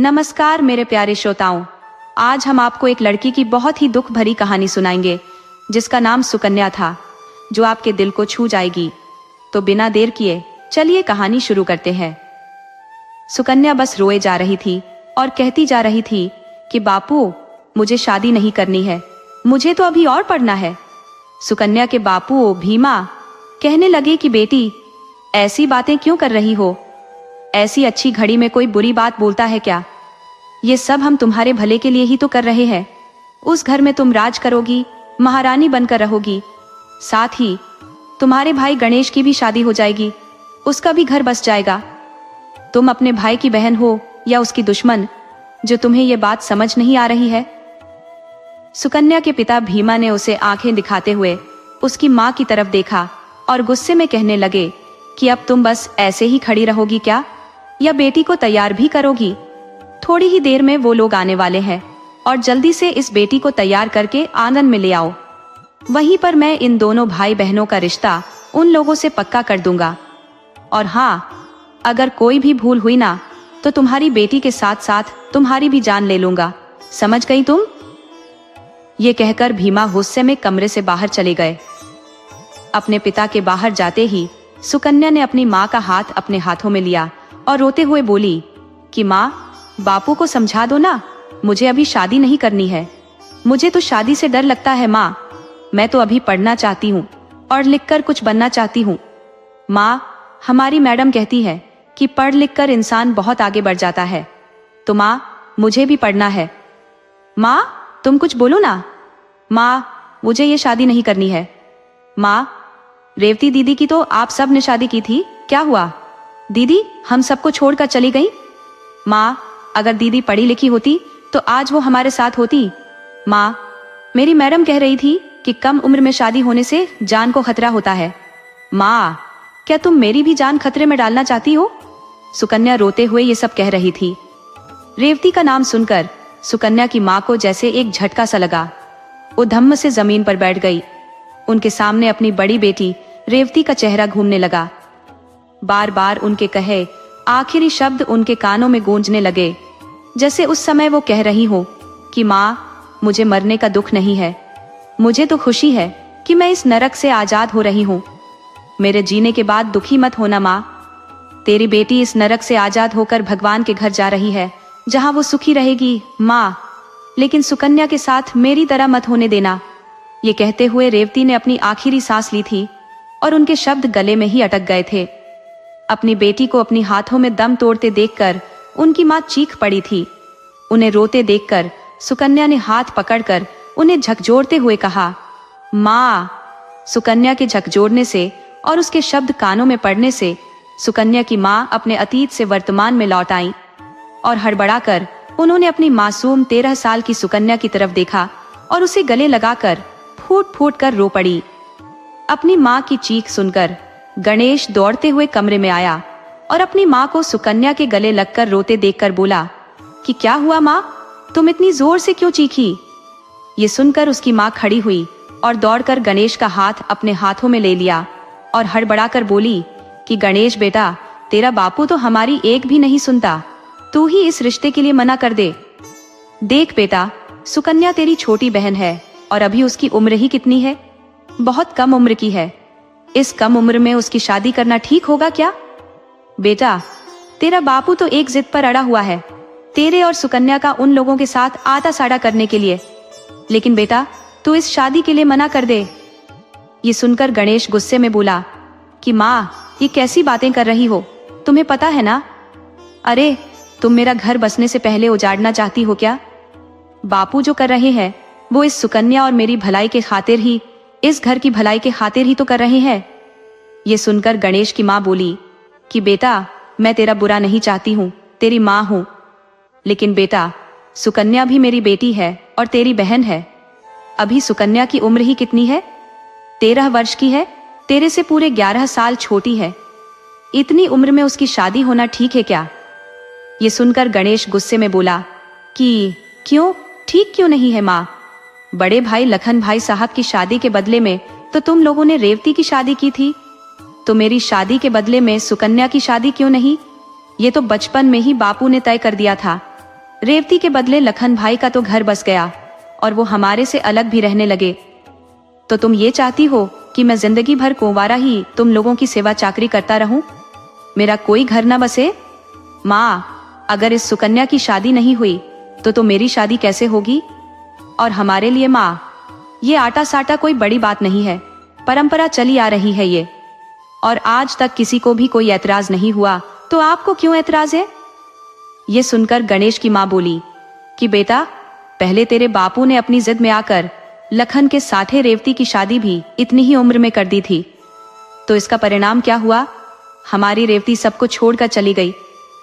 नमस्कार मेरे प्यारे श्रोताओं, आज हम आपको एक लड़की की बहुत ही दुख भरी कहानी सुनाएंगे जिसका नाम सुकन्या था, जो आपके दिल को छू जाएगी। तो बिना देर किए चलिए कहानी शुरू करते हैं। सुकन्या बस रोए जा रही थी और कहती जा रही थी कि बापू, मुझे शादी नहीं करनी है, मुझे तो अभी और पढ़ना है। सुकन्या के बापू भीमा कहने लगे कि बेटी, ऐसी बातें क्यों कर रही हो? ऐसी अच्छी घड़ी में कोई बुरी बात बोलता है क्या? ये सब हम तुम्हारे भले के लिए ही तो कर रहे हैं। उस घर में तुम राज करोगी, महारानी बनकर रहोगी। साथ ही तुम्हारे भाई गणेश की भी शादी हो जाएगी, उसका भी घर बस जाएगा। तुम अपने भाई की बहन हो या उसकी दुश्मन, जो तुम्हें ये बात समझ नहीं आ रही है? सुकन्या के पिता भीमा ने उसे आंखें दिखाते हुए उसकी माँ की तरफ देखा और गुस्से में कहने लगे कि अब तुम बस ऐसे ही खड़ी रहोगी क्या, या बेटी को तैयार भी करोगी? थोड़ी ही देर में वो लोग आने वाले हैं और जल्दी से इस बेटी को तैयार करके आंगन में ले आओ। वहीं पर मैं इन दोनों भाई बहनों का रिश्ता उन लोगों से पक्का कर दूंगा। और हाँ, अगर कोई भी भूल हुई ना, तो तुम्हारी बेटी के साथ साथ तुम्हारी भी जान ले लूंगा। समझ गई तुम? ये कहकर भीमा गुस्से में कमरे से बाहर चले गए। अपने पिता के बाहर जाते ही सुकन्या ने अपनी माँ का हाथ अपने हाथों में लिया और रोते हुए बोली कि माँ, बापू को समझा दो ना, मुझे अभी शादी नहीं करनी है। मुझे तो शादी से डर लगता है माँ, मैं तो अभी पढ़ना चाहती हूँ और लिखकर कुछ बनना चाहती हूँ। माँ, हमारी मैडम कहती है कि पढ़ लिख कर इंसान बहुत आगे बढ़ जाता है, तो माँ मुझे भी पढ़ना है। माँ तुम कुछ बोलो ना। माँ, मुझे ये शादी नहीं करनी है। माँ, रेवती दीदी की तो आप सब ने शादी की थी, क्या हुआ? दीदी हम सबको छोड़कर चली गई। माँ, अगर दीदी पढ़ी लिखी होती तो आज वो हमारे साथ होती। माँ, मेरी मैडम कह रही थी कि कम उम्र में शादी होने से जान को खतरा होता है। माँ, क्या तुम मेरी भी जान खतरे में डालना चाहती हो? सुकन्या रोते हुए ये सब कह रही थी। रेवती का नाम सुनकर सुकन्या की माँ को जैसे एक झटका सा लगा। वो धम्म से जमीन पर बैठ गई। उनके सामने अपनी बड़ी बेटी रेवती का चेहरा घूमने लगा। बार बार उनके कहे आखिरी शब्द उनके कानों में गूंजने लगे, जैसे उस समय वो कह रही हो कि माँ, मुझे मरने का दुख नहीं है, मुझे तो खुशी है कि मैं इस नरक से आजाद हो रही हूँ। मेरे जीने के बाद दुखी मत होना माँ, तेरी बेटी इस नरक से आजाद होकर भगवान के घर जा रही है, जहाँ वो सुखी रहेगी माँ, लेकिन सुकन्या के साथ मेरी तरह मत होने देना। ये कहते हुए रेवती ने अपनी आखिरी सांस ली थी और उनके शब्द गले में ही अटक गए थे। अपनी बेटी को अपनी हाथों में दम तोड़ते देखकर उनकी माँ चीख पड़ी थी। उन्हें रोते देखकर सुकन्या ने हाथ पकड़कर उन्हें झकझोरते हुए कहा, माँ। सुकन्या के झकझोरने से और उसके शब्द कानों में पड़ने से सुकन्या की माँ अपने अतीत से वर्तमान में लौट आई और हड़बड़ाकर उन्होंने अपनी मासूम 13 साल की सुकन्या की तरफ देखा और उसे गले लगाकर फूट फूट कर रो पड़ी। अपनी माँ की चीख सुनकर गणेश दौड़ते हुए कमरे में आया और अपनी माँ को सुकन्या के गले लगकर रोते देखकर बोला कि क्या हुआ माँ, तुम इतनी जोर से क्यों चीखी? ये सुनकर उसकी माँ खड़ी हुई और दौड़कर गणेश का हाथ अपने हाथों में ले लिया और हड़बड़ाकर बोली कि गणेश बेटा, तेरा बापू तो हमारी एक भी नहीं सुनता, तू ही इस रिश्ते के लिए मना कर दे। देख बेटा, सुकन्या तेरी छोटी बहन है और अभी उसकी उम्र ही कितनी है? बहुत कम उम्र की है। इस कम उम्र में उसकी शादी करना ठीक होगा क्या? बेटा, तेरा बापू तो एक जिद पर अड़ा हुआ है, तेरे और सुकन्या का उन लोगों के साथ आटा साड़ा करने के लिए, लेकिन बेटा तू इस शादी के लिए मना कर दे। ये सुनकर गणेश गुस्से में बोला कि माँ, ये कैसी बातें कर रही हो, तुम्हें पता है ना? अरे, तुम मेरा घर बसने से पहले उजाड़ना चाहती हो क्या? बापू जो कर रहे हैं वो इस सुकन्या और मेरी भलाई के खातिर ही, इस घर की भलाई के खातिर ही तो कर रहे हैं। ये सुनकर गणेश की माँ बोली कि बेटा, मैं तेरा बुरा नहीं चाहती हूँ, तेरी माँ हूँ, लेकिन बेटा सुकन्या भी मेरी बेटी है और तेरी बहन है। अभी सुकन्या की उम्र ही कितनी है? 13 वर्ष की है, तेरे से पूरे 11 साल छोटी है। इतनी उम्र में उसकी शादी होना ठीक है क्या? ये सुनकर गणेश गुस्से में बोला कि क्यों, ठीक क्यों नहीं है माँ? बड़े भाई लखन भाई साहब की शादी के बदले में तो तुम लोगों ने रेवती की शादी की थी, तो मेरी शादी के बदले में सुकन्या की शादी क्यों नहीं? ये तो बचपन में ही बापू ने तय कर दिया था रेवती के बदले लखन भाई का तो घर बस गया और वो हमारे से अलग भी रहने लगे। तो तुम ये चाहती हो कि मैं जिंदगी भर कुंवारा ही तुम लोगों की सेवा चाकरी करता रहूं, मेरा कोई घर ना बसे? माँ, अगर इस सुकन्या की शादी नहीं हुई तो मेरी शादी कैसे होगी? और हमारे लिए माँ, ये आटा साटा कोई बड़ी बात नहीं है, परंपरा चली आ रही है ये, और आज तक किसी को भी कोई ऐतराज नहीं हुआ, तो आपको क्यों ऐतराज है? ये सुनकर गणेश की माँ बोली कि बेटा, पहले तेरे बापू ने अपनी जिद में आकर लखन के साथे रेवती की शादी भी इतनी ही उम्र में कर दी थी, तो इसका परिणाम क्या हुआ? हमारी रेवती सबको छोड़कर चली गई।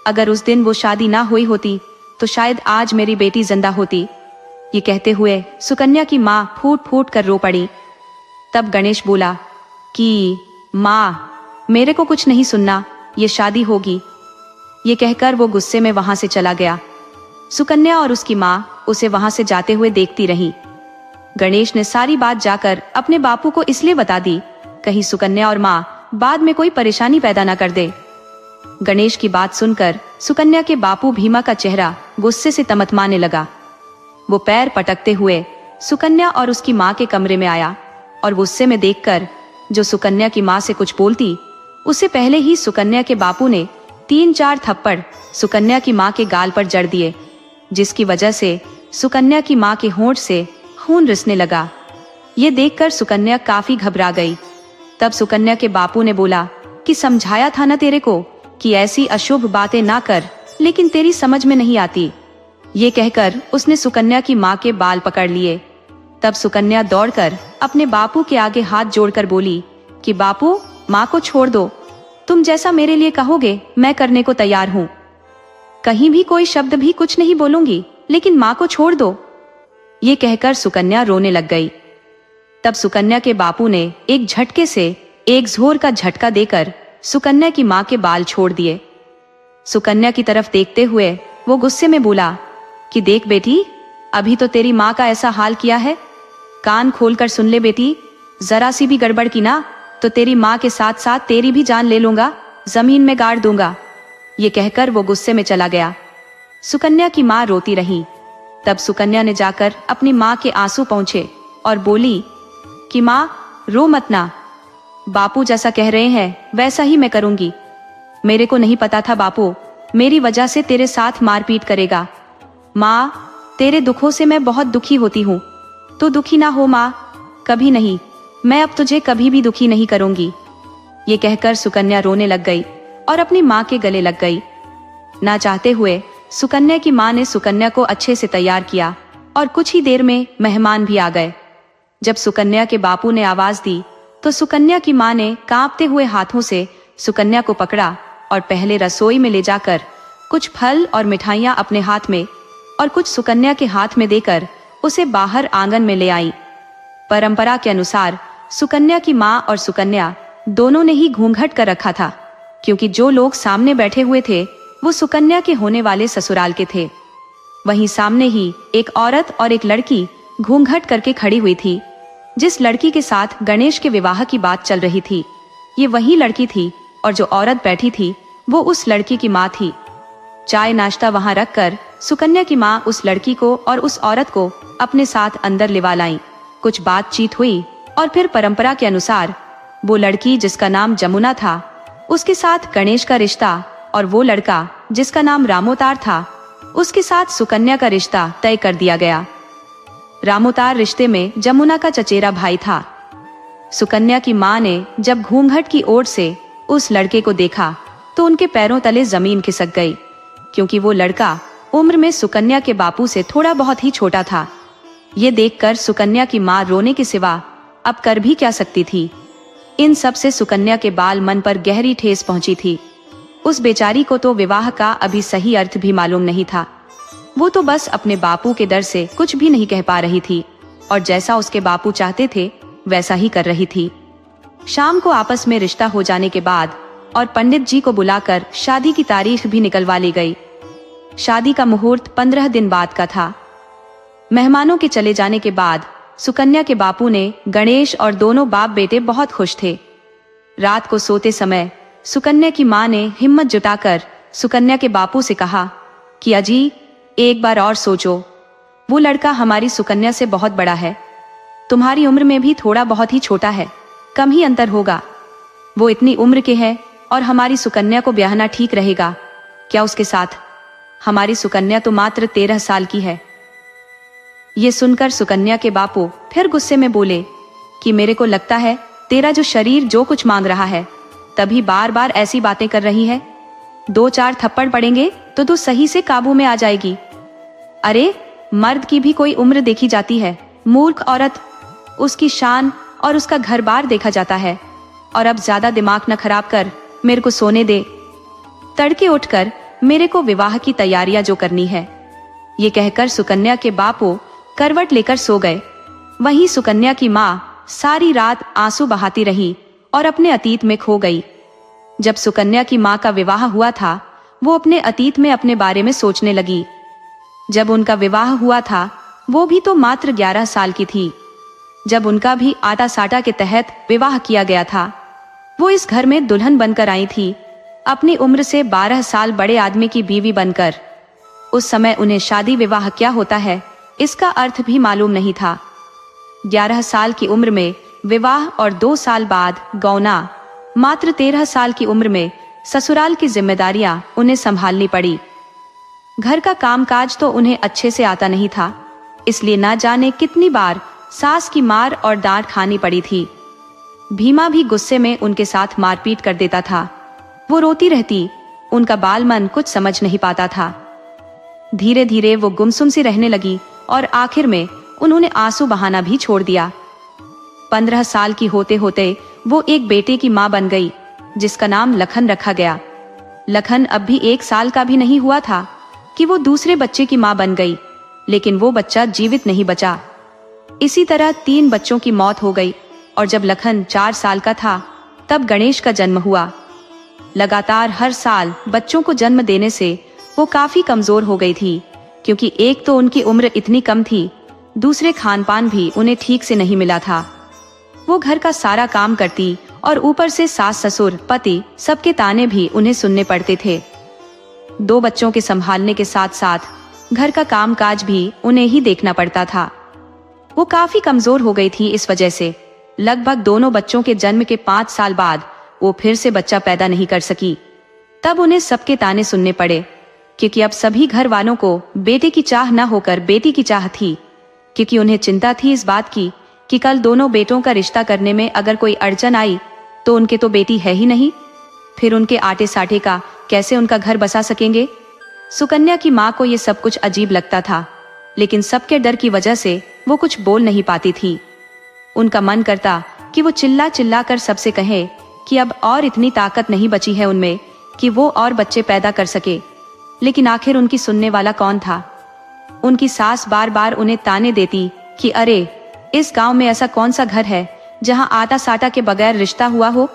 अगर उस दिन वो शादी ना हुई होती तो शायद आज मेरी बेटी जिंदा होती। ये कहते हुए सुकन्या की माँ फूट फूट कर रो पड़ी। तब गणेश बोला कि माँ, मेरे को कुछ नहीं सुनना, ये शादी होगी। ये कहकर वो गुस्से में वहां से चला गया। सुकन्या और उसकी माँ उसे वहां से जाते हुए देखती रही। गणेश ने सारी बात जाकर अपने बापू को इसलिए बता दी, कहीं सुकन्या और माँ बाद में कोई परेशानी पैदा ना कर दे। गणेश की बात सुनकर सुकन्या के बापू भीमा का चेहरा गुस्से से तमतमाने लगा। वो पैर पटकते हुए सुकन्या और उसकी माँ के कमरे में आया और गुस्से में देखकर जो सुकन्या की माँ से कुछ बोलती, उससे पहले ही सुकन्या के बापू ने 3-4 थप्पड़ सुकन्या की माँ के गाल पर जड़ दिए, जिसकी वजह से सुकन्या की माँ के होंठ से खून रिसने लगा। ये देखकर सुकन्या काफी घबरा गई। तब सुकन्या के बापू ने बोला कि समझाया था ना तेरे को कि ऐसी अशुभ बातें ना कर, लेकिन तेरी समझ में नहीं आती। ये कहकर उसने सुकन्या की माँ के बाल पकड़ लिए। तब सुकन्या दौड़कर अपने बापू के आगे हाथ जोड़कर बोली कि बापू, माँ को छोड़ दो, तुम जैसा मेरे लिए कहोगे मैं करने को तैयार हूँ। कहीं भी कोई शब्द भी कुछ नहीं बोलूंगी, लेकिन माँ को छोड़ दो। ये कहकर सुकन्या रोने लग गई। तब सुकन्या के बापू ने एक झटके से एक जोर का झटका देकर सुकन्या की माँ के बाल छोड़ दिए। सुकन्या की तरफ देखते हुए वो गुस्से में बोला कि देख बेटी, अभी तो तेरी माँ का ऐसा हाल किया है, कान खोलकर सुन ले बेटी, जरा सी भी गड़बड़ की ना तो तेरी माँ के साथ साथ तेरी भी जान ले लूंगा, जमीन में गाड़ दूंगा। ये कहकर वो गुस्से में चला गया। सुकन्या की माँ रोती रही। तब सुकन्या ने जाकर अपनी माँ के आंसू पोंछे और बोली कि माँ, रो मत ना, बापू जैसा कह रहे हैं वैसा ही मैं करूंगी। मेरे को नहीं पता था बापू मेरी वजह से तेरे साथ मारपीट करेगा। माँ, तेरे दुखों से मैं बहुत दुखी होती हूँ, तू दुखी ना हो माँ, कभी नहीं, मैं अब तुझे कभी भी दुखी नहीं करूंगी। ये कहकर सुकन्या रोने लग गई और अपनी माँ के गले लग गई। ना चाहते हुए सुकन्या की माँ ने सुकन्या को अच्छे से तैयार किया और कुछ ही देर में मेहमान भी आ गए। जब सुकन्या के बापू ने आवाज दी तो सुकन्या की माँ ने कांपते हुए हाथों से सुकन्या को पकड़ा और पहले रसोई में ले जाकर कुछ फल और मिठाइयाँ अपने हाथ में और कुछ सुकन्या के हाथ में देकर उसे बाहर आंगन में ले आई। परंपरा के अनुसार सुकन्या की माँ और सुकन्या दोनों ने ही घूंघट कर रखा था, क्योंकि जो लोग सामने बैठे हुए थे वो सुकन्या के होने वाले ससुराल के थे। वहीं सामने ही एक औरत और एक लड़की घूंघट करके खड़ी हुई थी। जिस लड़की के साथ गणेश के विवाह की बात चल रही थी, ये वही लड़की थी और जो औरत बैठी थी वो उस लड़की की माँ थी। चाय नाश्ता वहां रखकर सुकन्या की माँ उस लड़की को और उस औरत को अपने साथ अंदर लिवा लाई। कुछ बातचीत हुई और फिर परंपरा के अनुसार वो लड़की जिसका नाम जमुना था, उसके साथ गणेश का रिश्ता, और वो लड़का जिसका नाम रामोतार था, उसके साथ सुकन्या का रिश्ता तय कर दिया गया। रामोतार रिश्ते में जमुना का चचेरा भाई था। सुकन्या की माँ ने जब घूंघट की ओर से उस लड़के को देखा तो उनके पैरों तले जमीन खिसक गई, क्योंकि वो लड़का उम्र में सुकन्या के बापू से थोड़ा बहुत ही छोटा था। ये देखकर सुकन्या की माँ रोने के सिवा अब कर भी क्या सकती थी। इन सब से सुकन्या के बाल मन पर गहरी ठेस पहुंची थी। उस बेचारी को तो विवाह का अभी सही अर्थ भी मालूम नहीं था। वो तो बस अपने बापू के डर से कुछ भी नहीं कह पा रही थी और जैसा उसके बापू चाहते थे वैसा ही कर रही थी। शाम को आपस में रिश्ता हो जाने के बाद और पंडित जी को बुलाकर शादी की तारीख भी निकलवा ली गई। शादी का मुहूर्त 15 दिन बाद का था। मेहमानों के चले जाने के बाद सुकन्या के बापू ने गणेश और दोनों बाप बेटे बहुत खुश थे। रात को सोते समय सुकन्या की माँ ने हिम्मत जुटाकर सुकन्या के बापू से कहा कि अजी, एक बार और सोचो, वो लड़का हमारी सुकन्या से बहुत बड़ा है, तुम्हारी उम्र में भी थोड़ा बहुत ही छोटा है, कम ही अंतर होगा। वो इतनी उम्र के है और हमारी सुकन्या को ब्याहना ठीक रहेगा क्या उसके साथ? हमारी सुकन्या तो मात्र 13 साल की है। ये सुनकर सुकन्या के बापू फिर गुस्से में बोले कि मेरे को लगता है तेरा जो शरीर जो कुछ मांग रहा है, तभी बार बार ऐसी बातें कर रही है। 2-4 थप्पड़ पड़ेंगे तो तू सही से काबू में आ जाएगी। अरे मर्द की भी कोई उम्र देखी जाती है, मूर्ख औरत, उसकी शान और उसका घर बार देखा जाता है। और अब ज्यादा दिमाग न खराब कर, मेरे को सोने दे। तड़के उठकर मेरे को विवाह की तैयारियां जो करनी है। ये कहकर सुकन्या के बापू करवट लेकर सो गए। वहीं सुकन्या की माँ सारी रात आंसू बहाती रही और अपने अतीत में खो गई। जब सुकन्या की माँ का विवाह हुआ था, वो अपने अतीत में अपने बारे में सोचने लगी। जब उनका विवाह हुआ था, वो भी तो मात्र 11 साल की थी। जब उनका भी आटा साटा के तहत विवाह किया गया था, वो इस घर में दुल्हन बनकर आई थी, अपनी उम्र से 12 साल बड़े आदमी की बीवी बनकर। उस समय उन्हें शादी विवाह क्या होता है, इसका अर्थ भी मालूम नहीं था। 11 साल की उम्र में विवाह और 2 साल बाद गौना, मात्र 13 साल की उम्र में ससुराल की जिम्मेदारियां उन्हें संभालनी पड़ी। घर का कामकाज तो उन्हें अच्छे से आता नहीं था, इसलिए ना जाने कितनी बार सास की मार और डांट खानी पड़ी थी। भीमा भी गुस्से में उनके साथ मारपीट कर देता था। वो रोती रहती, उनका बाल मन कुछ समझ नहीं पाता था। धीरे धीरे वो गुमसुम सी रहने लगी और आखिर में उन्होंने आंसू बहाना भी छोड़ दिया। 15 साल की होते होते वो एक बेटे की मां बन गई, जिसका नाम लखन रखा गया। लखन अब भी 1 साल का भी नहीं हुआ था कि वो दूसरे बच्चे की मां बन गई, लेकिन वो बच्चा जीवित नहीं बचा। इसी तरह 3 बच्चों की मौत हो गई और जब लखन 4 साल का था, तब गणेश का जन्म हुआ। लगातार हर साल बच्चों को जन्म देने से वो काफी कमजोर हो गई थी, क्योंकि एक तो उनकी उम्र इतनी कम थी, दूसरे खान पान भी उन्हें ठीक से नहीं मिला था। वो घर का सारा काम करती और ऊपर से सास ससुर पति सबके ताने भी उन्हें सुनने पड़ते थे। 2 बच्चों के संभालने के साथ साथ घर का कामकाज भी उन्हें ही देखना पड़ता था। वो काफी कमजोर हो गई थी। इस वजह से लगभग दोनों बच्चों के जन्म के 5 साल बाद वो फिर से बच्चा पैदा नहीं कर सकी। तब उन्हें सबके ताने सुनने पड़े, क्योंकि अब सभी घर वालों को बेटे की चाह न होकर बेटी की चाह थी, क्योंकि उन्हें चिंता थी इस बात की कि कल दोनों बेटों का रिश्ता करने में अगर कोई अड़चन आई तो उनके तो बेटी है ही नहीं, फिर उनके आटे साटे का कैसे उनका घर बसा सकेंगे। सुकन्या की माँ को ये सब कुछ अजीब लगता था, लेकिन सबके डर की वजह से वो कुछ बोल नहीं पाती थी। उनका मन करता कि वो चिल्ला चिल्ला कर सबसे कहे कि अब और इतनी ताकत नहीं बची है उनमें कि वो और बच्चे पैदा कर सके, लेकिन आखिर उनकी सुनने वाला कौन था। उनकी सास बार बार उन्हें ताने देती कि अरे, इस गांव में ऐसा कौन सा घर है जहां आटा साटा के बगैर रिश्ता हुआ हो।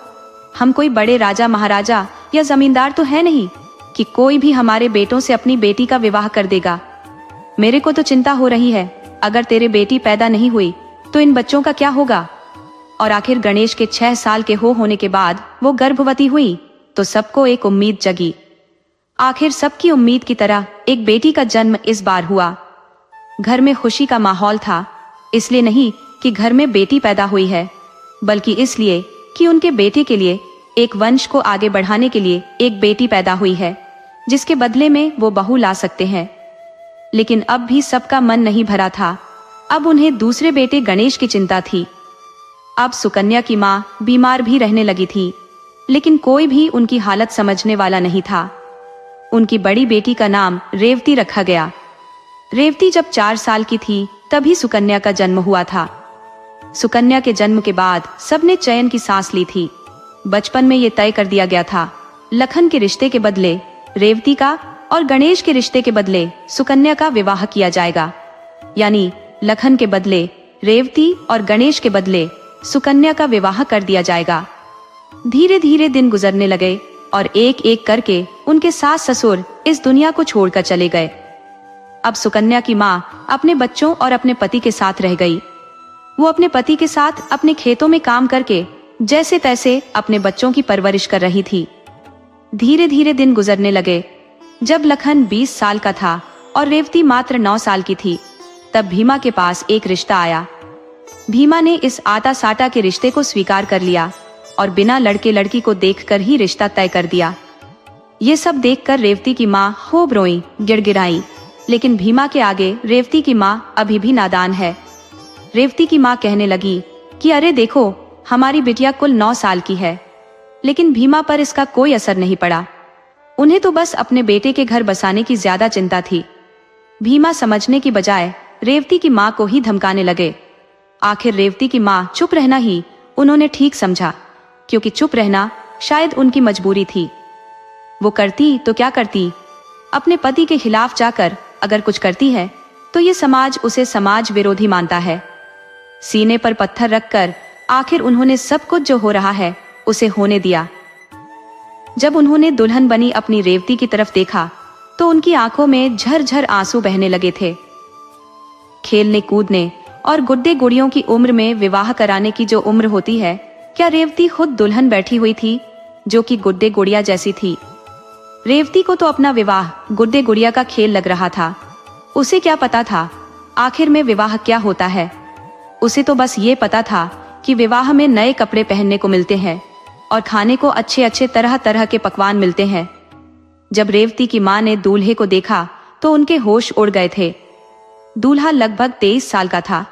हम कोई बड़े राजा महाराजा या जमींदार तो है नहीं कि कोई भी हमारे बेटों से अपनी बेटी का विवाह कर देगा। मेरे को तो चिंता हो रही है, अगर तेरे बेटी पैदा नहीं हुई तो इन बच्चों का क्या होगा। और आखिर गणेश के 6 साल के होने के बाद वो गर्भवती हुई तो सबको एक उम्मीद जगी। आखिर सबकी उम्मीद की तरह एक बेटी का जन्म इस बार हुआ। घर में खुशी का माहौल था, इसलिए नहीं कि घर में बेटी पैदा हुई है, बल्कि इसलिए कि उनके बेटे के लिए, एक वंश को आगे बढ़ाने के लिए एक बेटी पैदा हुई है, जिसके बदले में वो बहू ला सकते हैं। लेकिन अब भी सबका मन नहीं भरा था। अब उन्हें दूसरे बेटे गणेश की चिंता थी। अब सुकन्या की माँ बीमार भी रहने लगी थी, लेकिन कोई भी उनकी हालत समझने वाला नहीं था। उनकी बड़ी बेटी का नाम रेवती रखा गया। रेवती जब 4 साल की थी तभी सुकन्या का जन्म हुआ था। सुकन्या के जन्म के बाद सबने चैन की सांस ली थी। बचपन में ये तय कर दिया गया था, लखन के रिश्ते के बदले रेवती का और गणेश के रिश्ते के बदले सुकन्या का विवाह किया जाएगा। यानी लखन के बदले रेवती और गणेश के बदले सुकन्या का विवाह कर दिया जाएगा। धीरे धीरे दिन गुजरने लगे और एक एक करके उनके सास ससुर इस दुनिया को छोड़कर चले गए। अब सुकन्या की माँ अपने बच्चों और अपने पति के साथ रह गई। वो अपने पति के साथ अपने खेतों में काम करके जैसे तैसे अपने बच्चों की परवरिश कर रही थी। धीरे धीरे दिन गुजरने लगे। जब लखन 20 साल का था और रेवती मात्र 9 साल की थी। तब भीमा के पास एक रिश्ता आया। भीमा ने इस आटा साटा के रिश्ते को स्वीकार कर लिया और बिना लड़के लड़की को देखकर ही रिश्ता तय कर दिया। ये सब देखकर रेवती की माँ खूब रोई, गिड़गिड़ाई, लेकिन भीमा के आगे रेवती की माँ अभी भी नादान है। रेवती की माँ कहने लगी कि अरे देखो, हमारी बिटिया कुल 9 साल की है। लेकिन भीमा पर इसका कोई असर नहीं पड़ा। उन्हें तो बस अपने बेटे के घर बसाने की ज्यादा चिंता थी। भीमा समझने की बजाय रेवती की माँ को ही धमकाने लगे। आखिर रेवती की माँ चुप रहना ही उन्होंने ठीक समझा, क्योंकि चुप रहना शायद उनकी मजबूरी थी। वो करती तो क्या करती, अपने पति के खिलाफ जाकर अगर कुछ करती है तो ये समाज उसे समाज विरोधी मानता है। सीने पर पत्थर रखकर आखिर उन्होंने सब कुछ जो हो रहा है उसे होने दिया। जब उन्होंने दुल्हन बनी अपनी रेवती की तरफ देखा तो उनकी आंखों में झरझर आंसू बहने लगे थे। खेलने कूदने और गुड्डे गुड़ियों की उम्र में विवाह कराने की जो उम्र होती है, क्या रेवती खुद दुल्हन बैठी हुई थी जो कि गुड्डे गुड़िया जैसी थी। रेवती को तो अपना विवाह गुड्डे गुड़िया का खेल लग रहा था। उसे क्या पता था आखिर में विवाह क्या होता है। उसे तो बस ये पता था कि विवाह में नए कपड़े पहनने को मिलते हैं और खाने को अच्छे अच्छे तरह तरह के पकवान मिलते हैं। जब रेवती की माँ ने दूल्हे को देखा तो उनके होश उड़ गए थे। दूल्हा लगभग 23 साल का था।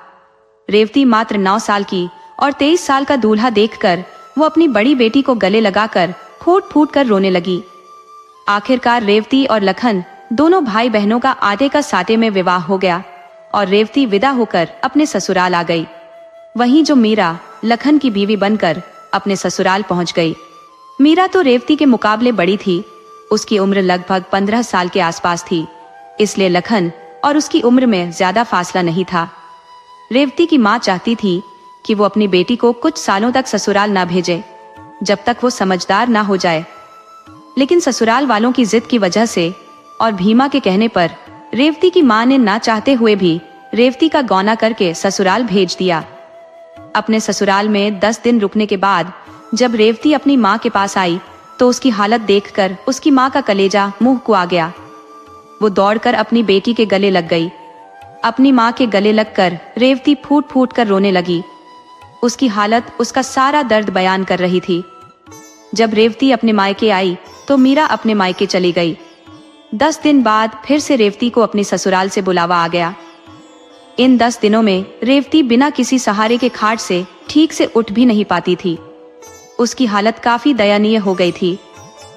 रेवती मात्र 9 साल की और 23 साल का दूल्हा देखकर वो अपनी बड़ी बेटी को गले लगाकर फूट फूट कर रोने लगी। आखिरकार रेवती और लखन दोनों भाई बहनों का आटे का साटे में विवाह हो गया और रेवती विदा होकर अपने ससुराल आ गई। वहीं जो मीरा लखन की बीवी बनकर अपने ससुराल पहुंच गई। मीरा तो रेवती के मुकाबले बड़ी थी। उसकी उम्र लगभग 15 साल के आसपास थी, इसलिए लखन और उसकी उम्र में ज्यादा फासला नहीं था। रेवती की माँ चाहती थी कि वो अपनी बेटी को कुछ सालों तक ससुराल ना भेजे, जब तक वो समझदार ना हो जाए। लेकिन ससुराल वालों की जिद की वजह से और भीमा के कहने पर रेवती की माँ ने ना चाहते हुए भी रेवती का गौना करके ससुराल भेज दिया। अपने ससुराल में 10 दिन रुकने के बाद जब रेवती अपनी माँ के पास आई तो उसकी हालत देखकर उसकी माँ का कलेजा मुंह को आ गया। वो दौड़कर अपनी बेटी के गले लग गई। अपनी माँ के गले लगकर रेवती फूट फूट कर रोने लगी। उसकी हालत उसका सारा दर्द बयान कर रही थी। जब रेवती अपने मायके आई तो मीरा अपने मायके चली गई। 10 दिन बाद फिर से रेवती को अपने ससुराल से बुलावा आ गया। इन 10 दिनों में रेवती बिना किसी सहारे के खाट से ठीक से उठ भी नहीं पाती थी। उसकी हालत काफी दयनीय हो गई थी।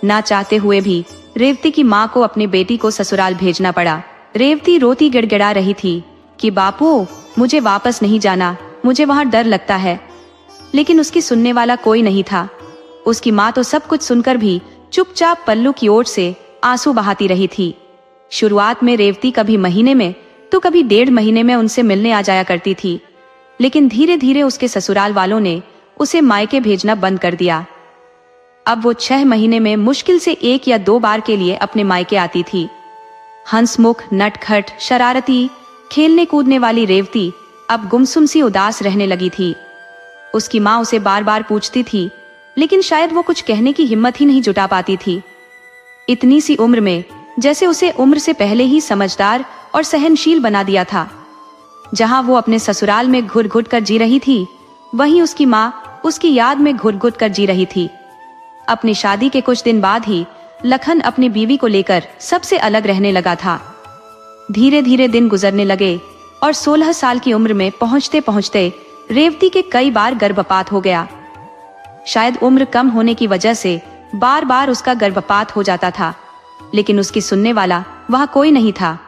ना चाहते हुए भी रेवती की माँ को अपनी बेटी को ससुराल भेजना पड़ा। रेवती रोती गिड़गिड़ा रही थी कि बापू, मुझे वापस नहीं जाना, मुझे वहां डर लगता है। लेकिन उसकी सुनने वाला कोई नहीं था। उसकी माँ तो सब कुछ सुनकर भी चुपचाप पल्लू की ओर से आंसू बहाती रही थी। शुरुआत में रेवती कभी महीने में तो कभी 1.5 महीने में उनसे मिलने आ जाया करती थी, लेकिन धीरे धीरे उसके ससुराल वालों ने उसे मायके भेजना बंद कर दिया। अब वो 6 महीने में मुश्किल से 1 या 2 बार के लिए अपने मायके आती थी। हंसमुख, नटखट, शरारती, खेलने कूदने वाली रेवती अब गुमसुम सी उदास रहने लगी थी। उसकी माँ उसे बार बार पूछती थी, लेकिन शायद वो कुछ कहने की हिम्मत ही नहीं जुटा पाती थी। इतनी सी उम्र में जैसे उसे उम्र से पहले ही समझदार और सहनशील बना दिया था। जहां वो अपने ससुराल में घुट घुट कर जी रही थी, वहीं उसकी माँ उसकी याद में घुट घुट कर जी रही थी। अपनी शादी के कुछ दिन बाद ही लखन अपनी बीवी को लेकर सबसे अलग रहने लगा था। धीरे धीरे दिन गुजरने लगे और 16 साल की उम्र में पहुंचते पहुंचते रेवती के कई बार गर्भपात हो गया। शायद उम्र कम होने की वजह से बार बार उसका गर्भपात हो जाता था, लेकिन उसकी सुनने वाला वहां कोई नहीं था।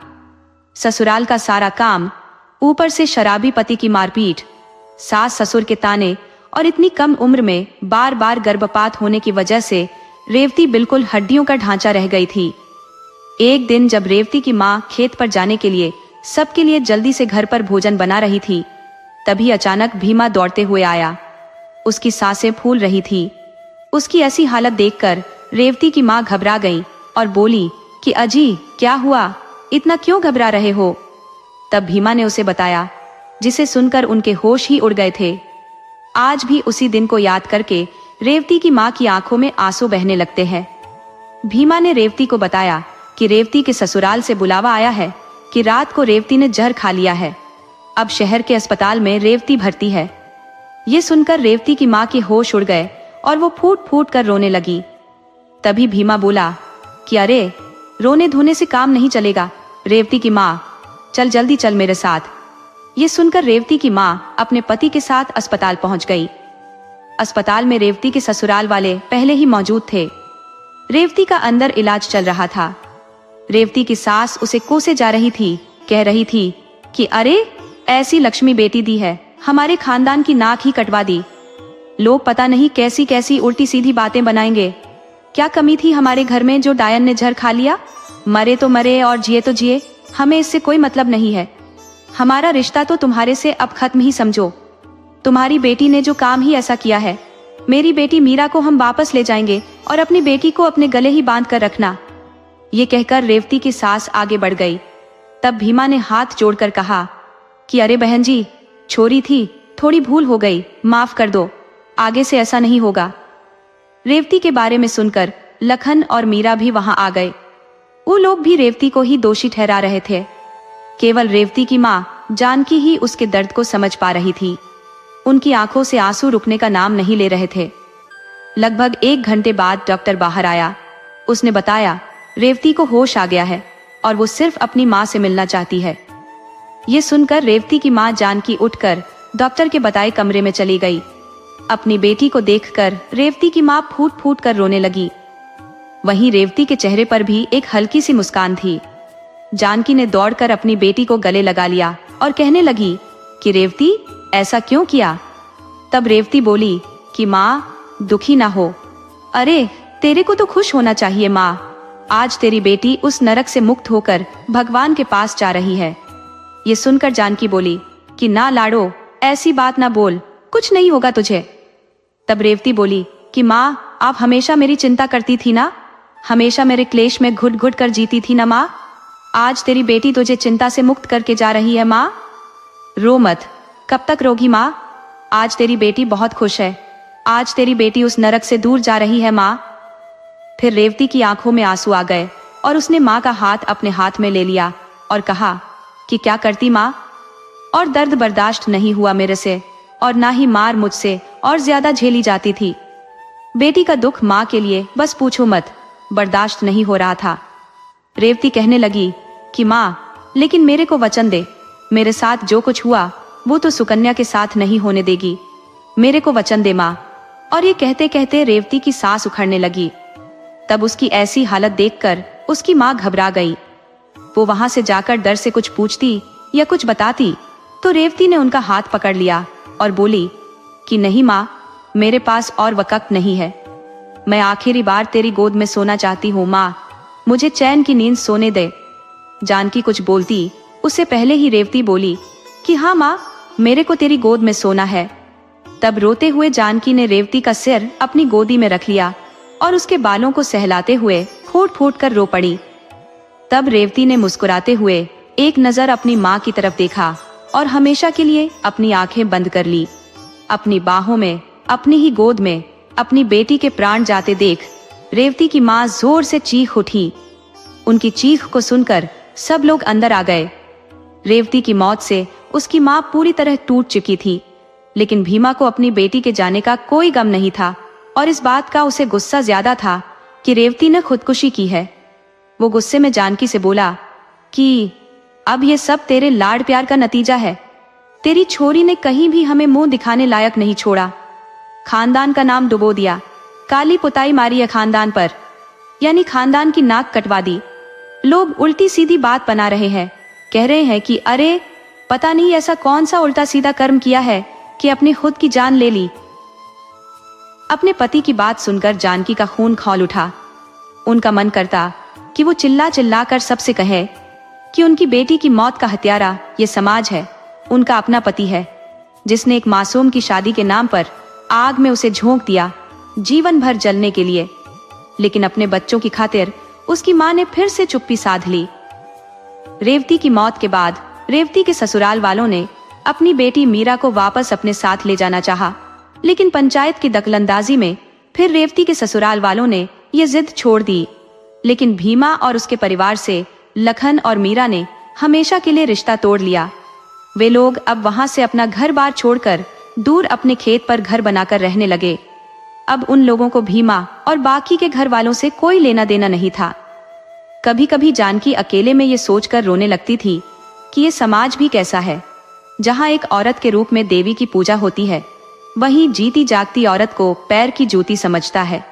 ससुराल का सारा काम, ऊपर से शराबी पति की मारपीट, सास ससुर के ताने और इतनी कम उम्र में बार बार गर्भपात होने की वजह से रेवती बिल्कुल हड्डियों का ढांचा रह गई थी। एक दिन जब रेवती की माँ खेत पर जाने के लिए सबके लिए जल्दी से घर पर भोजन बना रही थी, तभी अचानक भीमा दौड़ते हुए आया। उसकी सांसें फूल रही थी। उसकी ऐसी हालत देखकर रेवती की माँ घबरा गई और बोली कि अजी, क्या हुआ, इतना क्यों घबरा रहे हो। तब भीमा ने उसे बताया, जिसे सुनकर उनके होश ही उड़ गए थे। आज भी उसी दिन को याद करके रेवती की माँ की आंखों में आंसू बहने लगते हैं। भीमा ने रेवती को बताया कि रेवती के ससुराल से बुलावा आया है कि रात को रेवती ने जहर खा लिया है। अब शहर के अस्पताल में रेवती भर्ती है। ये सुनकर रेवती की माँ के होश उड़ गए और वो फूट फूट कर रोने लगी। तभी भीमा बोला कि अरे रोने धोने से काम नहीं चलेगा। रेवती की माँ, चल जल्दी चल मेरे साथ। ये सुनकर रेवती की माँ अपने पति के साथ अस्पताल पहुंच गई। अस्पताल में रेवती के ससुराल वाले पहले ही मौजूद थे। रेवती का अंदर इलाज चल रहा था। रेवती की सास उसे कोसे जा रही थी, कह रही थी कि अरे ऐसी लक्ष्मी बेटी दी है, हमारे खानदान की नाक ही कटवा दी। लोग पता नहीं कैसी कैसी उल्टी सीधी बातें बनाएंगे। क्या कमी थी हमारे घर में जो डायन ने जहर खा लिया? मरे तो मरे और जिए तो जिए, हमें इससे कोई मतलब नहीं है। हमारा रिश्ता तो तुम्हारे से अब खत्म ही समझो। तुम्हारी बेटी ने जो काम ही ऐसा किया है। मेरी बेटी मीरा को हम वापस ले जाएंगे और अपनी बेटी को अपने गले ही बांध कर रखना। ये कहकर रेवती की सास आगे बढ़ गई। तब भीमा ने हाथ जोड़कर कहा कि अरे बहन जी, छोरी थी, थोड़ी भूल हो गई, माफ कर दो, आगे से ऐसा नहीं होगा। रेवती के बारे में सुनकर लखन और मीरा भी वहां आ गए। वो लोग भी रेवती को ही दोषी ठहरा रहे थे। केवल रेवती की माँ जानकी ही उसके दर्द को समझ पा रही थी। उनकी आंखों से आंसू रुकने का नाम नहीं ले रहे थे। लगभग 1 घंटे बाद डॉक्टर बाहर आया। उसने बताया रेवती को होश आ गया है और वो सिर्फ अपनी माँ से मिलना चाहती है। ये सुनकर रेवती की माँ जानकी उठकर डॉक्टर के बताए कमरे में चली गई। अपनी बेटी को देखकर रेवती की माँ फूट फूट कर रोने लगी। वहीं रेवती के चेहरे पर भी एक हल्की सी मुस्कान थी। जानकी ने दौड़कर अपनी बेटी को गले लगा लिया और कहने लगी कि रेवती, ऐसा क्यों किया? तब रेवती बोली कि माँ दुखी ना हो। अरे तेरे को तो खुश होना चाहिए माँ, आज तेरी बेटी उस नरक से मुक्त होकर भगवान के पास जा रही है। ये सुनकर जानकी बोली कि ना लाडो, ऐसी बात ना बोल, कुछ नहीं होगा तुझे। तब रेवती बोली कि माँ आप हमेशा मेरी चिंता करती थी ना, हमेशा मेरे क्लेश में घुट घुट कर जीती थी ना माँ, आज तेरी बेटी तुझे चिंता से मुक्त करके जा रही है माँ। रो मत, कब तक रोगी माँ, आज तेरी बेटी बहुत खुश है, आज तेरी बेटी उस नरक से दूर जा रही है माँ। फिर रेवती की आंखों में आंसू आ गए और उसने माँ का हाथ अपने हाथ में ले लिया और कहा कि क्या करती माँ, और दर्द बर्दाश्त नहीं हुआ मेरे से और ना ही मार मुझसे और ज्यादा झेली जाती थी। बेटी का दुख माँ के लिए बस पूछो मत, बर्दाश्त नहीं हो रहा था। रेवती कहने लगी कि माँ लेकिन मेरे को वचन दे, मेरे साथ जो कुछ हुआ वो तो सुकन्या के साथ नहीं होने देगी, मेरे को वचन दे माँ। और ये कहते कहते रेवती की सांस उखड़ने लगी। तब उसकी ऐसी हालत देखकर उसकी माँ घबरा गई। वो वहां से जाकर डर से कुछ पूछती या कुछ बताती तो रेवती ने उनका हाथ पकड़ लिया और बोली कि नहीं माँ, मेरे पास और वक्त नहीं है, मैं आखिरी बार तेरी गोद में सोना चाहती हूँ माँ, मुझे चैन की नींद सोने दे। जानकी कुछ बोलती उससे पहले ही रेवती बोली कि हाँ माँ, मेरे को तेरी गोद में सोना है। तब रोते हुए जानकी ने रेवती का सिर अपनी गोदी में रख लिया और उसके बालों को सहलाते हुए फूट फूट कर रो पड़ी। तब रेवती ने मुस्कुराते हुए एक नजर अपनी माँ की तरफ देखा और हमेशा के लिए अपनी आंखें बंद कर ली। अपनी बाहों में, अपनी ही गोद में अपनी बेटी के प्राण जाते देख रेवती की माँ जोर से चीख उठी। उनकी चीख को सुनकर सब लोग अंदर आ गए। रेवती की मौत से उसकी माँ पूरी तरह टूट चुकी थी, लेकिन भीमा को अपनी बेटी के जाने का कोई गम नहीं था और इस बात का उसे गुस्सा ज्यादा था कि रेवती ने खुदकुशी की है। वो गुस्से में जानकी से बोला कि अब ये सब तेरे लाड प्यार का नतीजा है। तेरी छोरी ने कहीं भी हमें मुंह दिखाने लायक नहीं छोड़ा, खानदान का नाम डुबो दिया, काली पुताई मारी है खानदान पर, यानी खानदान की नाक कटवा दी। लोग उल्टी सीधी बात बना रहे हैं, कह रहे हैं कि अरे पता नहीं ऐसा कौन सा उल्टा सीधा कर्म किया है कि अपनी खुद की जान ले ली। अपने पति की बात सुनकर जानकी का खून खौल उठा। उनका मन करता कि वो चिल्ला चिल्ला कर सबसे कहे कि उनकी बेटी की मौत का हत्यारा ये समाज है, उनका अपना पति है, जिसने एक मासूम की शादी के नाम पर आग में उसे झोंक दिया जीवन भर जलने के लिए। लेकिन अपने बच्चों की खातिर उसकी मां ने फिर से चुप्पी साध ली। रेवती की मौत के बाद रेवती के ससुराल वालों ने अपनी बेटी मीरा को वापस अपने साथ ले जाना चाहा, लेकिन पंचायत की दखलंदाजी में फिर रेवती के ससुराल वालों ने ये जिद छोड़ दी। लेकिन भीमा और उसके परिवार से लखन और मीरा ने हमेशा के लिए रिश्ता तोड़ लिया। वे लोग अब वहां से अपना घर बार छोड़कर दूर अपने खेत पर घर बनाकर रहने लगे। अब उन लोगों को भीमा और बाकी के घर वालों से कोई लेना देना नहीं था। कभी कभी जानकी अकेले में ये सोचकर रोने लगती थी कि ये समाज भी कैसा है, जहाँ एक औरत के रूप में देवी की पूजा होती है, वहीं जीती जागती औरत को पैर की जूती समझता है।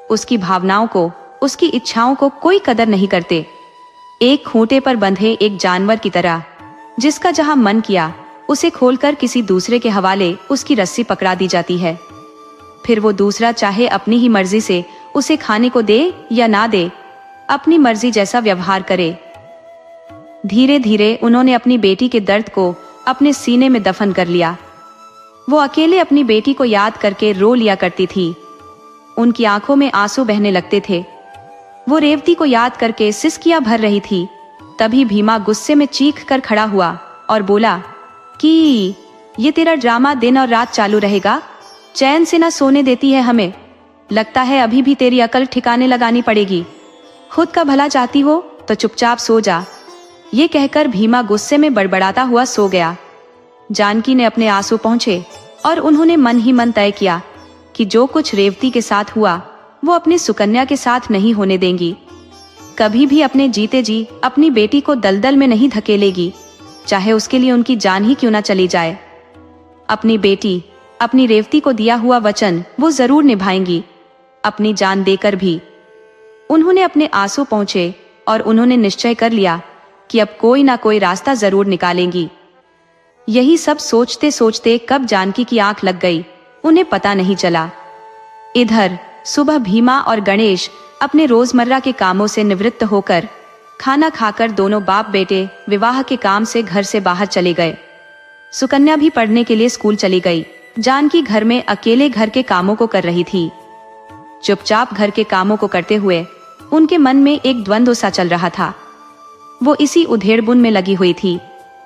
उसकी भावनाओं को, उसकी इच्छाओं को कोई कदर नहीं करते। एक खूंटे पर बंधे एक जानवर की तरह, जिसका जहां मन किया उसे खोलकर किसी दूसरे के हवाले उसकी रस्सी पकड़ा दी जाती है। फिर वो दूसरा चाहे अपनी ही मर्जी से उसे खाने को दे या ना दे, अपनी मर्जी जैसा व्यवहार करे। धीरे धीरे उन्होंने अपनी बेटी के दर्द को अपने सीने में दफन कर लिया। वो अकेले अपनी बेटी को याद करके रो लिया करती थी। उनकी आंखों में आंसू बहने लगते थे। वो रेवती को याद करके सिसकियां भर रही थी। तभी भीमा गुस्से में चीख कर खड़ा हुआ और बोला कि ये तेरा ड्रामा दिन और रात चालू रहेगा? चैन से ना सोने देती है हमें। लगता है अभी भी तेरी अकल ठिकाने लगानी पड़ेगी। खुद का भला चाहती हो तो चुपचाप सो जा। ये कहकर भीमा गुस्से में बड़बड़ाता हुआ सो गया। जानकी ने अपने आंसू पहुंचे और उन्होंने मन ही मन तय किया कि जो कुछ रेवती के साथ हुआ वो अपनी सुकन्या के साथ नहीं होने देंगी। कभी भी अपने जीते जी अपनी बेटी को दलदल में नहीं धकेलेगी, चाहे उसके लिए उनकी जान ही क्यों ना चली जाए। अपनी बेटी, अपनी रेवती को दिया हुआ वचन वो जरूर निभाएंगी, अपनी जान देकर भी। उन्होंने अपने आंसू पहुंचे और उन्होंने निश्चय कर लिया कि अब कोई ना कोई रास्ता जरूर निकालेंगी। यही सब सोचते सोचते कब जानकी की आंख लग गई, उन्हें पता नहीं चला। इधर सुबह भीमा और गणेश अपने रोजमर्रा के कामों से निवृत्त होकर खाना खाकर दोनों बाप बेटे विवाह के काम से घर से बाहर चले गए। सुकन्या भी पढ़ने के लिए स्कूल चली गई। जानकी घर में अकेले घर के कामों को कर रही थी। चुपचाप घर के कामों को करते हुए उनके मन में एक द्वंद्व सा चल रहा था। वो इसी उधेड़बुन में लगी हुई थी,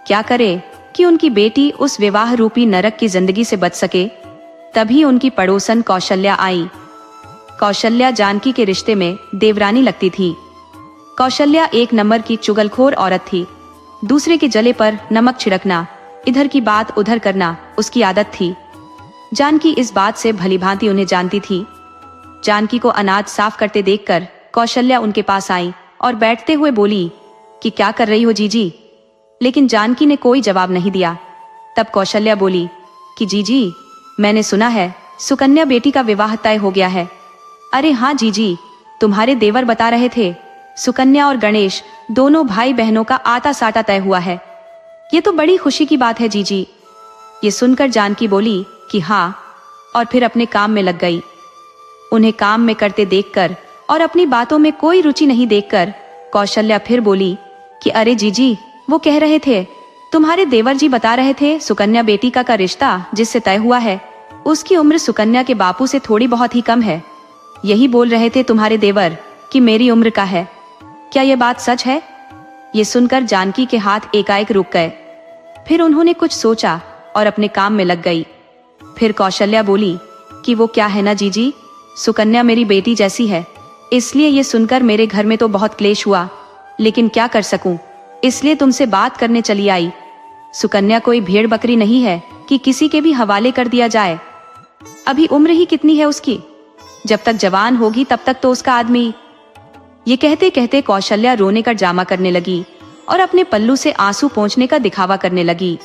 क्या करे कि उनकी बेटी उस विवाह रूपी नरक की जिंदगी से बच सके। तभी उनकी पड़ोसन कौशल्या आई। कौशल्या जानकी के रिश्ते में देवरानी लगती थी। कौशल्या एक नंबर की चुगलखोर औरत थी। दूसरे के जले पर नमक छिड़कना, इधर की बात उधर करना उसकी आदत थी। जानकी इस बात से भलीभांति उन्हें जानती थी। जानकी को अनाज साफ करते देखकर कौशल्या उनके पास आई और बैठते हुए बोली कि क्या कर रही हो जीजी। लेकिन जानकी ने कोई जवाब नहीं दिया। तब कौशल्या बोली कि जीजी, मैंने सुना है सुकन्या बेटी का विवाह तय हो गया है। अरे हाँ जीजी, तुम्हारे देवर बता रहे थे सुकन्या और गणेश दोनों भाई बहनों का आता साटा तय हुआ है। ये तो बड़ी खुशी की बात है जीजी। ये सुनकर जानकी बोली कि हाँ, और फिर अपने काम में लग गई। उन्हें काम में करते देखकर और अपनी बातों में कोई रुचि नहीं देखकर कौशल्या फिर बोली कि अरे जीजी, वो कह रहे थे तुम्हारे देवर जी बता रहे थे सुकन्या बेटी का रिश्ता जिससे तय हुआ है उसकी उम्र सुकन्या के बापू से थोड़ी बहुत ही कम है। यही बोल रहे थे तुम्हारे देवर कि मेरी उम्र का है। क्या ये बात सच है? ये सुनकर जानकी के हाथ एकाएक रुक गए। फिर उन्होंने कुछ सोचा और अपने काम में लग गई। फिर कौशल्या बोली कि वो क्या है ना जीजी, सुकन्या मेरी बेटी जैसी है, इसलिए ये सुनकर मेरे घर में तो बहुत क्लेश हुआ, लेकिन क्या कर सकूं, इसलिए तुमसे बात करने चली आई। सुकन्या कोई भेड़ बकरी नहीं है कि किसी के भी हवाले कर दिया जाए। अभी उम्र ही कितनी है उसकी, जब तक जवान होगी तब तक तो उसका आदमी। ये कहते कहते कौशल्या रोने का ड्रामा करने लगी और अपने पल्लू से आंसू पोंछने का दिखावा करने लगी।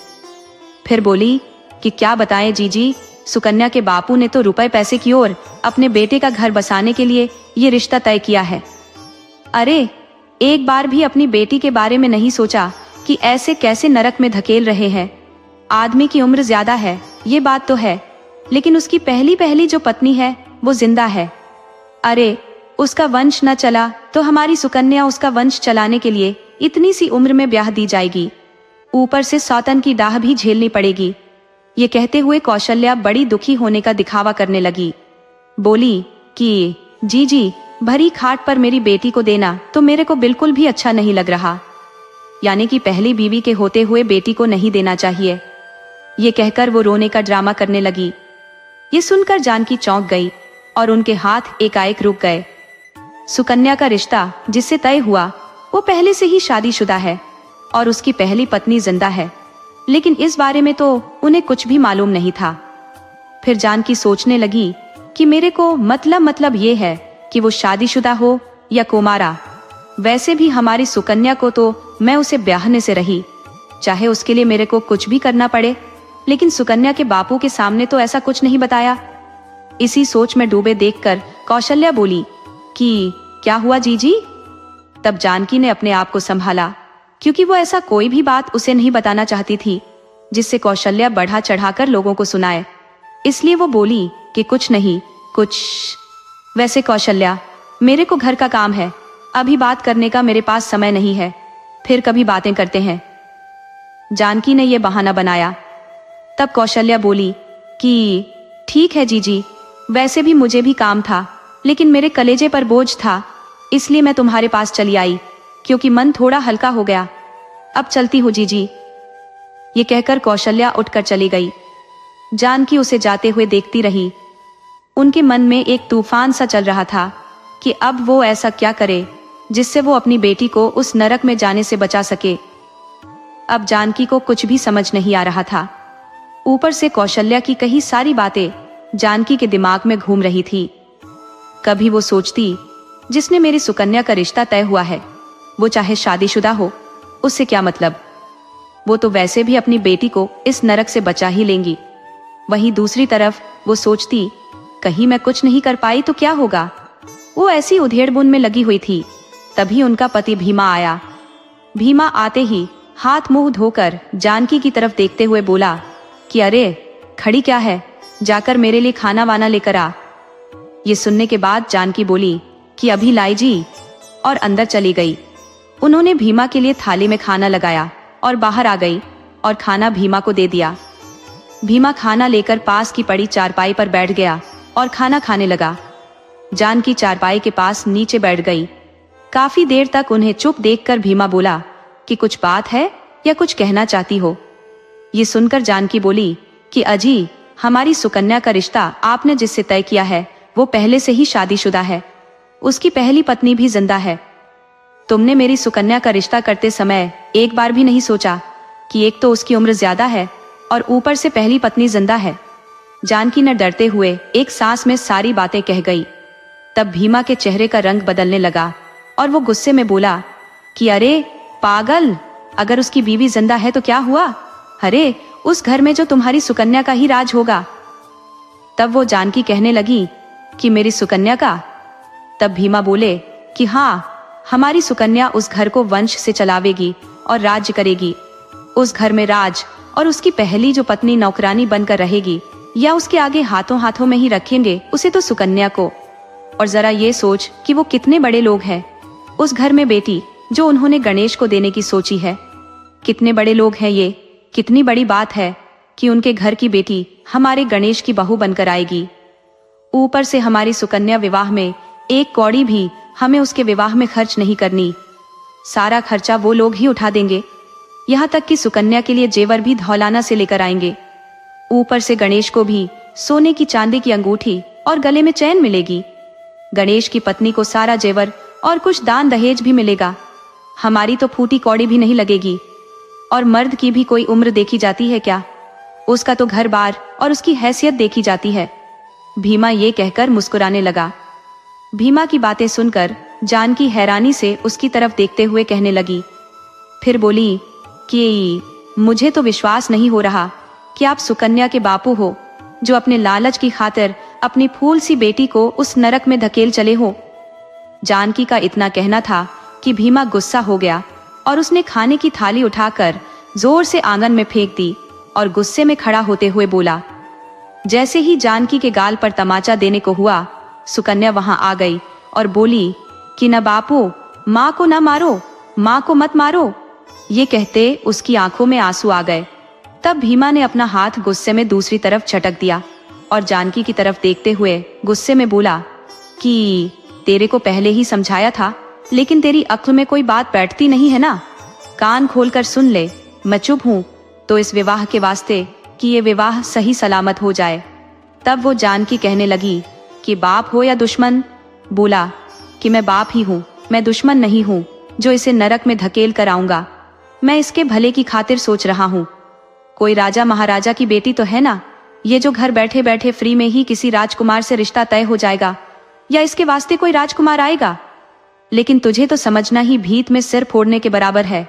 फिर बोली कि क्या बताएं जीजी, सुकन्या के बापू ने तो रुपए पैसे की ओर अपने बेटे का घर बसाने के लिए ये रिश्ता तय किया है। अरे एक बार भी अपनी बेटी के बारे में नहीं सोचा कि ऐसे कैसे नरक में धकेल रहे हैं। आदमी की उम्र ज्यादा है ये बात तो है, लेकिन उसकी पहली पहली जो पत्नी है वो जिंदा है। अरे उसका वंश न चला तो हमारी सुकन्या उसका वंश चलाने के लिए इतनी सी उम्र में ब्याह दी जाएगी, ऊपर से सौतन की डाह भी झेलनी पड़ेगी। ये कहते हुए कौशल्या बड़ी दुखी होने का दिखावा करने लगी। बोली कि जी भरी खाट पर मेरी बेटी को देना तो मेरे को बिल्कुल भी अच्छा नहीं लग रहा, यानी कि पहली बीवी के होते हुए बेटी को नहीं देना चाहिए। ये कहकर वो रोने का ड्रामा करने लगी। ये सुनकर जानकी चौंक गई और उनके हाथ एकाएक रुक गए। सुकन्या का रिश्ता जिससे तय हुआ वो पहले से ही शादीशुदा है। और उसकी पहली पत्नी जिंदा है, लेकिन इस बारे में तो उन्हें कुछ भी मालूम नहीं था। फिर जानकी सोचने लगी कि मेरे को मतलब ये है कि वो शादीशुदा हो या कुमारा। वैसे भी हमारी सुकन्या को तो मैं उसे ब्याहने से रही, चाहे उसके लिए मेरे को कुछ भी करना पड़े, लेकिन सुकन्या के बापू के सामने तो ऐसा कुछ नहीं बताया। इसी सोच में डूबे देखकर कौशल्या बोली कि क्या हुआ जीजी? तब जानकी ने अपने आप को संभाला, क्योंकि वो ऐसा कोई भी बात उसे नहीं बताना चाहती थी जिससे कौशल्या बढ़ा चढ़ाकर लोगों को सुनाए। इसलिए वो बोली कि कुछ नहीं, कुछ। वैसे कौशल्या, मेरे को घर का काम है, अभी बात करने का मेरे पास समय नहीं है, फिर कभी बातें करते हैं। जानकी ने यह बहाना बनाया। तब कौशल्या बोली कि ठीक है जीजी, वैसे भी मुझे भी काम था, लेकिन मेरे कलेजे पर बोझ था, इसलिए मैं तुम्हारे पास चली आई, क्योंकि मन थोड़ा हल्का हो गया। अब चलती हूँ जीजी। ये कहकर कौशल्या उठकर चली गई। जानकी उसे जाते हुए देखती रही। उनके मन में एक तूफान सा चल रहा था कि अब वो ऐसा क्या करे जिससे वो अपनी बेटी को उस नरक में जाने से बचा सके। अब जानकी को कुछ भी समझ नहीं आ रहा था। ऊपर से कौशल्या की कही सारी बातें जानकी के दिमाग में घूम रही थी। कभी वो सोचती, जिसने मेरी सुकन्या का रिश्ता तय हुआ है, वो चाहे शादीशुदा हो, उससे क्या मतलब, वो तो वैसे भी अपनी बेटी को इस नरक से बचा ही लेंगी। वहीं दूसरी तरफ वो सोचती, कहीं मैं कुछ नहीं कर पाई तो क्या होगा। वो ऐसी उधेड़बुन में लगी हुई थी। तभी उनका पति भीमा आया। भीमा आते ही हाथ मुंह धोकर जानकी की तरफ देखते हुए बोला कि अरे खड़ी क्या है, जाकर मेरे लिए खाना वाना लेकर आ। ये सुनने के बाद जानकी बोली कि अभी लाई जी, और अंदर चली गई। उन्होंने भीमा के लिए थाली में खाना लगाया और बाहर आ गई और खाना भीमा को दे दिया। भीमा खाना लेकर पास की पड़ी चारपाई पर बैठ गया और खाना खाने लगा। जानकी चारपाई के पास नीचे बैठ गई। काफी देर तक उन्हें चुप देखकर भीमा बोला कि कुछ बात है या कुछ कहना चाहती हो। ये सुनकर जानकी बोली कि अजी, हमारी सुकन्या का रिश्ता आपने जिससे तय किया है वो पहले से ही शादीशुदा है, उसकी पहली पत्नी भी जिंदा है। तुमने मेरी सुकन्या का रिश्ता करते समय एक बार भी नहीं सोचा कि एक तो उसकी उम्र ज्यादा है और ऊपर से पहली पत्नी जिंदा है। जानकी ने डरते हुए एक सांस में सारी बातें कह गई। तब भीमा के चेहरे का रंग बदलने लगा और वो गुस्से में बोला कि अरे पागल, अगर उसकी बीवी जिंदा है तो क्या हुआ, अरे उस घर में जो तुम्हारी सुकन्या का ही राज होगा। तब वो जानकी कहने लगी कि मेरी सुकन्या का। तब भीमा बोले कि हाँ, हमारी सुकन्या उस घर को वंश से चलावेगी और राज्य करेगी। उस घर में राज और उसकी पहली जो पत्नी नौकरानी बनकर रहेगी, या उसके आगे हाथों हाथों में ही रखेंगे उसे तो सुकन्या को। और जरा ये सोच कि वो कितने बड़े लोग हैं। उस घर में बेटी जो उन्होंने गणेश को देने की सोची है, कितने बड़े लोग हैं ये। कितनी बड़ी बात है कि उनके घर की बेटी हमारे गणेश की बहू बनकर आएगी। ऊपर से हमारी सुकन्या विवाह में एक कौड़ी भी हमें उसके विवाह में खर्च नहीं करनी, सारा खर्चा वो लोग ही उठा देंगे। यहाँ तक कि सुकन्या के लिए जेवर भी धौलाना से लेकर आएंगे। ऊपर से गणेश को भी सोने की चांदी की अंगूठी और गले में चैन मिलेगी। गणेश की पत्नी को सारा जेवर और कुछ दान दहेज भी मिलेगा। हमारी तो फूटी कौड़ी भी नहीं लगेगी। और मर्द की भी कोई उम्र देखी जाती है क्या, उसका तो घर बार और उसकी हैसियत देखी जाती है। भीमा ये कहकर मुस्कुराने लगा। भीमा की बातें सुनकर जानकी हैरानी से उसकी तरफ देखते हुए कहने लगी। फिर बोली कि मुझे तो विश्वास नहीं हो रहा कि आप सुकन्या के बापू हो, जो अपने लालच की खातिर अपनी फूल सी बेटी को उस नरक में धकेल चले हो। जानकी का इतना कहना था कि भीमा गुस्सा हो गया और उसने खाने की थाली उठाकर जोर से आंगन में फेंक दी और गुस्से में खड़ा होते हुए बोला। जैसे ही जानकी के गाल पर तमाचा देने को हुआ, सुकन्या वहां आ गई और बोली कि न बापू, माँ को न मारो, माँ को मत मारो। ये कहते उसकी आंखों में आंसू आ गए। तब भीमा ने अपना हाथ गुस्से में दूसरी तरफ झटक दिया और जानकी की तरफ देखते हुए गुस्से में बोला कि तेरे को पहले ही समझाया था, लेकिन तेरी अक्ल में कोई बात बैठती नहीं है ना। कान खोलकर सुन ले, मैं चुप हूँ तो इस विवाह के वास्ते कि ये विवाह सही सलामत हो जाए। तब वो जानकी कहने लगी कि बाप हो या दुश्मन। बोला कि मैं बाप ही हूँ, मैं दुश्मन नहीं हूँ जो इसे नरक में धकेल कर आऊंगा। मैं इसके भले की खातिर सोच रहा हूँ। कोई राजा महाराजा की बेटी तो है ना, ये जो घर बैठे बैठे फ्री में ही किसी राजकुमार से रिश्ता तय हो जाएगा, या इसके वास्ते कोई राजकुमार आएगा। लेकिन तुझे तो समझना ही भीत में सिर फोड़ने के बराबर है।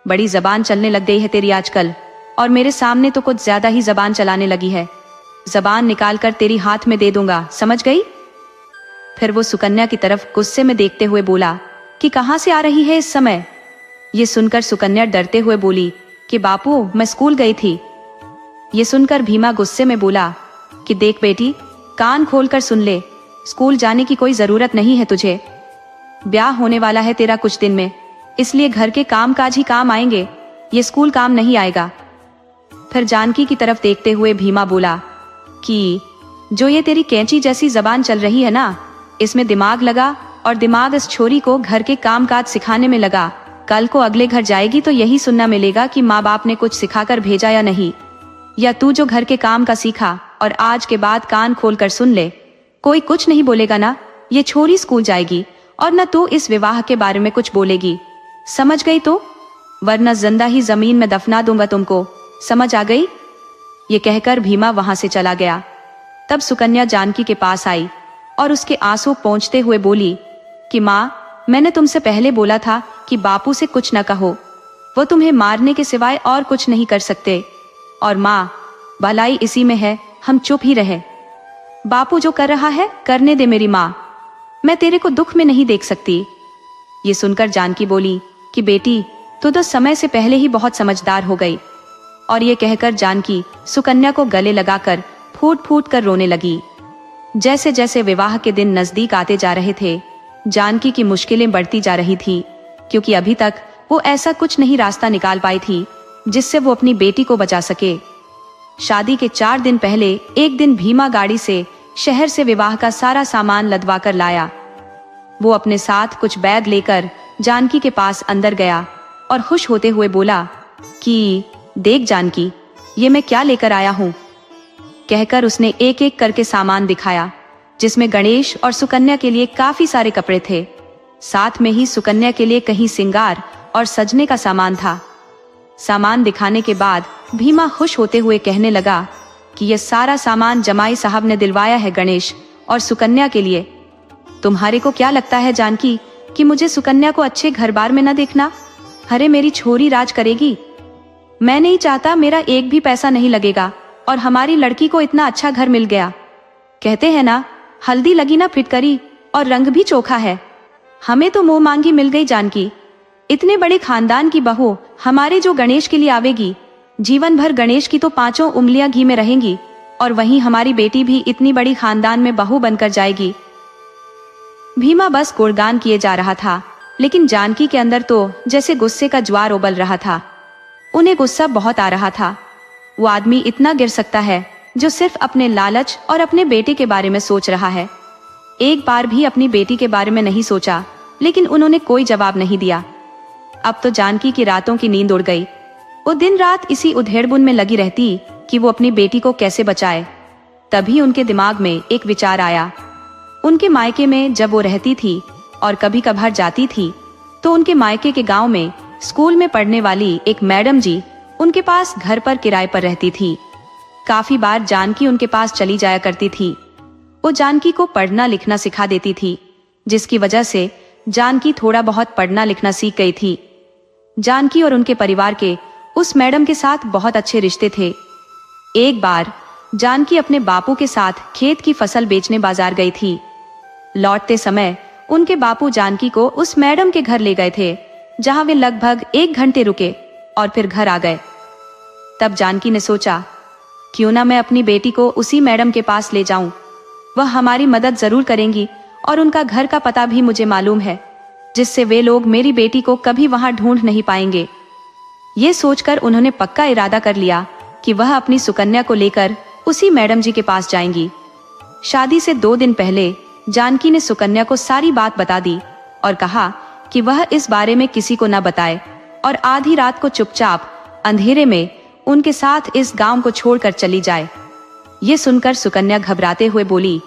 बड़ी जबान चलने लग गई है तेरी आजकल, और मेरे सामने तो कुछ ज्यादा ही जबान चलाने लगी है। जबान निकाल कर तेरी हाथ में दे दूंगा, समझ गई? फिर वो सुकन्या की तरफ गुस्से में देखते हुए बोला कि कहाँ से आ रही है इस समय। ये सुनकर सुकन्या डरते हुए बोली कि बापू, मैं स्कूल गई थी। ये सुनकर भीमा गुस्से में बोला कि देख बेटी, कान खोलकर सुन ले, स्कूल जाने की कोई जरूरत नहीं है तुझे। ब्याह होने वाला है तेरा कुछ दिन में, इसलिए घर के काम काज ही काम आएंगे, ये स्कूल काम नहीं आएगा। फिर जानकी की तरफ देखते हुए भीमा बोला कि जो ये तेरी कैंची जैसी जबान चल रही है ना, इसमें दिमाग लगा, और दिमाग इस छोरी को घर के काम काज सिखाने में लगा। कल को अगले घर जाएगी तो यही सुनना मिलेगा कि माँ बाप ने कुछ सिखाकर भेजा या नहीं, या तू जो घर के काम का सीखा। और आज के बाद कान खोलकर सुन ले, कोई कुछ नहीं बोलेगा ना, ये छोरी स्कूल जाएगी, और न तू इस विवाह के बारे में कुछ बोलेगी, समझ गई? तो वरना जिंदा ही जमीन में दफना दूंगा तुमको, समझ आ गई? ये कहकर भीमा वहां से चला गया। तब सुकन्या जानकी के पास आई और उसके आंसू पोंछते हुए बोली कि माँ, मैंने तुमसे पहले बोला था कि बापू से कुछ न कहो, वो तुम्हें मारने के सिवाय और कुछ नहीं कर सकते। और माँ, भलाई इसी में है, हम चुप ही रहे। बापू जो कर रहा है करने दे मेरी माँ, मैं तेरे को दुख में नहीं देख सकती। ये सुनकर जानकी बोली कि बेटी, तू तो समय से पहले ही बहुत समझदार हो गई। और ये कहकर जानकी सुकन्या को गले लगाकर फूट फूट कर रोने लगी। जैसे जैसे विवाह के दिन नजदीक आते जा रहे थे, जानकी की मुश्किलें बढ़ती जा रही थी, क्योंकि अभी तक वो ऐसा कुछ नहीं रास्ता निकाल पाई थी जिससे वो अपनी बेटी को बचा सके। शादी के 4 दिन पहले एक दिन भीमा गाड़ी से शहर से विवाह का सारा सामान लदवा कर लाया। वो अपने साथ कुछ बैग लेकर जानकी के पास अंदर गया और खुश होते हुए बोला कि देख जानकी, ये मैं क्या लेकर आया हूँ। कहकर उसने एक एक करके सामान दिखाया, जिसमें गणेश और सुकन्या के लिए काफी सारे कपड़े थे। साथ में ही सुकन्या के लिए कहीं सिंगार और सजने का सामान था। सामान दिखाने के बाद भीमा खुश होते हुए कहने लगा कि यह सारा सामान जमाई साहब ने दिलवाया है गणेश और सुकन्या के लिए। तुम्हारे को क्या लगता है जानकी कि मुझे सुकन्या को अच्छे घर बार में न देखना? अरे मेरी छोरी राज करेगी। मैं नहीं चाहता, मेरा एक भी पैसा नहीं लगेगा, और हमारी लड़की को इतना अच्छा घर मिल गया। कहते हैं ना, हल्दी लगी ना फिटकरी, और रंग भी चोखा है। हमें तो मुंह मांगी मिल गई जानकी। इतने बड़े खानदान की बहू हमारे जो गणेश के लिए आवेगी, जीवन भर गणेश की तो 5 उंगलियां घी में रहेंगी, और वहीं हमारी बेटी भी इतनी बड़ी खानदान में बहू बनकर जाएगी। भीमा बस गुणगान किए जा रहा था, लेकिन जानकी के अंदर तो जैसे गुस्से का ज्वार उबल रहा था। उन्हें गुस्सा बहुत आ रहा था। वो आदमी इतना गिर सकता है जो सिर्फ अपने लालच और अपने बेटे के बारे में सोच रहा है। एक बार भी अपनी बेटी के बारे में नहीं सोचा, लेकिन उन्होंने कोई जवाब नहीं दिया। अब तो जानकी की रातों की नींद उड़ गई। वो दिन रात इसी उधेड़बुन में लगी रहती कि वो अपनी बेटी को कैसे बचाए। तभी उनके दिमाग में एक विचार आया। उनके मायके में जब वो रहती थी और कभी कभार जाती थी, तो उनके मायके के गांव में स्कूल में पढ़ने वाली एक मैडम जी उनके पास घर पर किराए पर रहती थी। काफी बार जानकी उनके पास चली जाया करती थी। वो जानकी को पढ़ना लिखना सिखा देती थी, जिसकी वजह से जानकी थोड़ा बहुत पढ़ना लिखना सीख गई थी। जानकी और उनके परिवार के उस मैडम के साथ बहुत अच्छे रिश्ते थे। एक बार जानकी अपने बापू के साथ खेत की फसल बेचने बाजार गई थी। लौटते समय उनके बापू जानकी को उस मैडम के घर ले गए थे, जहां वे लगभग 1 घंटे रुके और फिर घर आ गए। तब जानकी ने सोचा, क्यों ना मैं अपनी बेटी को उसी मैडम के पास ले जाऊं। वह हमारी मदद जरूर करेंगी, और उनका घर का पता भी मुझे मालूम है, जिससे वे लोग मेरी बेटी को कभी वहां ढूंढ नहीं पाएंगे। ये सोचकर उन्होंने पक्का इरादा कर लिया कि वह अपनी सुकन्या को लेकर उसी मैडम जी के पास जाएंगी। शादी से 2 दिन पहले जानकी ने सुकन्या को सारी बात बता दी और कहा कि वह इस बारे में किसी को न बताए, और आधी रात को चुपचाप अंधेरे में उनके साथ इस गांव को छोड़कर चली जाए। ये सुनकर सुकन्या घबराते हुए बोली,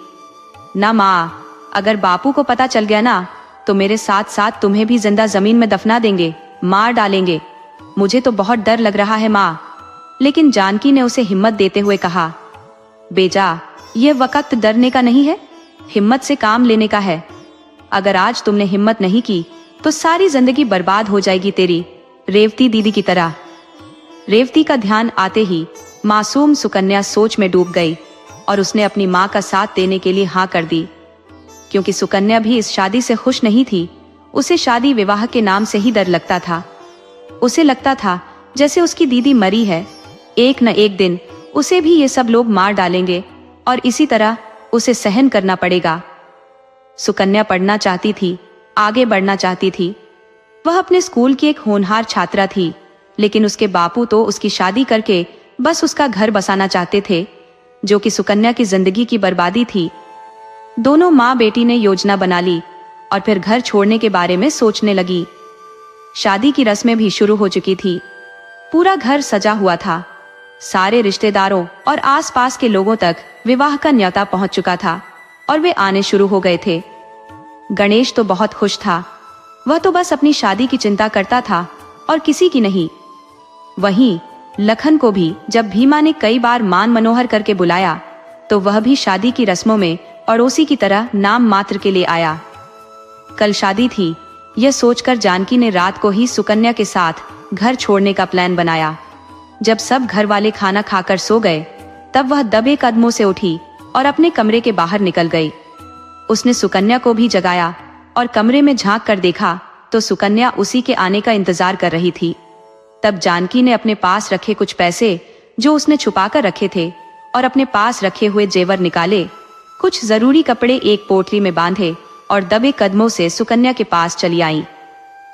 ना माँ, अगर बापू को पता चल गया ना, तो मेरे साथ साथ तुम्हें भी जिंदा जमीन में दफना देंगे, मार डालेंगे। मुझे तो बहुत डर लग रहा है माँ। लेकिन जानकी ने उसे हिम्मत देते हुए कहा, बेटा यह वक्त डरने का नहीं है, हिम्मत से काम लेने का है। अगर आज तुमने हिम्मत नहीं की तो सारी जिंदगी बर्बाद हो जाएगी तेरी, रेवती दीदी की तरह। रेवती का ध्यान आते ही मासूम सुकन्या सोच में डूब गई और उसने अपनी माँ का साथ देने के लिए हाँ कर दी, क्योंकि सुकन्या भी इस शादी से खुश नहीं थी। उसे शादी विवाह के नाम से ही डर लगता था। उसे लगता था जैसे उसकी दीदी मरी है, एक न एक दिन उसे भी ये सब लोग मार डालेंगे और इसी तरह उसे सहन करना पड़ेगा। सुकन्या पढ़ना चाहती थी, आगे बढ़ना चाहती थी। वह अपने स्कूल की एक होनहार छात्रा थी, लेकिन उसके बापू तो उसकी शादी करके बस उसका घर बसाना चाहते थे, जो कि सुकन्या की जिंदगी की बर्बादी थी। दोनों माँ बेटी ने योजना बना ली और फिर घर छोड़ने के बारे में सोचने लगी। शादी की रस्में भी शुरू हो चुकी थी। पूरा घर सजा हुआ था। सारे रिश्तेदारों और आसपास के लोगों तक विवाह का न्योता पहुंच चुका था और वे आने शुरू हो गए थे। गणेश तो बहुत खुश था। वह तो बस अपनी शादी की चिंता करता था और किसी की नहीं। वहीं लखन को भी जब भीमा ने कई बार मान मनोहर करके बुलाया तो वह भी शादी की रस्मों में पड़ोसी की तरह नाम मात्र के लिए आया। कल शादी थी, यह सोचकर जानकी ने रात को ही सुकन्या के साथ घर छोड़ने का प्लान बनाया। जब सब घर वाले खाना खाकर सो गए तब वह दबे कदमों से उठी और अपने कमरे के बाहर निकल गई। उसने सुकन्या को भी जगाया और कमरे में झांक कर देखा तो सुकन्या उसी के आने का इंतजार कर रही थी। तब जानकी ने अपने पास रखे कुछ पैसे जो उसने छुपा कर रखे थे और अपने पास रखे हुए जेवर निकाले, कुछ जरूरी कपड़े एक पोटली में बांधे और दबे कदमों से सुकन्या के पास चली आई।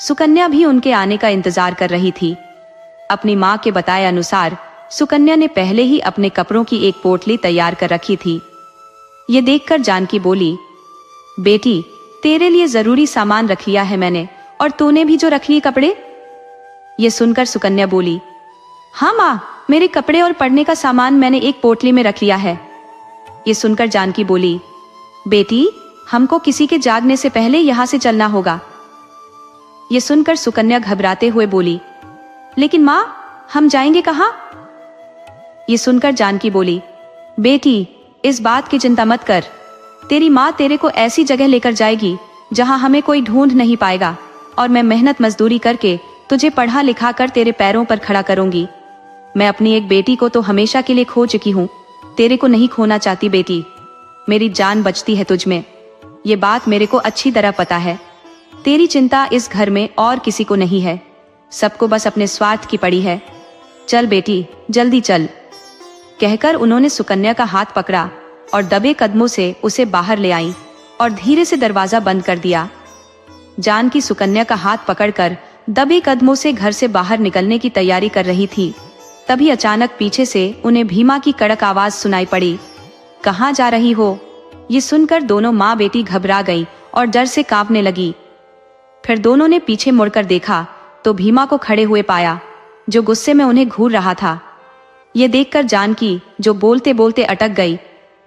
सुकन्या भी उनके आने का इंतजार कर रही थी। अपनी माँ के बताए अनुसार सुकन्या ने पहले ही अपने कपड़ों की एक पोटली तैयार कर रखी थी। ये देखकर जानकी बोली, बेटी तेरे लिए जरूरी सामान रख लिया है मैंने, और तूने भी जो रख लिए कपड़े? ये सुनकर सुकन्या बोली, हाँ माँ, मेरे कपड़े और पढ़ने का सामान मैंने एक पोटली में रख लिया है। ये सुनकर जानकी बोली, बेटी हमको किसी के जागने से पहले यहाँ से चलना होगा। ये सुनकर सुकन्या घबराते हुए बोली, लेकिन माँ हम जाएंगे कहाँ? ये सुनकर जानकी बोली, बेटी इस बात की चिंता मत कर, तेरी माँ तेरे को ऐसी जगह लेकर जाएगी जहाँ हमें कोई ढूंढ नहीं पाएगा, और मैं मेहनत मजदूरी करके तुझे पढ़ा लिखा कर तेरे पैरों पर खड़ा करूंगी। मैं अपनी एक बेटी को तो हमेशा के लिए खो चुकी हूँ, तेरे को नहीं खोना चाहती बेटी। मेरी जान बचती है तुझ में, ये बात मेरे को अच्छी तरह पता है। तेरी चिंता इस घर में और किसी को नहीं है, सबको बस अपने स्वार्थ की पड़ी है। चल बेटी जल्दी चल। कहकर उन्होंने सुकन्या का हाथ पकड़ा और दबे कदमों से उसे बाहर ले आई और धीरे से दरवाजा बंद कर दिया। जानकी सुकन्या का हाथ पकड़कर दबे कदमों से घर से बाहर निकलने की तैयारी कर रही थी। तभी अचानक पीछे से उन्हें भीमा की कड़क आवाज सुनाई पड़ी, कहाँ जा रही हो? ये सुनकर दोनों माँ बेटी घबरा गईं और डर से कांपने लगी। फिर दोनों ने पीछे मुड़कर देखा तो भीमा को खड़े हुए पाया, जो गुस्से में उन्हें घूर रहा था। ये देखकर जानकी जो बोलते बोलते अटक गई,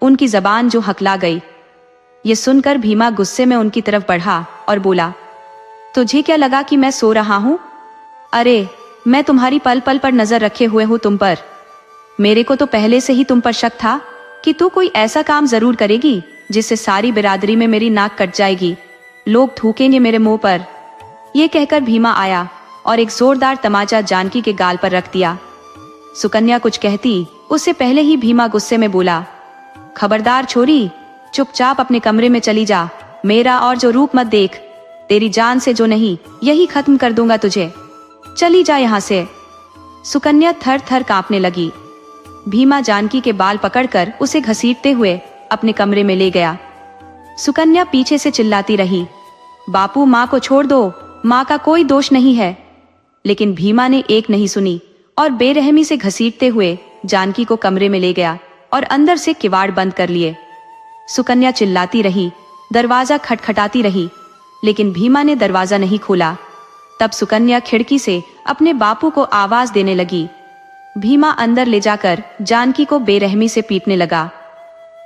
उनकी जबान जो हकला गई। ये सुनकर भीमा गुस्से में उनकी तरफ बढ़ा और बोला, तुझे क्या लगा कि मैं सो रहा हूँ? अरे मैं तुम्हारी पल पल पर नजर रखे हुए हूँ तुम पर। मेरे को तो पहले से ही तुम पर शक था कि तू कोई ऐसा काम जरूर करेगी जिससे सारी बिरादरी में मेरी नाक कट जाएगी, लोग थूकेंगे मेरे मुंह पर। ये कहकर भीमा आया और एक जोरदार तमाचा जानकी के गाल पर रख दिया। सुकन्या कुछ कहती उससे पहले ही भीमा गुस्से में बोला, खबरदार छोरी, चुपचाप अपने कमरे में चली जा, मेरा और जो रूप मत देख, तेरी जान से जो नहीं यही खत्म कर दूंगा तुझे, चली जा यहाँ से। सुकन्या थर थर कांपने लगी। भीमा जानकी के बाल पकड़कर उसे घसीटते हुए अपने कमरे में ले गया। सुकन्या पीछे से चिल्लाती रही, बापू माँ को छोड़ दो, माँ का कोई दोष नहीं है। लेकिन भीमा ने एक नहीं सुनी और बेरहमी से घसीटते हुए जानकी को कमरे में ले गया और अंदर से किवाड़ बंद कर लिए। सुकन्या चिल्लाती रही, दरवाजा खटखटाती रही, लेकिन भीमा ने दरवाजा नहीं खोला। तब सुकन्या खिड़की से अपने बापू को आवाज देने लगी। भीमा अंदर ले जाकर जानकी को बेरहमी से पीटने लगा।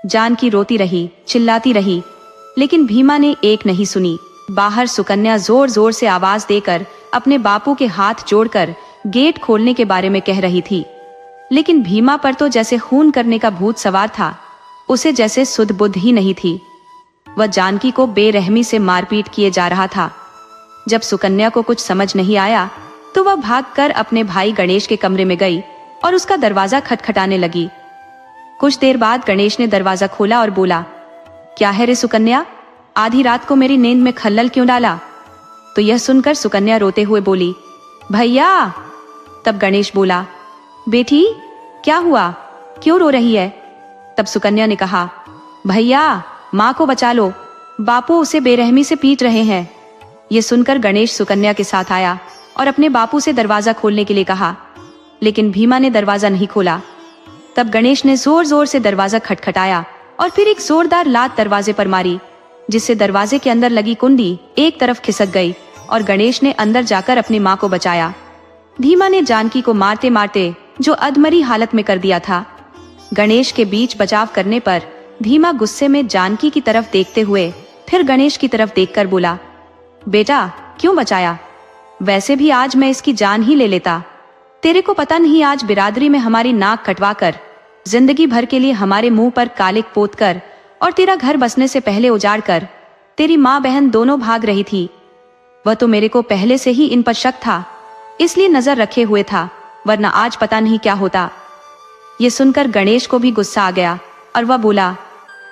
जानकी रोती रही, चिल्लाती रही, लेकिन भीमा ने एक नहीं सुनी। बाहर सुकन्या जोर जोर से आवाज देकर अपने बापू के हाथ जोड़कर गेट खोलने के बारे में कह रही थी, लेकिन भीमा पर तो जैसे खून करने का भूत सवार था। उसे जैसे सुध बुद्ध ही नहीं थी। वह जानकी को बेरहमी से मारपीट किए जा रहा था। जब सुकन्या को कुछ समझ नहीं आया तो वह भागकर अपने भाई गणेश के कमरे में गई और उसका दरवाजा खटखटाने लगी। कुछ देर बाद गणेश ने दरवाजा खोला और बोला, क्या है रे सुकन्या, आधी रात को मेरी नींद में खल्लल क्यों डाला? तो यह सुनकर सुकन्या रोते हुए बोली, भैया। तब गणेश बोला, बेटी क्या हुआ, क्यों रो रही है? तब सुकन्या ने कहा, भैया माँ को बचा लो, बापू उसे बेरहमी से पीट रहे हैं। ये सुनकर गणेश सुकन्या के साथ आया और अपने बापू से दरवाजा खोलने के लिए कहा, लेकिन भीमा ने दरवाजा नहीं खोला। तब गणेश ने जोर जोर से दरवाजा खटखटाया और फिर एक जोरदार लात दरवाजे पर मारी, जिससे दरवाजे के अंदर लगी कुंडी एक तरफ खिसक गई और गणेश ने अंदर जाकर अपनी माँ को बचाया। भीमा ने जानकी को मारते मारते जो अधमरी हालत में कर दिया था। गणेश के बीच बचाव करने पर भीमा गुस्से में जानकी की तरफ देखते हुए फिर गणेश की तरफ देखकर बोला, बेटा क्यों बचाया? वैसे भी आज मैं इसकी जान ही ले लेता। तेरे को पता नहीं, आज बिरादरी में हमारी नाक कटवा कर, जिंदगी भर के लिए हमारे मुंह पर कालिक पोत कर और तेरा घर बसने से पहले उजाड़ कर तेरी माँ बहन दोनों भाग रही थी। वह तो मेरे को पहले से ही इन पर शक था, इसलिए नजर रखे हुए था, वरना आज पता नहीं क्या होता। ये सुनकर गणेश को भी गुस्सा आ गया और वह बोला,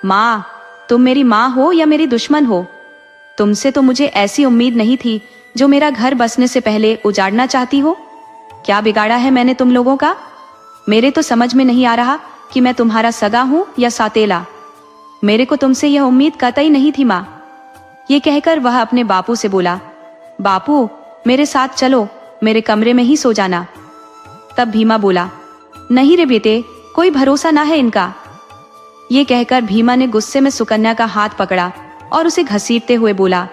माँ तुम मेरी माँ हो या मेरी दुश्मन हो, तुमसे तो मुझे ऐसी उम्मीद नहीं थी जो मेरा घर बसने से पहले उजाड़ना चाहती हो। क्या बिगाड़ा है मैंने तुम लोगों का? मेरे तो समझ में नहीं आ रहा कि मैं तुम्हारा सगा हूं या सातेला। मेरे को तुमसे यह उम्मीद कतई नहीं थी माँ। ये कहकर वह अपने बापू से बोला, बापू मेरे साथ चलो, मेरे कमरे में ही सो जाना। तब भीमा बोला, नहीं रे बेटे, कोई भरोसा ना है इनका। ये कहकर भीमा ने गुस्से में सुकन्या का हाथ पकड़ा और उसे घसीटते हुए बोला,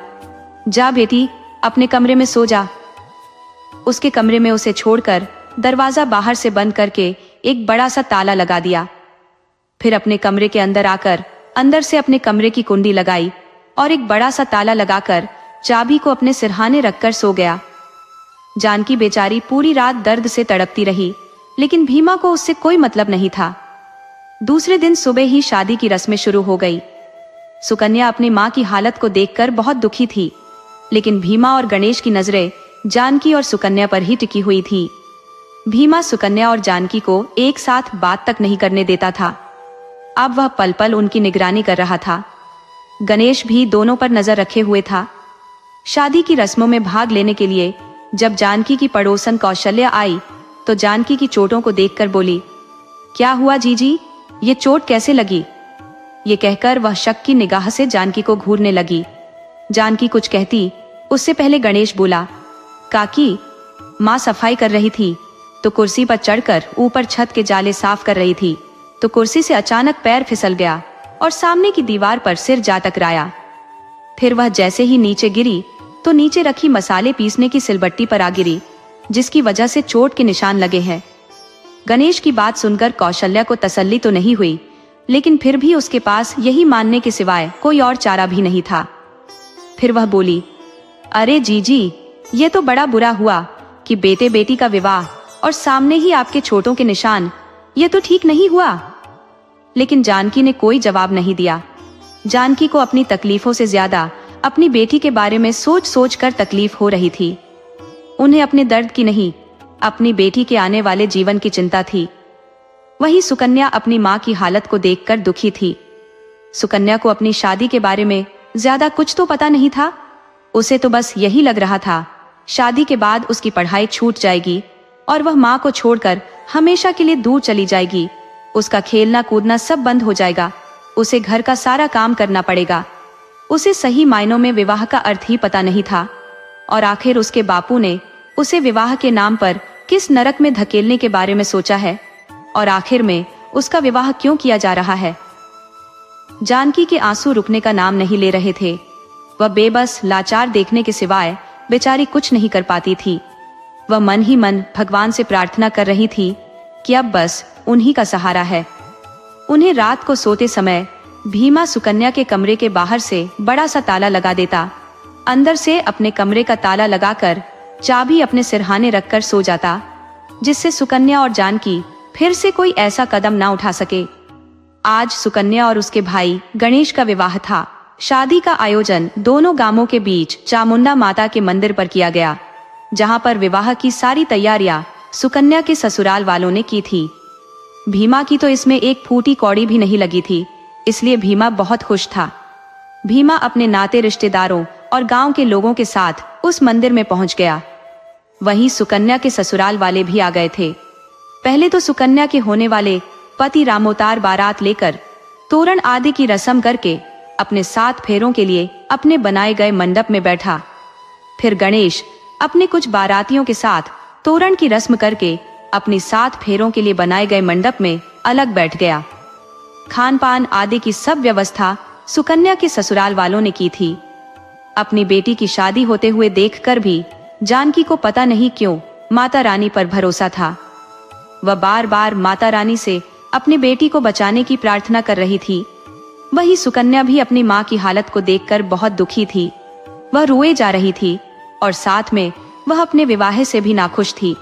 जा बेटी अपने कमरे में सो जा। उसके कमरे में उसे छोड़कर दरवाजा बाहर से बंद करके एक बड़ा सा ताला लगा दिया। फिर अपने कमरे के अंदर आकर अंदर से अपने कमरे की कुंडी लगाई और एक बड़ा सा ताला लगाकर चाबी को अपने सिरहाने रखकर सो गया। जानकी बेचारी पूरी रात दर्द से तड़पती रही, लेकिन भीमा को उससे कोई मतलब नहीं था। दूसरे दिन सुबह ही शादी की रस्में शुरू हो गई। सुकन्या अपनी माँ की हालत को देखकर बहुत दुखी थी, लेकिन भीमा और गणेश की नजरें जानकी और सुकन्या पर ही टिकी हुई थी। भीमा सुकन्या और जानकी को एक साथ बात तक नहीं करने देता था। अब वह पल पल उनकी निगरानी कर रहा था। गणेश भी दोनों पर नजर रखे हुए था। शादी की रस्मों में भाग लेने के लिए जब जानकी की पड़ोसन कौशल्या आई तो जानकी की चोटों को देखकर बोली, क्या हुआ जीजी, ये चोट कैसे लगी? ये कहकर वह शक की निगाह से जानकी को घूरने लगी। जानकी कुछ कहती उससे पहले गणेश बोला, काकी माँ सफाई कर रही थी तो कुर्सी पर चढ़कर ऊपर छत के जाले साफ कर रही थी तो कुर्सी से अचानक पैर फिसल गया और सामने की दीवार पर सिर जा टकराया। फिर वह जैसे ही नीचे गिरी तो नीचे रखी मसाले पीसने की सिलबट्टी पर आ गिरी, जिसकी वजह से चोट के निशान लगे हैं। गणेश की बात सुनकर कौशल्या को तसल्ली तो नहीं हुई, लेकिन फिर भी उसके पास यही मानने के सिवाय कोई और चारा भी नहीं था। फिर वह बोली, अरे जीजी, ये तो बड़ा बुरा हुआ कि बेटे बेटी का विवाह और सामने ही आपके चोटों के निशान, ये तो ठीक नहीं हुआ। लेकिन जानकी ने कोई जवाब नहीं दिया। जानकी को अपनी तकलीफों से ज्यादा अपनी बेटी के बारे में सोच सोच कर तकलीफ हो रही थी। उन्हें अपने दर्द की नहीं, अपनी बेटी के आने वाले जीवन की चिंता थी। वहीं सुकन्या अपनी माँ की हालत को देखकर दुखी थी। सुकन्या को अपनी शादी के बारे में ज्यादा कुछ तो पता नहीं था। उसे तो बस यही लग रहा था शादी के बाद उसकी पढ़ाई छूट जाएगी और वह माँ को छोड़कर हमेशा के लिए दूर चली जाएगी। उसका खेलना कूदना सब बंद हो जाएगा। उसे घर का सारा काम करना पड़ेगा। उसे सही मायनों में विवाह का अर्थ ही पता नहीं था। और आखिर उसके बापू ने उसे विवाह के नाम पर किस नरक में धकेलने के बारे में सोचा है और आखिर में उसका विवाह क्यों किया जा रहा है। जानकी के आंसू रुकने का नाम नहीं ले रहे थे। वह बेबस लाचार देखने के सिवाय बेचारी कुछ नहीं कर पाती थी। वह मन ही मन भगवान से प्रार्थना कर रही थी कि अब बस उन्हीं का सहारा है। उन्हें रात को सोते समय भीमा सुकन्या के कमरे के बाहर से बड़ा सा ताला लगा देता। अंदर से अपने कमरे का ताला लगाकर चाबी अपने सिरहाने रखकर सो जाता, जिससे सुकन्या और जानकी फिर से कोई ऐसा कदम ना उठा सके। आज सुकन्या और उसके भाई गणेश का विवाह था। शादी का आयोजन दोनों गांवों के बीच चामुंडा माता के मंदिर पर किया गया, जहां पर विवाह की सारी तैयारियां सुकन्या के ससुराल वालों ने की थी। भीमा की तो इसमें एक फूटी कौड़ी भी नहीं लगी थी, इसलिए भीमा बहुत खुश था। भीमा अपने नाते रिश्तेदारों और गांव के लोगों के साथ उस मंदिर में पहुंच गया। वहीं सुकन्या के ससुराल वाले भी आ गए थे। पहले तो सुकन्या के होने वाले पति रामोतार बारात लेकर तोरण आदि की रस्म करके अपने 7 फेरों के लिए अपने बनाए गए मंडप में बैठा। फिर गणेश अपने कुछ बारातियों के साथ तोरण की रस्म करके अपनी 7 फेरों के लिए बनाए गए मंडप में अलग बैठ गया। खान पान आदि की सब व्यवस्था सुकन्या के ससुराल वालों ने की थी। अपनी बेटी की शादी होते हुए देखकर भी जानकी को पता नहीं क्यों माता रानी पर भरोसा था। वह बार बार माता रानी से अपनी बेटी को बचाने की प्रार्थना कर रही थी। वही सुकन्या भी अपनी माँ की हालत को देखकर बहुत दुखी थी। वह रोए जा रही थी और साथ में वह अपने विवाह से भी नाखुश थी।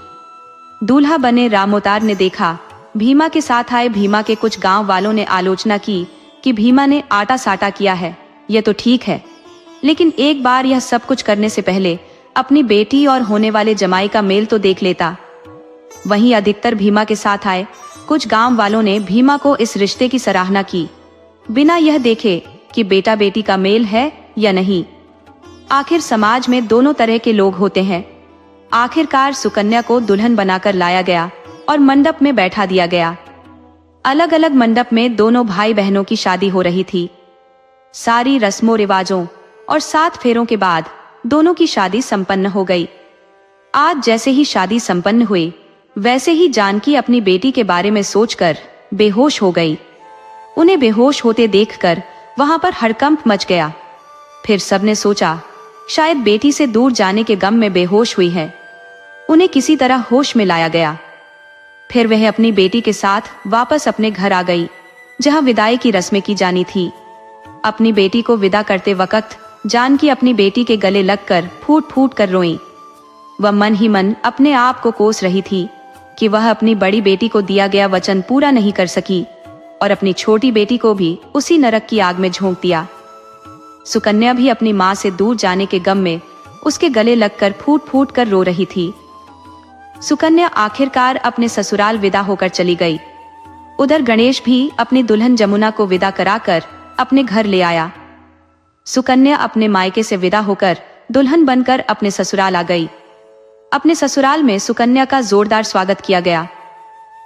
दूल्हा बने रामोतार ने देखा भीमा के साथ आए भीमा के कुछ गांव वालों ने आलोचना की कि भीमा ने आटा साटा किया है, यह तो ठीक है, लेकिन एक बार यह सब कुछ करने से पहले अपनी बेटी और होने वाले जमाई का मेल तो देख लेता। वहीं अधिकतर भीमा के साथ आए कुछ गांव वालों ने भीमा को इस रिश्ते की सराहना की, बिना यह देखे कि बेटा बेटी का मेल है या नहीं। आखिर समाज में दोनों तरह के लोग होते हैं। आखिरकार सुकन्या को दुल्हन बनाकर लाया गया और मंडप में बैठा दिया गया। अलग अलग मंडप में दोनों भाई बहनों की शादी हो रही थी। सारी रस्मों रिवाजों और 7 फेरों के बाद दोनों की शादी संपन्न हो गई। आज जैसे ही शादी संपन्न हुई, वैसे ही जानकी अपनी बेटी के बारे में सोचकर बेहोश हो गई। उन्हें बेहोश होते देखकर वहां पर हड़कंप मच गया। फिर सबने सोचा शायद बेटी से दूर जाने के गम में बेहोश हुई है। उन्हें किसी तरह होश में लाया गया। फिर वह अपनी बेटी के साथ वापस अपने घर आ गई, जहां विदाई की रस्में की जानी थी। अपनी बेटी को विदा करते वक्त जानकी अपनी बेटी के गले लगकर फूट फूट कर रोई। वह मन ही मन अपने आप को कोस रही थी कि वह अपनी बड़ी बेटी को दिया गया वचन पूरा नहीं कर सकी और अपनी छोटी बेटी को भी उसी नरक की आग में झोंक दिया। सुकन्या भी अपनी माँ से दूर जाने के गम में उसके गले लगकर फूट फूट कर रो रही थी। सुकन्या आखिरकार अपने ससुराल विदा होकर चली गई। उधर गणेश भी अपनी दुल्हन जमुना को विदा कराकर अपने घर ले आया। सुकन्या अपने मायके से विदा होकर दुल्हन बनकर अपने ससुराल आ गई। अपने ससुराल में सुकन्या का जोरदार स्वागत किया गया।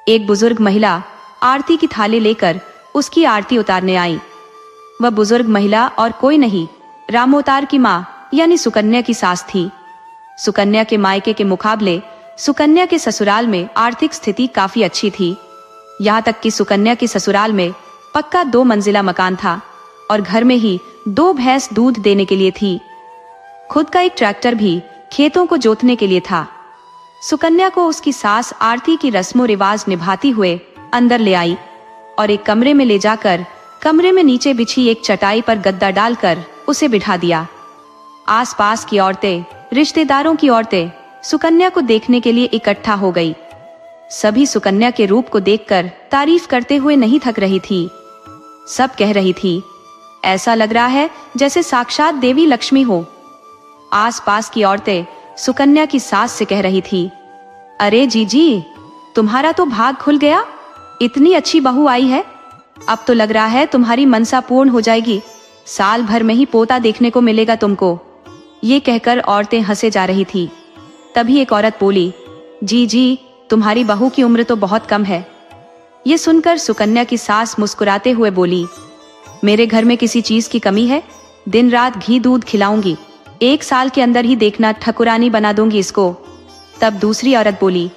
एक बुजुर्ग महिला आरती की थाली लेकर उसकी आरती उतारने आई। वह बुजुर्ग महिला और कोई नहीं, रामोतार की माँ यानी सुकन्या की सास थी। सुकन्या के मायके के मुकाबले सुकन्या के ससुराल में आर्थिक स्थिति काफी अच्छी थी। यहाँ तक कि सुकन्या के ससुराल में पक्का 2 मंजिला मकान था और घर में ही 2 भैंस दूध देने के लिए थी। खुद का एक ट्रैक्टर भी खेतों को जोतने के लिए था। सुकन्या को उसकी सास आरती की रस्मों रिवाज निभाती हुए अंदर ले आई और एक कमरे में ले जाकर कमरे में नीचे बिछी एक चटाई पर गद्दा डालकर उसे बिठा दिया। आसपास की औरतें, रिश्तेदारों की औरतें सुकन्या को देखने के लिए इकट्ठा हो गई। सभी सुकन्या के रूप को देखकर तारीफ करते हुए नहीं थक रही थी। सब कह रही थी, ऐसा लग रहा है जैसे साक्षात देवी लक्ष्मी हो। आसपास की औरतें सुकन्या की सास से कह रही थी, अरे जीजी, तुम्हारा तो भाग खुल गया, इतनी अच्छी बहू आई है। अब तो लग रहा है तुम्हारी मनसा पूर्ण हो जाएगी, साल भर में ही पोता देखने को मिलेगा तुमको। ये कहकर औरतें हंसे जा रही थी। तभी एक औरत बोली, जी तुम्हारी बहू की उम्र तो बहुत कम है। ये सुनकर सुकन्या की सास मुस्कुराते हुए बोली, मेरे घर में किसी चीज की कमी है? दिन रात घी दूध खिलाऊंगी, 1 साल के अंदर ही देखना ठकुरानी बना दूंगी इसको। तब दूसरी औरत बोली,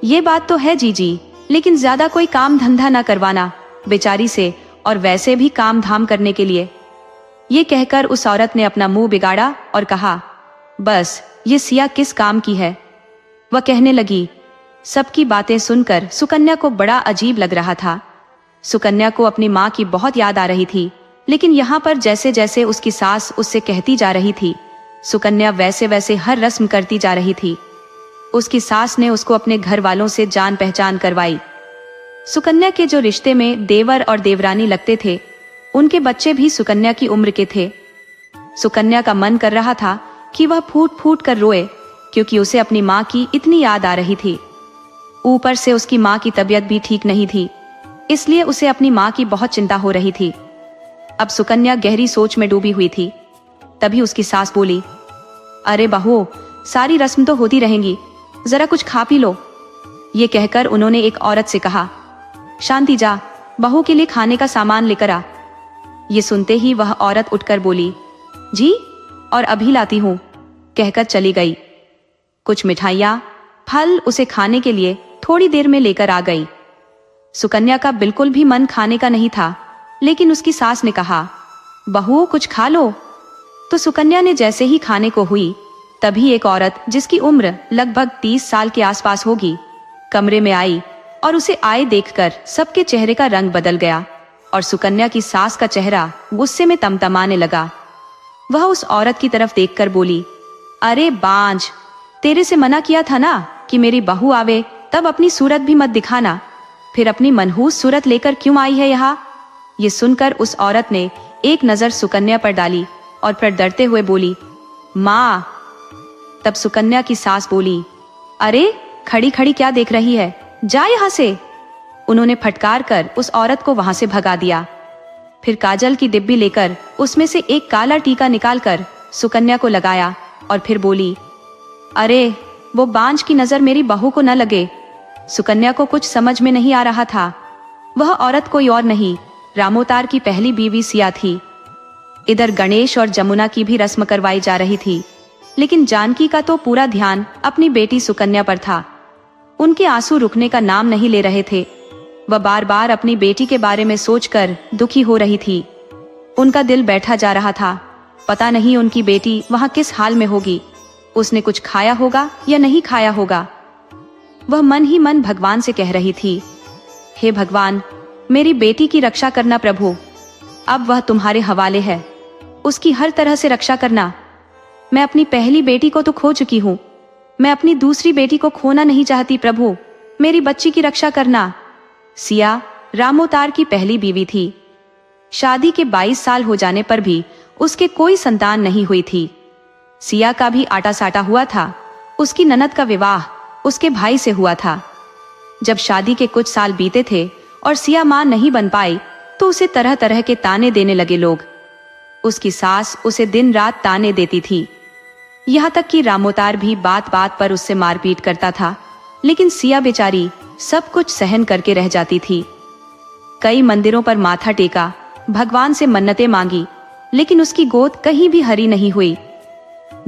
ये बात तो है जीजी, लेकिन ज्यादा कोई काम धंधा ना करवाना बेचारी से, और वैसे भी काम धाम करने के लिए। ये कहकर उस औरत ने अपना मुंह बिगाड़ा और कहा, बस ये सिया किस काम की है? वह कहने लगी। सबकी बातें सुनकर सुकन्या को बड़ा अजीब लग रहा था। सुकन्या को अपनी माँ की बहुत याद आ रही थी, लेकिन यहाँ पर जैसे जैसे उसकी सास उससे कहती जा रही थी, सुकन्या वैसे वैसे हर रस्म करती जा रही थी। उसकी सास ने उसको अपने घर वालों से जान पहचान करवाई। सुकन्या के जो रिश्ते में देवर और देवरानी लगते थे, उनके बच्चे भी सुकन्या की उम्र के थे। सुकन्या का मन कर रहा था कि वह फूट फूट कर रोए, क्योंकि उसे अपनी माँ की इतनी याद आ रही थी। ऊपर से उसकी माँ की तबीयत भी ठीक नहीं थी, इसलिए उसे अपनी माँ की बहुत चिंता हो रही थी। अब सुकन्या गहरी सोच में डूबी हुई थी। तभी उसकी सास बोली, अरे बहू, सारी रस्म तो होती रहेंगी, जरा कुछ खा पी लो। ये कहकर उन्होंने एक औरत से कहा, शांति जा, बहू के लिए खाने का सामान लेकर आ। ये सुनते ही वह औरत उठकर बोली, जी, और अभी लाती हूँ, कहकर चली गई। कुछ मिठाइयाँ, फल उसे खाने के लिए थोड़ी देर में लेकर आ गई। सुकन्या का बिल्कुल भी मन खाने का नहीं था, लेकिन उसकी सास ने कहा, बहू कुछ खा लो। तो सुकन्या ने जैसे ही खाने को हुई, तभी एक औरत जिसकी उम्र लगभग 30 साल के आसपास होगी, कमरे में आई और उसे आए देखकर सबके चेहरे का रंग बदल गया और सुकन्या की सास का चेहरा गुस्से में तमतमाने लगा। वह उस औरत की तरफ देखकर बोली, अरे बांझ, तेरे से मना किया था ना कि मेरी बहू आवे तब अपनी सूरत भी मत दिखाना, फिर अपनी मनहूस सूरत लेकर क्यों आई है यहाँ? ये सुनकर उस औरत ने एक नजर सुकन्या पर डाली और फिर डरते हुए बोली, माँ। तब सुकन्या की सास बोली, अरे खड़ी खड़ी क्या देख रही है, जा यहाँ से। उन्होंने फटकार कर उस औरत को वहां से भगा दिया। फिर काजल की डिब्बी लेकर उसमें से एक काला टीका निकालकर सुकन्या को लगाया और फिर बोली, अरे वो बांझ की नजर मेरी बहू को न लगे। सुकन्या को कुछ समझ में नहीं आ रहा था। वह औरत कोई और नहीं, रामोतार की पहली बीवी सिया थी। इधर गणेश और जमुना की भी रस्म करवाई जा रही थी, लेकिन जानकी का तो पूरा ध्यान अपनी बेटी सुकन्या पर था। उनके आंसू रुकने का नाम नहीं ले रहे थे। वह बार बार अपनी बेटी के बारे में सोचकर दुखी हो रही थी। उनका दिल बैठा जा रहा था। पता नहीं उनकी बेटी वहां किस हाल में होगी, उसने कुछ खाया होगा या नहीं खाया होगा। वह मन ही मन भगवान से कह रही थी, हे भगवान, मेरी बेटी की रक्षा करना प्रभु, अब वह तुम्हारे हवाले है, उसकी हर तरह से रक्षा करना। मैं अपनी पहली बेटी को तो खो चुकी हूँ, मैं अपनी दूसरी बेटी को खोना नहीं चाहती प्रभु, मेरी बच्ची की रक्षा करना। सिया रामोतार की पहली बीवी थी। शादी के 22 साल हो जाने पर भी उसके कोई संतान नहीं हुई थी। सिया का भी आटा साटा हुआ था। उसकी ननद का विवाह उसके भाई से हुआ था। जब शादी के कुछ साल बीते थे और सिया मां नहीं बन पाई, तो उसे तरह तरह के ताने देने लगे लोग। उसकी सास उसे दिन रात ताने देती थी, यहाँ तक कि रामोतार भी बात बात पर उससे मारपीट करता था, लेकिन सिया बेचारी सब कुछ सहन करके रह जाती थी। कई मंदिरों पर माथा टेका, भगवान से मन्नतें मांगी, लेकिन उसकी गोद कहीं भी हरी नहीं हुई।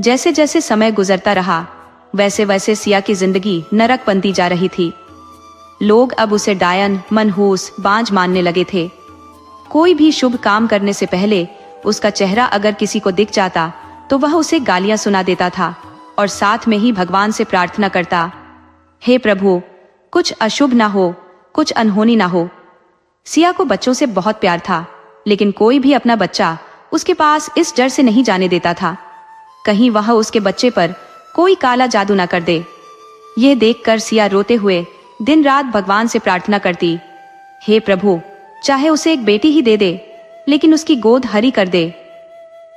जैसे जैसे समय गुजरता रहा, वैसे वैसे सिया की जिंदगी नरक बनती जा रही थी। लोग अब उसे डायन, मनहूस, बांझ मानने लगे थे। कोई भी शुभ काम करने से पहले उसका चेहरा अगर किसी को दिख जाता तो वह उसे गालियां सुना देता था और साथ में ही भगवान से प्रार्थना करता, हे प्रभु, कुछ अशुभ ना हो, कुछ अनहोनी ना हो। सिया को बच्चों से बहुत प्यार था, लेकिन कोई भी अपना बच्चा उसके पास इस डर से नहीं जाने देता था, कहीं वह उसके बच्चे पर कोई काला जादू ना कर दे। यह देखकर सिया रोते हुए दिन रात भगवान से प्रार्थना करती, हे प्रभु, चाहे उसे एक बेटी ही दे दे, लेकिन उसकी गोद हरी कर दे।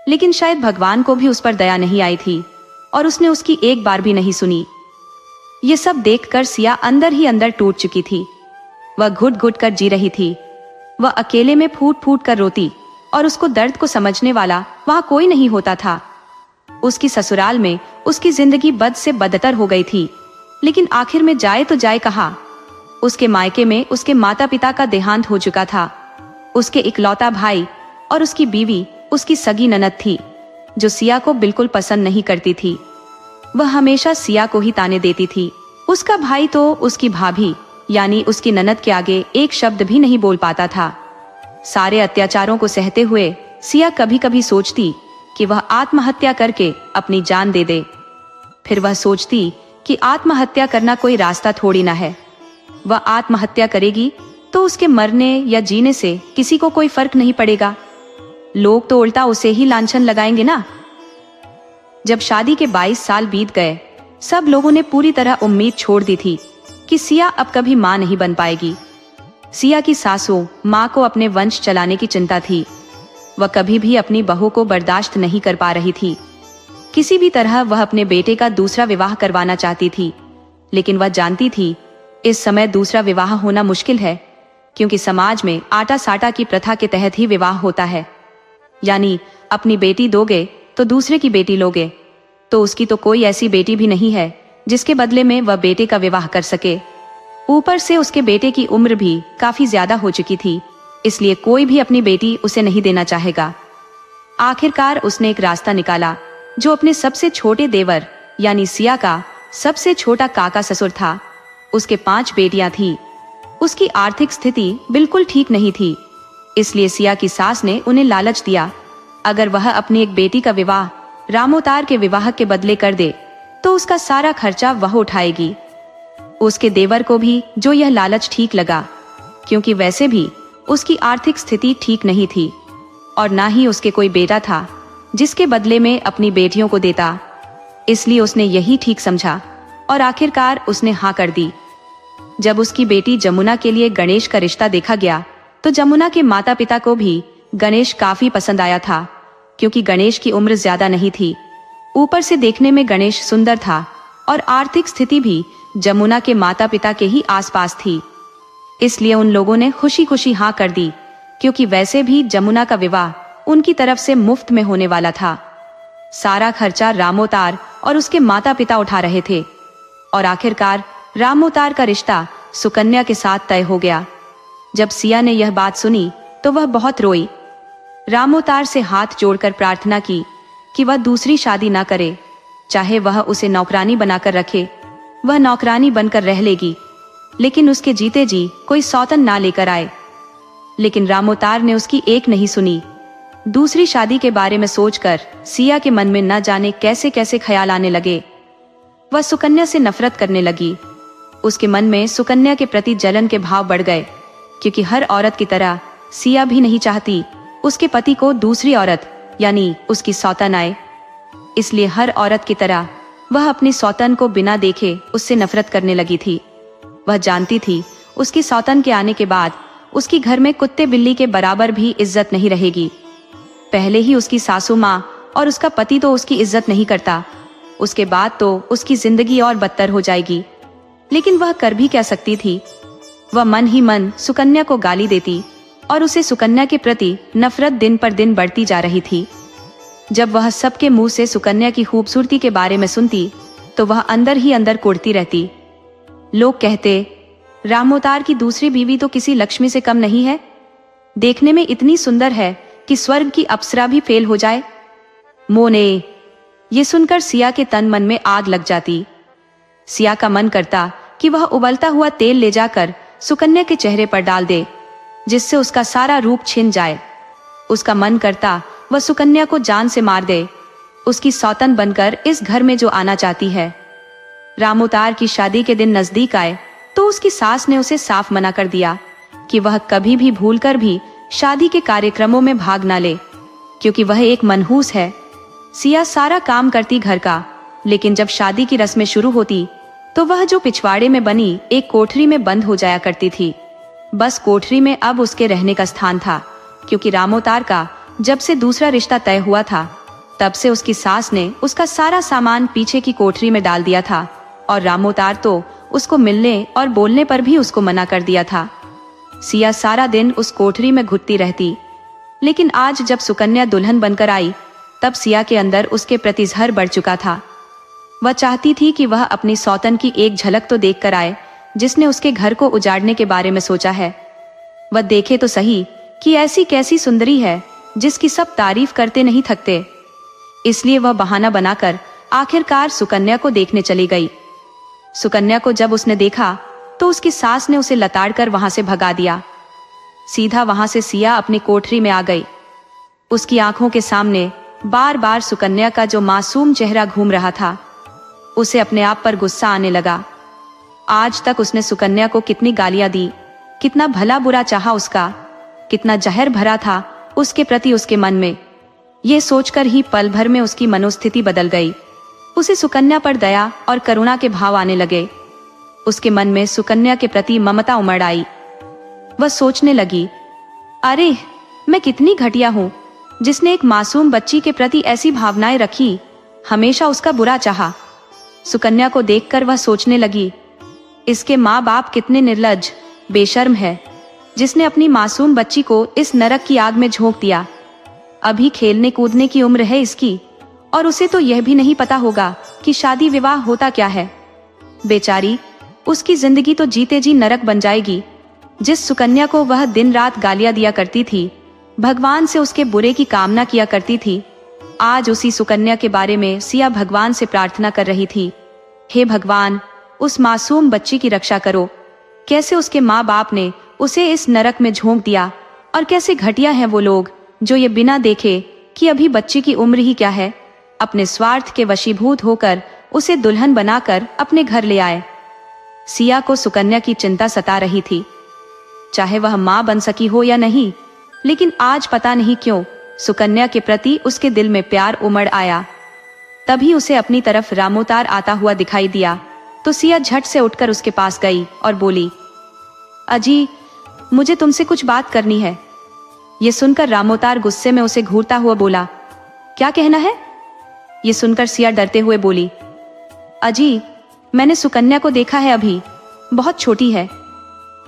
लेकिन शायद भगवान को भी उस पर दया नहीं आई थी और उसने उसकी एक बार भी नहीं सुनी। ये सब देखकर सिया अंदर ही अंदर टूट चुकी थी। वह घुट घुट कर जी रही थी। वह अकेले में फूट फूट कर रोती और उसको दर्द को समझने वाला वहां कोई नहीं होता था। उसकी ससुराल में उसकी जिंदगी बद से बदतर हो गई थी, लेकिन आखिर में जाए तो जाए कहाँ। उसके मायके में उसके माता पिता का देहांत हो चुका था। उसके इकलौता भाई और उसकी बीवी उसकी सगी ननद थी, जो सिया को बिल्कुल पसंद नहीं करती थी। वह हमेशा सिया को ही ताने देती थी। उसका भाई तो उसकी भाभी यानी उसकी ननद के आगे एक शब्द भी नहीं बोल पाता था। सारे अत्याचारों को सहते हुए सिया कभी कभी सोचती कि वह आत्महत्या करके अपनी जान दे दे। फिर वह सोचती कि आत्महत्या करना कोई रास्ता थोड़ी ना है। वह आत्महत्या करेगी तो उसके मरने या जीने से किसी को कोई फर्क नहीं पड़ेगा। लोग तो उल्टा उसे ही लांछन लगाएंगे ना। जब शादी के 22 साल बीत गए, सब लोगों ने पूरी तरह उम्मीद छोड़ दी थी कि सिया अब कभी मां नहीं बन पाएगी। सिया की सासू मां को अपने वंश चलाने की चिंता थी। वह कभी भी अपनी बहू को बर्दाश्त नहीं कर पा रही थी। किसी भी तरह वह अपने बेटे का दूसरा विवाह करवाना चाहती थी, लेकिन वह जानती थी इस समय दूसरा विवाह होना मुश्किल है, क्योंकि समाज में आटा साटा की प्रथा के तहत ही विवाह होता है। यानी अपनी बेटी दोगे तो दूसरे की बेटी लोगे, तो उसकी तो कोई ऐसी बेटी भी नहीं है जिसके बदले में वह बेटे का विवाह कर सके। ऊपर से उसके बेटे की उम्र भी काफी ज्यादा हो चुकी थी, इसलिए कोई भी अपनी बेटी उसे नहीं देना चाहेगा। आखिरकार उसने एक रास्ता निकाला, जो अपने सबसे छोटे देवर यानी सिया का सबसे छोटा काका ससुर था। उसके 5 बेटियां थी। उसकी आर्थिक स्थिति बिल्कुल ठीक नहीं थी, इसलिए सिया की सास ने उन्हें लालच दिया, अगर वह अपनी एक बेटी का विवाह रामोतार के विवाह के बदले कर दे तो उसका सारा खर्चा वह उठाएगी। उसके देवर को भी जो यह लालच ठीक लगा, क्योंकि वैसे भी उसकी आर्थिक स्थिति ठीक नहीं थी और ना ही उसके कोई बेटा था जिसके बदले में अपनी बेटियों को देता। इसलिए उसने यही ठीक समझा और आखिरकार उसने हाँ कर दी। जब उसकी बेटी जमुना के लिए गणेश का रिश्ता देखा गया तो जमुना के माता पिता को भी गणेश काफी पसंद आया था, क्योंकि गणेश की उम्र ज्यादा नहीं थी। ऊपर से देखने में गणेश सुंदर था और आर्थिक स्थिति भी जमुना के माता पिता के ही आसपास थी। इसलिए उन लोगों ने खुशी खुशी हाँ कर दी, क्योंकि वैसे भी जमुना का विवाह उनकी तरफ से मुफ्त में होने वाला था। सारा खर्चा रामोतार और उसके माता पिता उठा रहे थे और आखिरकार रामोतार का रिश्ता सुकन्या के साथ तय हो गया। जब सिया ने यह बात सुनी तो वह बहुत रोई। रामोतार से हाथ जोड़कर प्रार्थना की कि वह दूसरी शादी ना करे, चाहे वह उसे नौकरानी बनाकर रखे, वह नौकरानी बनकर रह लेगी, लेकिन उसके जीते जी कोई सौतन ना लेकर आए। लेकिन रामोतार ने उसकी एक नहीं सुनी। दूसरी शादी के बारे में सोचकर सिया के मन में न जाने कैसे कैसे ख्याल आने लगे। वह सुकन्या से नफरत करने लगी। उसके मन में सुकन्या के प्रति जलन के भाव बढ़ गए, क्योंकि हर औरत की तरह सिया भी नहीं चाहती उसके पति को दूसरी औरत यानी उसकी सौतन आए। इसलिए हर औरत की तरह वह अपनी सौतन को बिना देखे उससे नफरत करने लगी थी। वह जानती थी उसकी सौतन के आने के बाद उसकी घर में कुत्ते बिल्ली के बराबर भी इज्जत नहीं रहेगी। पहले ही उसकी सासू माँ और उसका पति तो उसकी इज्जत नहीं करता, उसके बाद तो उसकी जिंदगी और बदतर हो जाएगी। लेकिन वह कर भी क्या सकती थी। वह मन ही मन सुकन्या को गाली देती और उसे सुकन्या के प्रति नफरत दिन पर दिन बढ़ती जा रही थी। जब वह सबके मुंह से सुकन्या की खूबसूरती के बारे में सुनती तो वह अंदर ही अंदर कुढ़ती रहती। लोग कहते, रामोतार की दूसरी बीवी तो किसी लक्ष्मी से कम नहीं है, देखने में इतनी सुंदर है कि स्वर्ग की अप्सरा भी फेल हो जाए। मोने, ये सुनकर सिया के तन मन में आग लग जाती। सिया का मन करता कि वह उबलता हुआ तेल ले जाकर सुकन्या के चेहरे पर डाल दे, जिससे उसका सारा रूप छिन जाए। उसका मन करता वह सुकन्या को जान से मार दे, उसकी सौतन बनकर इस घर में जो आना चाहती है। रामोतार की शादी के दिन नजदीक आए तो उसकी सास ने उसे साफ मना कर दिया कि वह कभी भी भूलकर भी शादी के कार्यक्रमों में भाग ना ले, क्योंकि वह एक मनहूस है। सिया सारा काम करती घर का, लेकिन जब शादी की रस्में शुरू होती तो वह जो पिछवाड़े में बनी एक कोठरी में बंद हो जाया करती थी। बस कोठरी में अब उसके रहने का स्थान था, क्योंकि रामोतार का जब से दूसरा रिश्ता तय हुआ था तब से उसकी सास ने उसका सारा सामान पीछे की कोठरी में डाल दिया था और रामोतार तो उसको मिलने और बोलने पर भी उसको मना कर दिया था। सिया सारा दिन उस कोठरी में घुटती रहती, लेकिन आज जब सुकन्या दुल्हन बनकर आई तब सिया के अंदर उसके प्रति ज़हर बढ़ चुका था। वह चाहती थी कि वह अपनी सौतन की एक झलक तो देख कर आए, जिसने उसके घर को उजाड़ने के बारे में सोचा है। वह देखे तो सही कि ऐसी कैसी सुंदरी है जिसकी सब तारीफ करते नहीं थकते। इसलिए वह बहाना बनाकर आखिरकार सुकन्या को देखने चली गई। सुकन्या को जब उसने देखा तो उसकी सास ने उसे लताड़कर वहां से भगा दिया। सीधा वहां से सिया अपनी कोठरी में आ गई। उसकी आंखों के सामने बार बार सुकन्या का जो मासूम चेहरा घूम रहा था, उसे अपने आप पर गुस्सा आने लगा। आज तक उसने सुकन्या को कितनी गालियां दी, कितना भला बुरा चाहा उसका, कितना जहर भरा था उसके प्रति उसके मन में। ये सोचकर ही पल भर में उसकी मनोस्थिति बदल गई। उसे सुकन्या पर दया और करुणा के भाव आने लगे। उसके मन में सुकन्या के प्रति ममता उमड़ आई। वह सोचने लगी, अरे मैं कितनी घटिया हूँ, जिसने एक मासूम बच्ची के प्रति ऐसी भावनाएं रखी, हमेशा उसका बुरा चाहा। सुकन्या को देखकर वह सोचने लगी, इसके माँ बाप कितने निर्लज्ज, बेशर्म है, जिसने अपनी मासूम बच्ची को इस नरक की आग में झोंक दिया। अभी खेलने कूदने की उम्र है इसकी, और उसे तो यह भी नहीं पता होगा कि शादी विवाह होता क्या है। बेचारी, उसकी जिंदगी तो जीते जी नरक बन जाएगी। जिस सुकन्या को वह दिन रात गालियां दिया करती थी, भगवान से उसके बुरे की कामना किया करती थी, आज उसी सुकन्या के बारे में सिया भगवान से प्रार्थना कर रही थी, हे भगवान, उस मासूम बच्ची की रक्षा करो। कैसे उसके माँ बाप ने उसे इस नरक में झोंक दिया, और कैसे घटिया हैं वो लोग जो ये बिना देखे कि अभी बच्ची की उम्र ही क्या है, अपने स्वार्थ के वशीभूत होकर उसे दुल्हन बनाकर अपने घर ले आए। सिया को सुकन्या की चिंता सता रही थी। चाहे वह माँ बन सकी हो या नहीं, लेकिन आज पता नहीं क्यों सुकन्या के प्रति उसके दिल में प्यार उमड़ आया। तभी उसे अपनी तरफ रामोतार आता हुआ दिखाई दिया, तो सिया झट से उठकर उसके पास गई और बोली, अजी, मुझे तुमसे कुछ बात करनी है। ये सुनकर रामोतार गुस्से में उसे घूरता हुआ बोला, क्या कहना है? ये सुनकर सिया डरते हुए बोली, अजी, मैंने सुकन्या को देखा है, अभी बहुत छोटी है।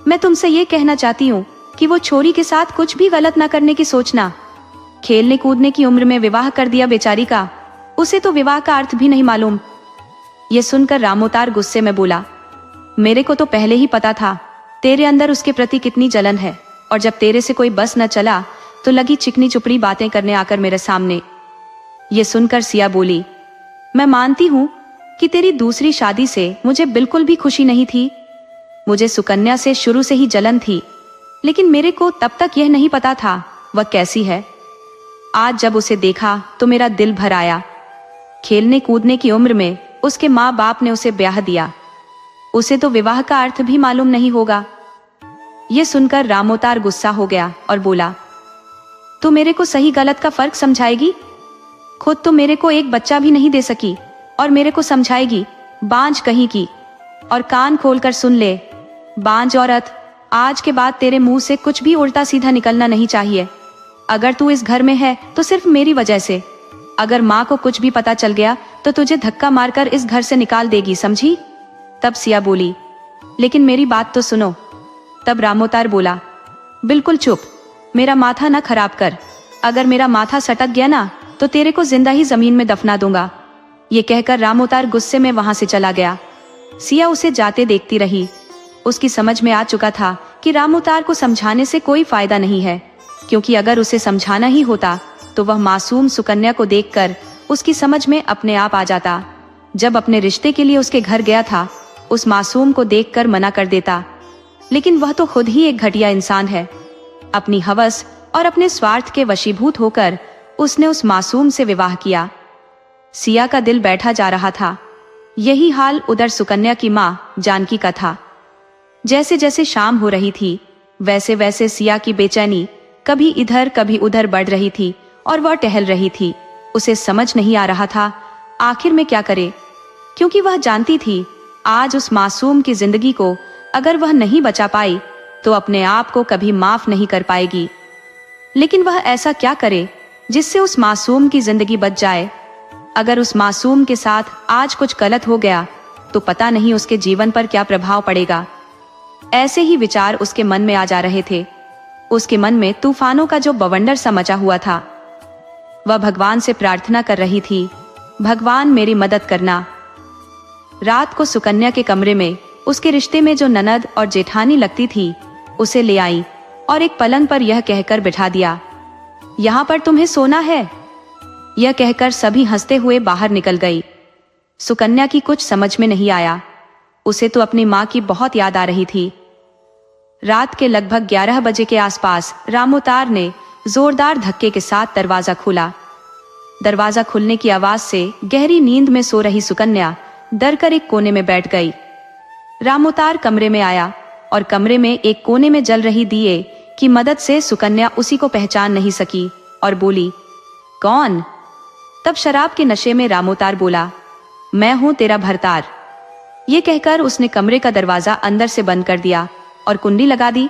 मैं तुमसे ये कहना चाहती हूँ कि वो छोरी के साथ कुछ भी गलत ना करने की सोचना। खेलने कूदने की उम्र में विवाह कर दिया बेचारी का, उसे तो विवाह का अर्थ भी नहीं मालूम। ये सुनकर रामोतार गुस्से में बोला, मेरे को तो पहले ही पता था तेरे अंदर उसके प्रति कितनी जलन है, और जब तेरे से कोई बस न चला तो लगी चिकनी चुपड़ी बातें करने आकर मेरे सामने। ये सुनकर सिया बोली, मैं मानती हूँ कि तेरी दूसरी शादी से मुझे बिल्कुल भी खुशी नहीं थी। मुझे सुकन्या से शुरू से ही जलन थी, लेकिन मेरे को तब तक यह नहीं पता था वह कैसी है। आज जब उसे देखा तो मेरा दिल भर आया। खेलने कूदने की उम्र में उसके माँ बाप ने उसे ब्याह दिया, उसे तो विवाह का अर्थ भी मालूम नहीं होगा। यह सुनकर रामोतार गुस्सा हो गया और बोला, तू मेरे को सही गलत का फर्क समझाएगी? खुद तो मेरे को एक बच्चा भी नहीं दे सकी और मेरे को समझाएगी, बांझ कहीं की। और कान खोलकर सुन ले, बांझ औरत, आज के बाद तेरे मुंह से कुछ भी उल्टा सीधा निकलना नहीं चाहिए। अगर तू इस घर में है तो सिर्फ मेरी वजह से। अगर माँ को कुछ भी पता चल गया तो तुझे धक्का मारकर इस घर से निकाल देगी, समझी? तब सिया बोली, लेकिन मेरी बात तो सुनो। तब रामोतार बोला, बिल्कुल चुप, मेरा माथा ना खराब कर। अगर मेरा माथा सटक गया ना तो तेरे को जिंदा ही जमीन में दफना दूंगा। ये कहकर रामोतार गुस्से में वहां से चला गया। सिया उसे जाते देखती रही। उसकी समझ में आ चुका था कि रामोतार को समझाने से कोई फायदा नहीं है, क्योंकि अगर उसे समझाना ही होता तो वह मासूम सुकन्या को देखकर उसकी समझ में अपने आप आ जाता। जब अपने रिश्ते के लिए उसके घर गया था, उस मासूम को देखकर मना कर देता, लेकिन वह तो खुद ही एक घटिया इंसान है। अपनी हवस और अपने स्वार्थ के वशीभूत होकर उसने उस मासूम से विवाह किया। सिया का दिल बैठा जा रहा था। यही हाल उधर सुकन्या की माँ जानकी का था। जैसे जैसे शाम हो रही थी, वैसे वैसे सिया की बेचैनी कभी इधर कभी उधर बढ़ रही थी और वह टहल रही थी। उसे समझ नहीं आ रहा था आखिर में क्या करे, क्योंकि वह जानती थी आज उस मासूम की जिंदगी को अगर वह नहीं बचा पाई तो अपने आप को कभी माफ नहीं कर पाएगी। लेकिन वह ऐसा क्या करे जिससे उस मासूम की जिंदगी बच जाए? अगर उस मासूम के साथ आज कुछ गलत हो गया तो पता नहीं उसके जीवन पर क्या प्रभाव पड़ेगा। ऐसे ही विचार उसके मन में आ जा रहे थे। उसके मन में तूफानों का जो बवंडर सा मचा हुआ था। वह भगवान से प्रार्थना कर रही थी, भगवान मेरी मदद करना। रात को सुकन्या के कमरे में उसके रिश्ते में जो ननद और जेठानी लगती थी उसे ले आई और एक पलंग पर यह कहकर बिठा दिया, यहाँ पर तुम्हें सोना है। यह कहकर सभी हंसते हुए बाहर निकल गई। सुकन्या की कुछ समझ में नहीं आया। उसे तो अपनी माँ की बहुत याद आ रही थी। रात के लगभग 11 बजे के आसपास रामोतार ने जोरदार धक्के के साथ दरवाजा खोला। दरवाजा खुलने की आवाज से गहरी नींद में सो रही सुकन्या डरकर एक कोने में बैठ गई। रामोतार कमरे में आया और कमरे में एक कोने में जल रही दिए की मदद से सुकन्या उसी को पहचान नहीं सकी और बोली, कौन? तब शराब के नशे में रामोतार बोला, मैं हूं तेरा भरतार। ये कहकर उसने कमरे का दरवाजा अंदर से बंद कर दिया और कुंडी लगा दी।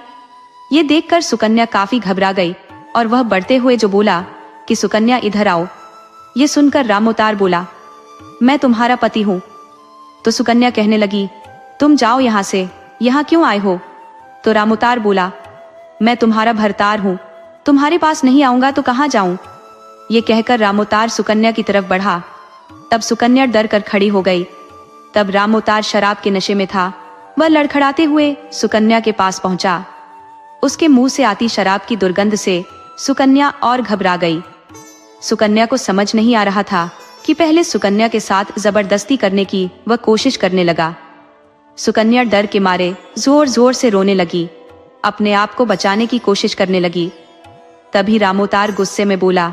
ये देखकर सुकन्या काफी घबरा गई और वह बढ़ते हुए जो बोला कि सुकन्या इधर आओ। ये सुनकर रामोतार बोला, मैं तुम्हारा पति हूं। तो सुकन्या कहने लगी, तुम जाओ यहां से, यहां क्यों आए हो? तो रामोतार बोला, मैं तुम्हारा भरतार हूं, तुम्हारे पास नहीं आऊंगा तो कहां जाऊं? ये कहकर रामोतार सुकन्या की तरफ बढ़ा। तब सुकन्या डर कर खड़ी हो गई। तब रामोतार शराब के नशे में था। वह लड़खड़ाते हुए सुकन्या के पास पहुंचा। उसके मुंह से आती शराब की दुर्गंध से सुकन्या और घबरा गई। सुकन्या को समझ नहीं आ रहा था कि पहले सुकन्या के साथ जबरदस्ती करने की वह कोशिश करने लगा। सुकन्या डर के मारे जोर जोर से रोने लगी, अपने आप को बचाने की कोशिश करने लगी। तभी रामोतार गुस्से में बोला,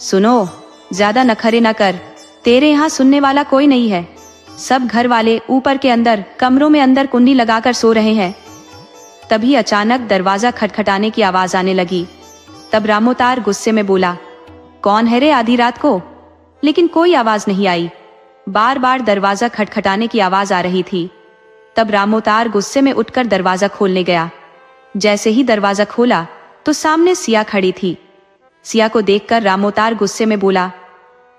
सुनो, ज्यादा नखरे न कर, तेरे यहाँ सुनने वाला कोई नहीं है। सब घर वाले ऊपर के अंदर कमरों में अंदर कुंडी लगाकर सो रहे हैं। तभी अचानक दरवाजा खटखटाने की आवाज आने लगी। तब रामोतार गुस्से में बोला, कौन है रे आधी रात को? लेकिन कोई आवाज नहीं आई। बार बार दरवाजा खटखटाने की आवाज आ रही थी। तब रामोतार गुस्से में उठकर दरवाजा खोलने गया। जैसे ही दरवाजा खोला तो सामने सिया खड़ी थी। सिया को देखकर रामोतार गुस्से में बोला,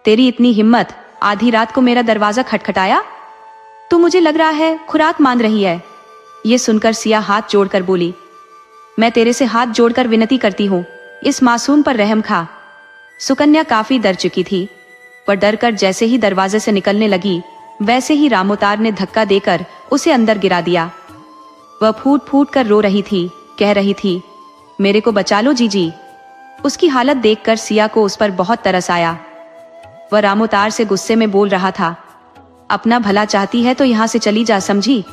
तेरी इतनी हिम्मत, आधी रात को मेरा दरवाजा खटखटाया? तू मुझे लग रहा है खुराक मांग रही है। ये सुनकर सिया हाथ जोड़कर बोली, मैं तेरे से हाथ जोड़कर विनती करती हूँ, इस मासूम पर रहम खा। सुकन्या काफी डर चुकी थी, पर डर कर जैसे ही दरवाजे से निकलने लगी वैसे ही रामोतार ने धक्का देकर उसे अंदर गिरा दिया। वह फूट फूट कर रो रही थी, कह रही थी, मेरे को बचा लो जीजी। उसकी हालत देखकर सिया को उस पर बहुत तरस आया। वह रामोतार से गुस्से में बोल रहा था, अपना भला चाहती है तो यहाँ से चली जा, समझी?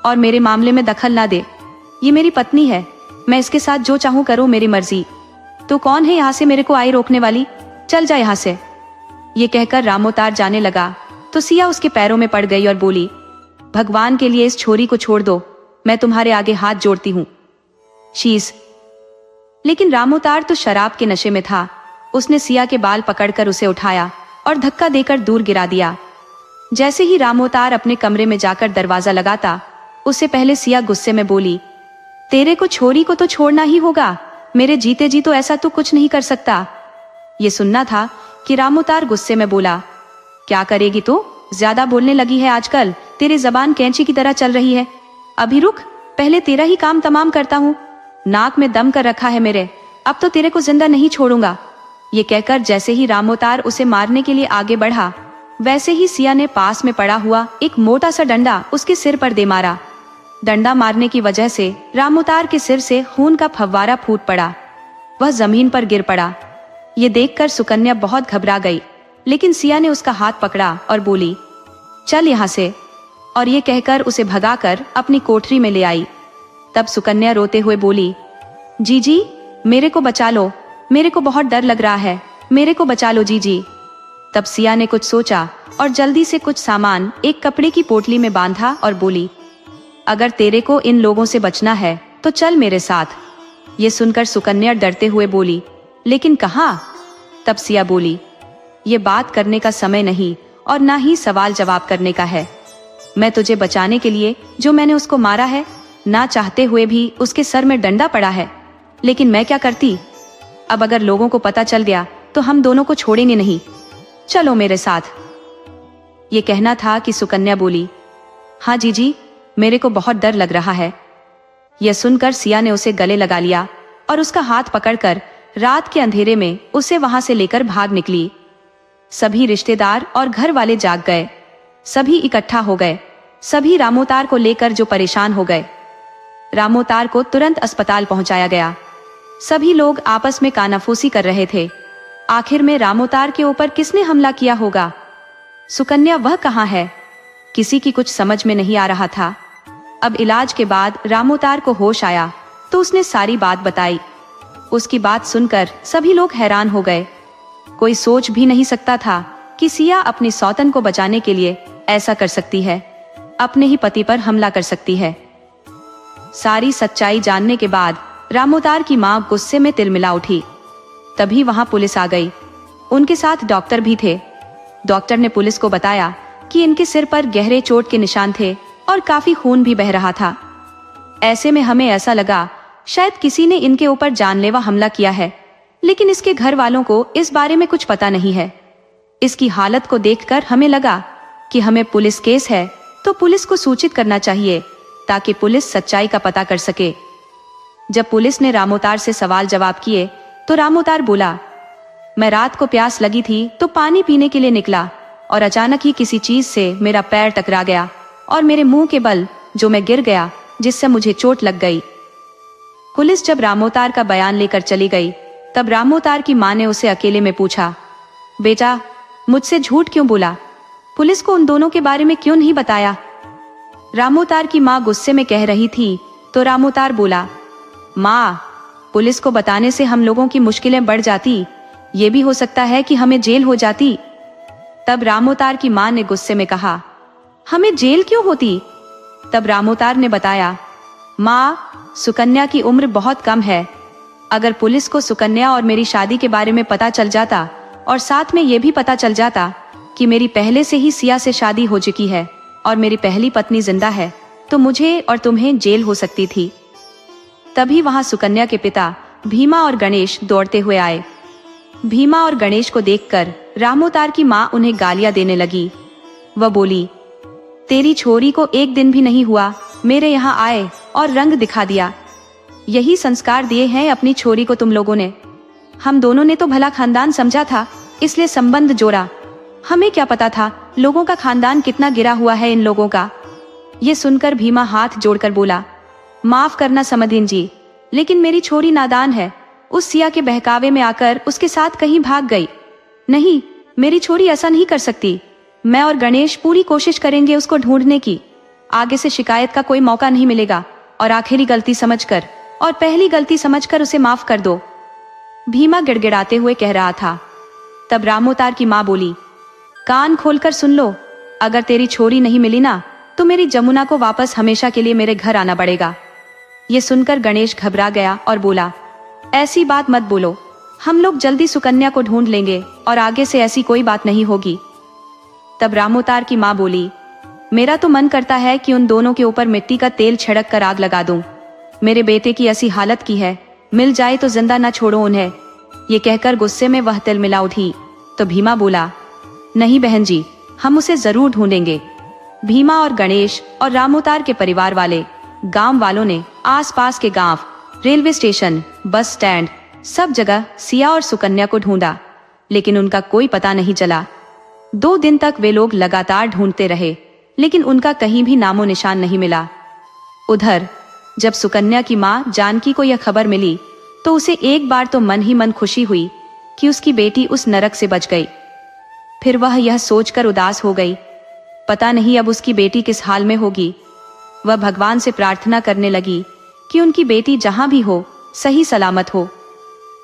और मेरे मामले में दखल ना दे। ये मेरी पत्नी है, मैं इसके साथ जो चाहूं करूं, मेरी मर्जी। तो कौन है यहाँ से मेरे को आई रोकने वाली? चल जा यहाँ से। ये कहकर रामोतार जाने लगा तो सिया उसके पैरों में पड़ गई और बोली, भगवान के लिए इस छोरी को छोड़ दो, मैं तुम्हारे आगे हाथ जोड़ती हूँ। शीश। लेकिन रामोतार तो शराब के नशे में था। उसने सिया के बाल पकड़कर उसे उठाया और धक्का देकर दूर गिरा दिया। जैसे ही रामोतार अपने कमरे में जाकर दरवाजा लगाता, उससे पहले सिया गुस्से में बोली, तेरे को छोरी को तो छोड़ना ही होगा, मेरे जीते जी तो ऐसा तू कुछ नहीं कर सकता। ये सुनना था कि रामोतार गुस्से में बोला, क्या करेगी तू? ज्यादा बोलने लगी है आजकल, तेरी जबान कैंची की तरह चल रही है। अभी रुक, पहले तेरा ही काम तमाम करता हूँ। नाक में दम कर रखा है मेरे, अब तो तेरे को जिंदा नहीं छोड़ूंगा। ये कहकर जैसे ही रामोतार उसे मारने के लिए आगे बढ़ा, वैसे ही सिया ने पास में पड़ा हुआ एक मोटा सा डंडा उसके सिर पर दे मारा। डंडा मारने की वजह से रामोतार के सिर से खून का फव्वारा फूट पड़ा। वह जमीन पर गिर पड़ा। ये देखकर सुकन्या बहुत घबरा गई, लेकिन सिया ने उसका हाथ पकड़ा और बोली, चल यहाँ से। और ये कहकर उसे भगाकर अपनी कोठरी में ले आई। तब सुकन्या रोते हुए बोली, जीजी, मेरे को बचा लो, मेरे को बहुत डर लग रहा है, मेरे को बचा लो जीजी। तब सिया ने कुछ सोचा और जल्दी से कुछ सामान एक कपड़े की पोटली में बांधा और बोली, अगर तेरे को इन लोगों से बचना है तो चल मेरे साथ। ये सुनकर सुकन्या डरते हुए बोली, लेकिन कहाँ? तब सिया बोली, ये बात करने का समय नहीं और ना ही सवाल जवाब करने का है। मैं तुझे बचाने के लिए जो मैंने उसको मारा है, ना चाहते हुए भी उसके सर में डंडा पड़ा है, लेकिन मैं क्या करती? अब अगर लोगों को पता चल गया तो हम दोनों को छोड़ेंगे नहीं, चलो मेरे साथ। ये कहना था कि सुकन्या बोली, हाँ जीजी, मेरे को बहुत डर लग रहा है। यह सुनकर सिया ने उसे गले लगा लिया और उसका हाथ पकड़कर रात के अंधेरे में उसे वहां से लेकर भाग निकली। सभी रिश्तेदार और घर वाले जाग गए, सभी इकट्ठा हो गए, सभी रामोतार को लेकर जो परेशान हो गए। रामोतार को तुरंत अस्पताल पहुंचाया गया। सभी लोग आपस में कानाफूसी कर रहे थे, आखिर में रामोतार के ऊपर किसने हमला किया होगा? सुकन्या वह कहाँ है? किसी की कुछ समझ में नहीं आ रहा था। अब इलाज के बाद रामोतार को होश आया तो उसने सारी बात बताई। उसकी बात सुनकर सभी लोग हैरान हो गए। कोई सोच भी नहीं सकता था कि सिया अपनी सौतन को बचाने के लिए ऐसा कर सकती है, अपने ही पति पर हमला कर सकती है। सारी सच्चाई जानने के बाद रामोतार की मां गुस्से में तिलमिला उठी। तभी वहां पुलिस आ गई। उनके साथ डॉक्टर भी थे। डॉक्टर ने पुलिस को बताया कि इनके सिर पर गहरे चोट के निशान थे और काफी खून भी बह रहा था। ऐसे में हमें ऐसा लगा शायद किसी ने इनके ऊपर जानलेवा हमला किया है, लेकिन इसके घर वालों को इस बारे में कुछ पता नहीं है। इसकी हालत को देखकर हमें लगा कि हमें पुलिस केस है तो पुलिस को सूचित करना चाहिए ताकि पुलिस सच्चाई का पता कर सके। जब पुलिस ने रामोतार से सवाल जवाब किए तो रामोतार बोला, मैं रात को प्यास लगी थी तो पानी पीने के लिए निकला और अचानक ही किसी चीज से मेरा पैर टकरा गया और मेरे मुंह के बल जो मैं गिर गया, जिससे मुझे चोट लग गई। पुलिस जब रामोतार का बयान लेकर चली गई तब रामोतार की मां ने उसे अकेले में पूछा, बेटा मुझसे झूठ क्यों बोला? पुलिस को उन दोनों के बारे में क्यों नहीं बताया? रामोतार की मां गुस्से में कह रही थी तो रामोतार बोला, मां, पुलिस को बताने से हम लोगों की मुश्किलें बढ़ जाती, ये भी हो सकता है कि हमें जेल हो जाती। तब रामोतार की मां ने गुस्से में कहा, हमें जेल क्यों होती? तब रामोतार ने बताया, मां, सुकन्या की उम्र बहुत कम है। अगर पुलिस को सुकन्या और मेरी शादी के बारे में पता चल जाता और साथ में ये भी पता चल जाता कि मेरी पहले से ही सिया से शादी हो चुकी है और मेरी पहली पत्नी जिंदा है, तो मुझे और तुम्हें जेल हो सकती थी। तभी वहां सुकन्या के पिता भीमा और गणेश दौड़ते हुए आए। भीमा और गणेश को देखकर रामोतार की मां उन्हें गालियां देने लगी। वह बोली, तेरी छोरी को एक दिन भी नहीं हुआ मेरे यहाँ आए और रंग दिखा दिया। यही संस्कार दिए हैं अपनी छोरी को तुम लोगों ने। हम दोनों ने तो भला खानदान समझा था, इसलिए संबंध जोड़ा। हमें क्या पता था लोगों का खानदान कितना गिरा हुआ है इन लोगों का। ये सुनकर भीमा हाथ जोड़कर बोला, माफ करना समधिन जी, लेकिन मेरी छोरी नादान है। उस सिया के बहकावे में आकर उसके साथ कहीं भाग गई। नहीं, मेरी छोरी ऐसा नहीं कर सकती। मैं और गणेश पूरी कोशिश करेंगे उसको ढूंढने की। आगे से शिकायत का कोई मौका नहीं मिलेगा और आखिरी गलती समझकर और पहली गलती समझकर उसे माफ कर दो। भीमा गिड़गिड़ाते हुए कह रहा था। तब रामोतार की मां बोली, कान खोलकर सुन लो, अगर तेरी छोरी नहीं मिली ना तो मेरी जमुना को वापस हमेशा के लिए मेरे घर आना पड़ेगा। ये सुनकर गणेश घबरा गया और बोला, ऐसी बात मत बोलो, हम लोग जल्दी सुकन्या को ढूंढ लेंगे और आगे से ऐसी कोई बात नहीं होगी। तब रामोतार की मां बोली, मेरा तो मन करता है कि उन दोनों के ऊपर मिट्टी का तेल छिड़क कर आग लगा दूं। मेरे बेटे की ऐसी हालत की है, मिल जाए तो जिंदा ना छोड़ो उन्हें। ये कहकर गुस्से में वह तिलमिला उठी। तो भीमा बोला, नहीं बहन जी, हम उसे जरूर ढूंढेंगे। भीमा और गणेश और रामोतार के परिवार वाले गांव वालों ने आसपास के गांव, रेलवे स्टेशन, बस स्टैंड, सब जगह सिया और सुकन्या को ढूंढा, लेकिन उनका कोई पता नहीं चला। 2 दिन तक वे लोग लगातार ढूंढते रहे, लेकिन उनका कहीं भी नामो निशान नहीं मिला। उधर जब सुकन्या की मां जानकी को यह खबर मिली तो उसे एक बार तो मन ही मन खुशी हुई कि उसकी बेटी उस नरक से बच गई। फिर वह यह सोचकर उदास हो गई, पता नहीं अब उसकी बेटी किस हाल में होगी। वह भगवान से प्रार्थना करने लगी कि उनकी बेटी जहां भी हो सही सलामत हो,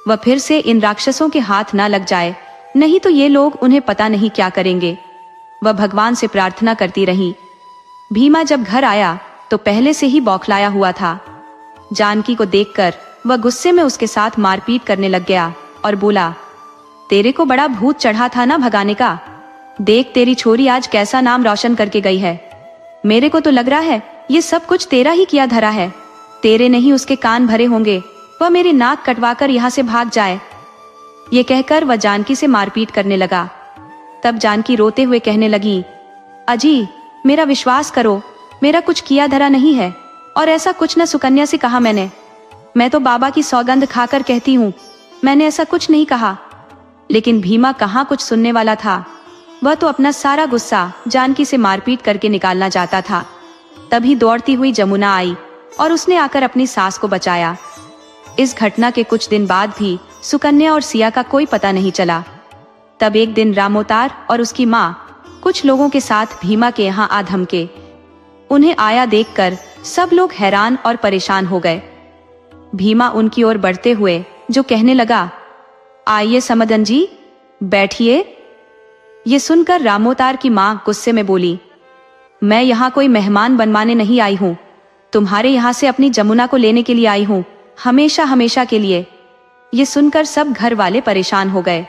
वह फिर से इन राक्षसों के हाथ ना लग जाए, नहीं तो ये लोग उन्हें पता नहीं क्या करेंगे। वह भगवान से प्रार्थना करती रही। भीमा जब घर आया तो पहले से ही बौखलाया हुआ था। जानकी को देखकर वह गुस्से में उसके साथ मारपीट करने लग गया और बोला, तेरे को बड़ा भूत चढ़ा था ना भगाने का। देख तेरी छोरी आज कैसा नाम रोशन करके गई है। मेरे को तो लग रहा है ये सब कुछ तेरा ही किया धरा है। तेरे नहीं उसके कान भरे होंगे, वह मेरी नाक कटवाकर यहाँ से भाग जाए। ये कहकर वह जानकी से मारपीट करने लगा। तब जानकी रोते हुए कहने लगी, अजी मेरा विश्वास करो, मेरा कुछ किया धरा नहीं है और ऐसा कुछ न सुकन्या से कहा मैंने। मैं तो बाबा की सौगंध खाकर कहती हूँ, मैंने ऐसा कुछ नहीं कहा। लेकिन भीमा कहाँ कुछ सुनने वाला था। वह तो अपना सारा गुस्सा जानकी से मारपीट करके निकालना चाहता था। तभी दौड़ती हुई जमुना आई और उसने आकर अपनी सास को बचाया। इस घटना के कुछ दिन बाद भी सुकन्या और सिया का कोई पता नहीं चला। तब एक दिन रामोतार और उसकी माँ कुछ लोगों के साथ भीमा के यहाँ आ धमके। उन्हें आया देखकर सब लोग हैरान और परेशान हो गए। भीमा उनकी ओर बढ़ते हुए जो कहने लगा, आइए समदन जी, बैठिए। ये सुनकर रामोतार की माँ गुस्से में बोली, मैं यहाँ कोई मेहमान बनवाने नहीं आई हूँ, तुम्हारे यहाँ से अपनी जमुना को लेने के लिए आई हूँ, हमेशा हमेशा के लिए। ये सुनकर सब घर वाले परेशान हो गए।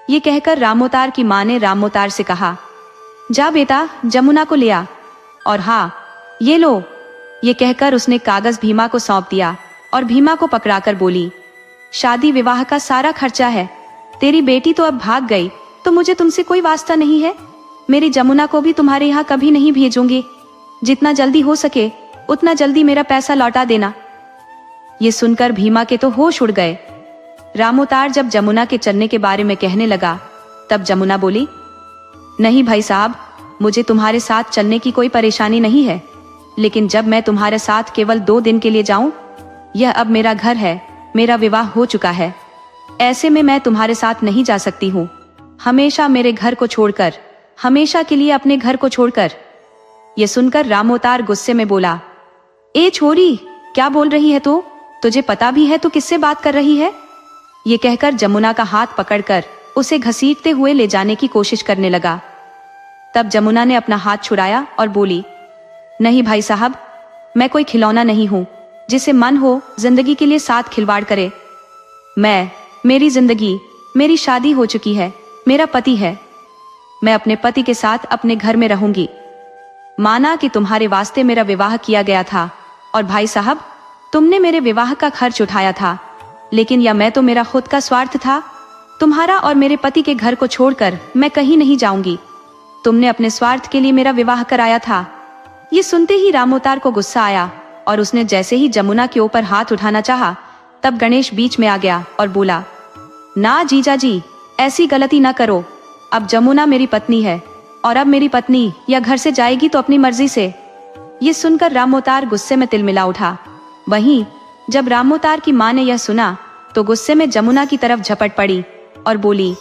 ये कहकर रामोतार की माँ ने रामोतार से कहा, जा बेटा जमुना को ले आ, और हाँ ये लो। ये कहकर उसने कागज भीमा को सौंप दिया और भीमा को पकड़ाकर बोली, शादी विवाह का सारा खर्चा है। तेरी बेटी तो अब भाग गई तो मुझे तुमसे कोई वास्ता नहीं है। मेरी जमुना को भी तुम्हारे यहाँ कभी नहीं भेजूंगी। जितना जल्दी हो सके उतना जल्दी मेरा पैसा लौटा देना। ये सुनकर भीमा के तो होश उड़ गए। रामोतार जब जमुना के चलने के बारे में कहने लगा तब जमुना बोली, नहीं भाई साहब, मुझे तुम्हारे साथ चलने की कोई परेशानी नहीं है, लेकिन जब मैं तुम्हारे साथ केवल 2 दिन के लिए जाऊं, यह अब मेरा घर है, मेरा विवाह हो चुका है, ऐसे में मैं तुम्हारे साथ नहीं जा सकती हूँ। हमेशा मेरे घर को छोड़कर, हमेशा के लिए अपने घर को छोड़कर। ये सुनकर रामोतार गुस्से में बोला, ए छोरी, क्या बोल रही है तू? तुझे पता भी है तू किससे बात कर रही है? ये कहकर जमुना का हाथ पकड़कर उसे घसीटते हुए ले जाने की कोशिश करने लगा। तब जमुना ने अपना हाथ छुड़ाया और बोली, नहीं भाई साहब, मैं कोई खिलौना नहीं हूं जिसे मन हो जिंदगी के लिए साथ खिलवाड़ करे। मेरी जिंदगी, मेरी शादी हो चुकी है, मेरा पति है, मैं अपने पति के साथ अपने घर में रहूंगी। माना कि तुम्हारे वास्ते मेरा विवाह किया गया था और भाई साहब तुमने मेरे विवाह का खर्च उठाया था, लेकिन यह मैं तो मेरा खुद का स्वार्थ था। तुम्हारा और मेरे पति के घर को छोड़कर मैं कहीं नहीं जाऊंगी। तुमने अपने स्वार्थ के लिए मेरा विवाह कराया था। ये सुनते ही रामोतार को गुस्सा आया और उसने जैसे ही जमुना के ऊपर हाथ उठाना चाहा तब गणेश बीच में आ गया और बोला, ना जीजा जी, ऐसी गलती ना करो। अब जमुना मेरी पत्नी है और अब मेरी पत्नी या घर से जाएगी तो अपनी मर्जी से। ये सुनकर रामोतार गुस्से में तिलमिला उठा। वहीं जब रामोतार की माँ ने यह सुना तो गुस्से में जमुना की तरफ झपट पड़ी और बोली,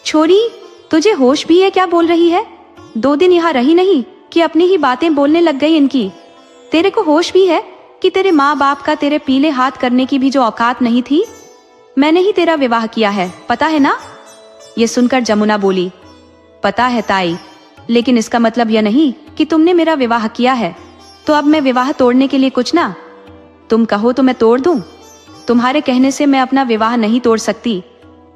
छोरी, तुझे होश भी है क्या बोल रही है? 2 दिन यहाँ रही नहीं कि अपनी ही बातें बोलने लग गई इनकी। तेरे को होश भी है कि तेरे माँ बाप का तेरे पीले हाथ करने की भी जो औकात नहीं थी? मैंने ही तेरा विवाह किया है, पता है ना? ये सुनकर जमुना बोली, पता है ताई, लेकिन इसका मतलब यह नहीं कि तुमने मेरा विवाह किया है, तो अब मैं विवाह तोड़ने के लिए कुछ ना। तुम कहो तो मैं तोड़ दूं? तुम्हारे कहने से मैं अपना विवाह नहीं तोड़ सकती।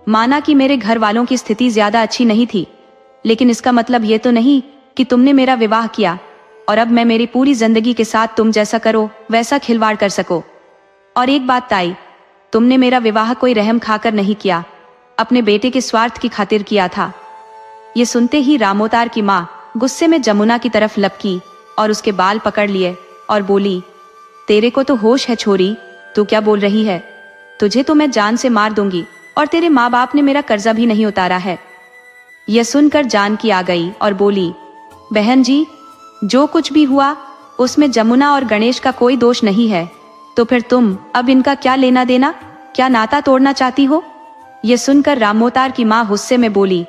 माना कि मेरे घर वालों की स्थिति ज्यादा अच्छी नहीं थी, लेकिन इसका मतलब ये तो नहीं कि तुमने मेरा विवाह किया और अब मैं मेरी पूरी जिंदगी के साथ तुम जैसा करो वैसा खिलवाड़ कर सको। और एक बात ताई, तुमने मेरा विवाह कोई रहम खाकर नहीं किया, अपने बेटे के स्वार्थ की खातिर किया था। ये सुनते ही रामोतार की माँ गुस्से में जमुना की तरफ लपकी और उसके बाल पकड़ लिए और बोली, तेरे को तो होश है छोरी, तू क्या बोल रही है? तुझे तो मैं जान से मार दूंगी और तेरे माँ बाप ने मेरा कर्जा भी नहीं उतारा है। यह सुनकर जानकी आ गई और बोली, बहन जी, जो कुछ भी हुआ उसमें जमुना और गणेश का कोई दोष नहीं है, तो फिर तुम अब इनका क्या लेना देना? क्या नाता तोड़ना चाहती हो? यह सुनकर रामोतार की माँ गुस्से में बोली,